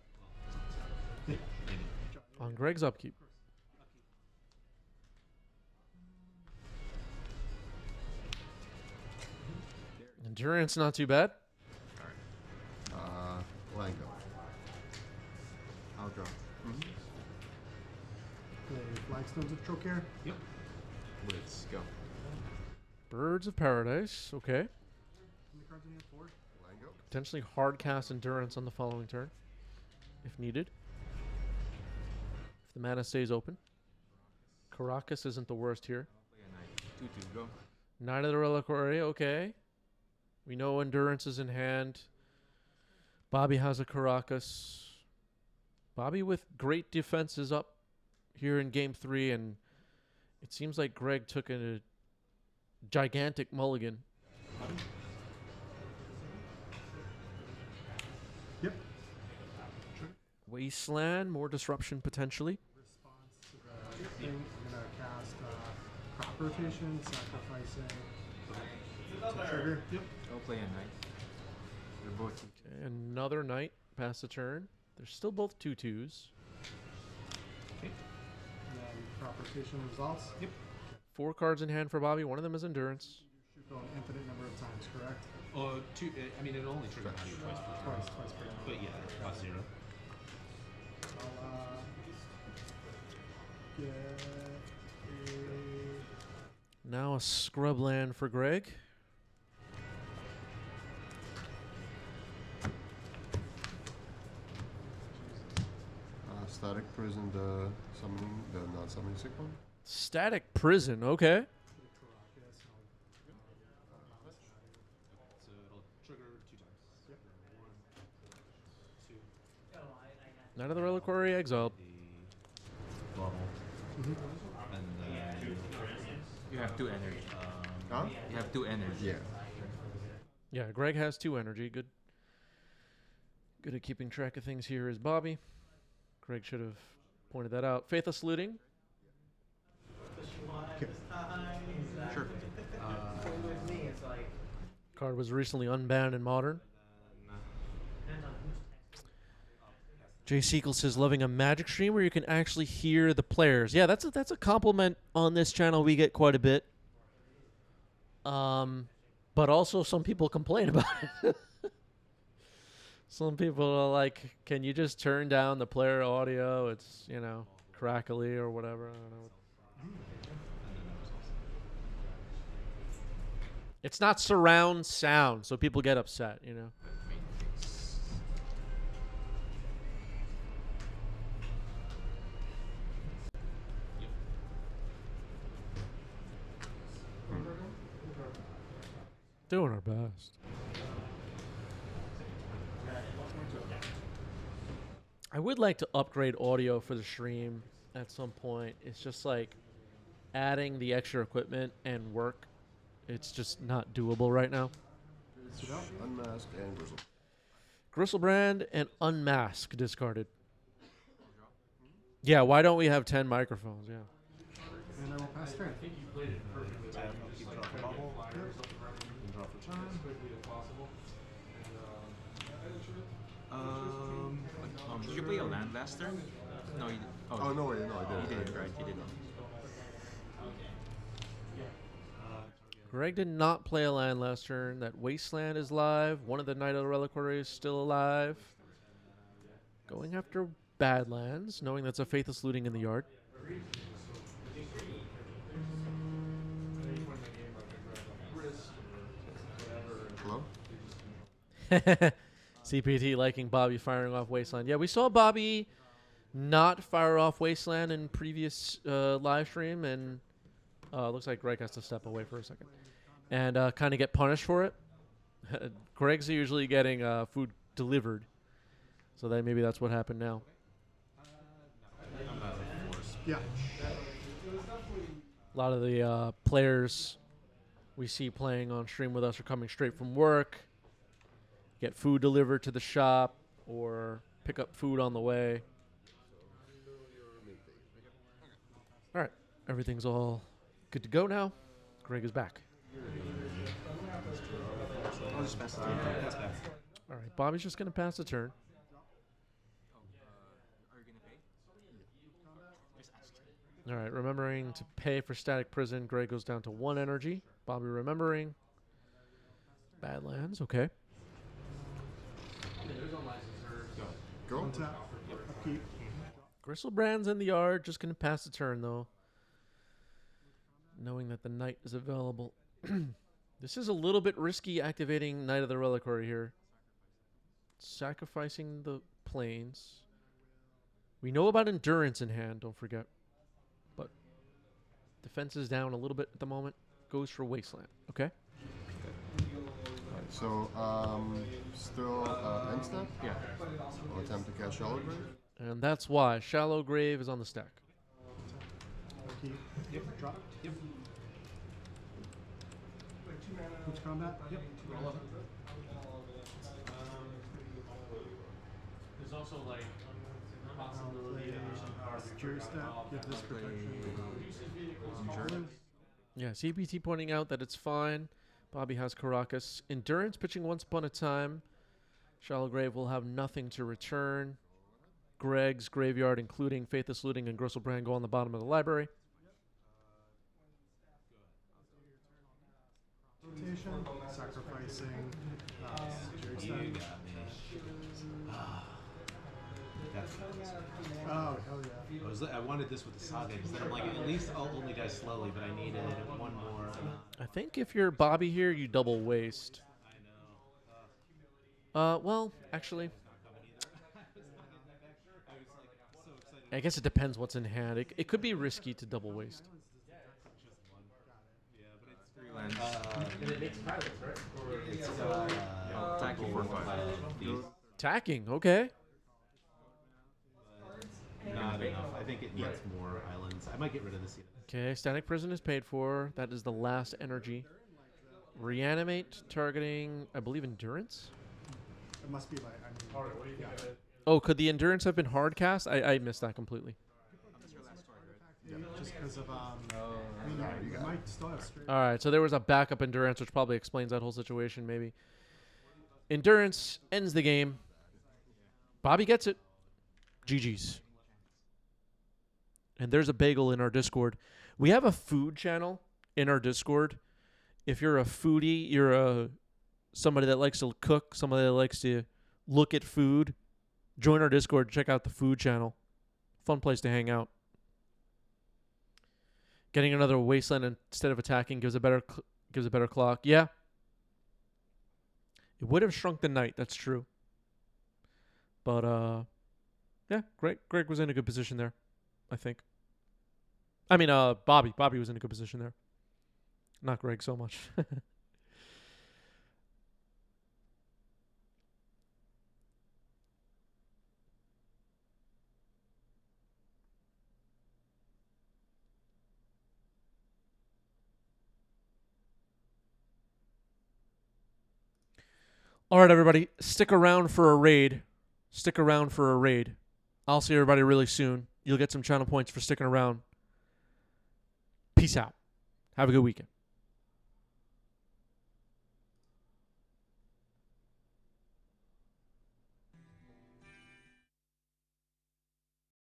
On Greg's upkeep. Endurance not too bad. Lango. I'll draw. Play Flagstones of Trocare. Yep. Let's go. Birds of Paradise. Okay. How many cards in here? 4. Lango. Potentially hard cast Endurance on the following turn, if needed. If the mana stays open. Caracas isn't the worst here. Play a knight. 2-2, go. Knight of the Reliquary, okay. We know Endurance is in hand. Bobby has a Caracas. Bobby with great defenses up here in game 3, and it seems like Greg took a gigantic mulligan. Yep. Wasteland, more disruption potentially. Response to the thing, I'm gonna cast crop rotation, sacrificing to trigger. Yep. I'll play a knight. They're both. Okay, another knight pass the turn. They're still both 2/2s. And then crop rotation results. Yep. 4 cards in hand for Bobby. One of them is Endurance. Should go an infinite number of times, correct? Two. I mean, it only triggers value twice per turn. Twice per turn. But yeah, cost 0. I'll get Now a scrub land for Greg. Static prison, the summoning, the non-summoning sick one. Static Prison, okay. So it'll trigger 2 times. Yep. 1, 2. Knight of the Reliquary exiled. The bubble. And then You have 2 energy. Huh? You have 2 energy. Yeah. Yeah, Greg has 2 energy. Good. Good at keeping track of things here is Bobby. Greg should have pointed that out. Faithless Looting. Sure. With me, it's like Card was recently unbanned in Modern. depends on who's texting. Jay Sequel says loving a Magic stream where you can actually hear the players. Yeah, that's a compliment on this channel. We get quite a bit. But also some people complain about it. Some people are like, can you just turn down the player audio? It's, you know, crackly or whatever. I don't know. It's not surround sound, so people get upset, you know. Doing our best. I would like to upgrade audio for the stream at some point. It's just like adding the extra equipment and work. It's just not doable right now. Unmask and Grizzle. Gristlebrand and Unmask discarded. Yeah, why don't we have 10 microphones? Yeah. and I will pass turn. Keep draw for bubble. And draw for turn. Did you play a land last turn? No, you did. Oh, no way, no, I You didn't. did, right? You did. Greg did not play a land last turn. That Wasteland is live. One of the Knight of the Reliquary is still alive. Going after Badlands, knowing that's a Faithless Looting in the yard. Hello? CPT liking Bobby firing off Wasteland. Yeah, we saw Bobby not fire off Wasteland in previous live stream, and looks like Greg has to step away for a second and kind of get punished for it. Greg's usually getting food delivered, so that maybe that's what happened now. Yeah. A lot of the players we see playing on stream with us are coming straight from work, get food delivered to the shop, or pick up food on the way. All right, everything's all good to go now. Greg is back. I'll just pass it to you. Pass back. All right, Bobby's just going to pass the turn. Are you gonna pay? All right, remembering to pay for Static Prison. Greg goes down to 1 energy. Bobby remembering. Badlands, okay. Go. Untap. Upkeep. Gristlebrand's in the yard, just going to pass the turn, though. Knowing that the Knight is available. This is a little bit risky activating Knight of the Reliquary here. Sacrificing the planes. We know about Endurance in hand, don't forget. But defense is down a little bit at the moment. goes for Wasteland. Okay. Alright, so still end step? Yeah. I'll attempt to cast Shallow Grave. And that's why Shallow Grave is on the stack. Okay. Yep. Drop. Yep. Which combat? Yep. There's also like possibility Jury stat. Give this protection. Yeah, CBT pointing out that it's fine. Bobby has Caracas. Endurance pitching once upon a time. Shallow Grave will have nothing to return. Greg's Graveyard, including Faithless Looting and Grossel Brand, go on the bottom of the library. Rotation, sacrificing. Jury stat. Oh, hell yeah. I wanted this with the saga because then I'm like, at least I'll only die slowly, but I needed one more. I think if you're Bobby here, you double waste. Well, actually, I guess it depends what's in hand. It could be risky to double waste. Attacking for 5. Attacking, okay. Not enough. I think it needs more islands. I might get rid of this. Okay, Static Prison is paid for. That is the last energy. Reanimate, targeting, I believe, Endurance? It must be like, yeah. Oh, could the Endurance have been hard cast? I missed that completely. Just because of, I mean, you might still have straight. All right, so there was a backup Endurance, which probably explains that whole situation, maybe. Endurance ends the game. Bobby gets it. GG's. And there's a bagel in our Discord. We have a food channel in our Discord. If you're a foodie, you're somebody that likes to cook, somebody that likes to look at food, join our Discord. Check out the food channel. Fun place to hang out. Getting another Wasteland instead of attacking gives a better clock. Yeah. It would have shrunk the night. That's true. But yeah, Greg was in a good position there, I think. I mean, Bobby was in a good position there. Not Greg so much. All right, everybody, stick around for a raid. Stick around for a raid. I'll see everybody really soon. You'll get some channel points for sticking around. Peace out. Have a good weekend.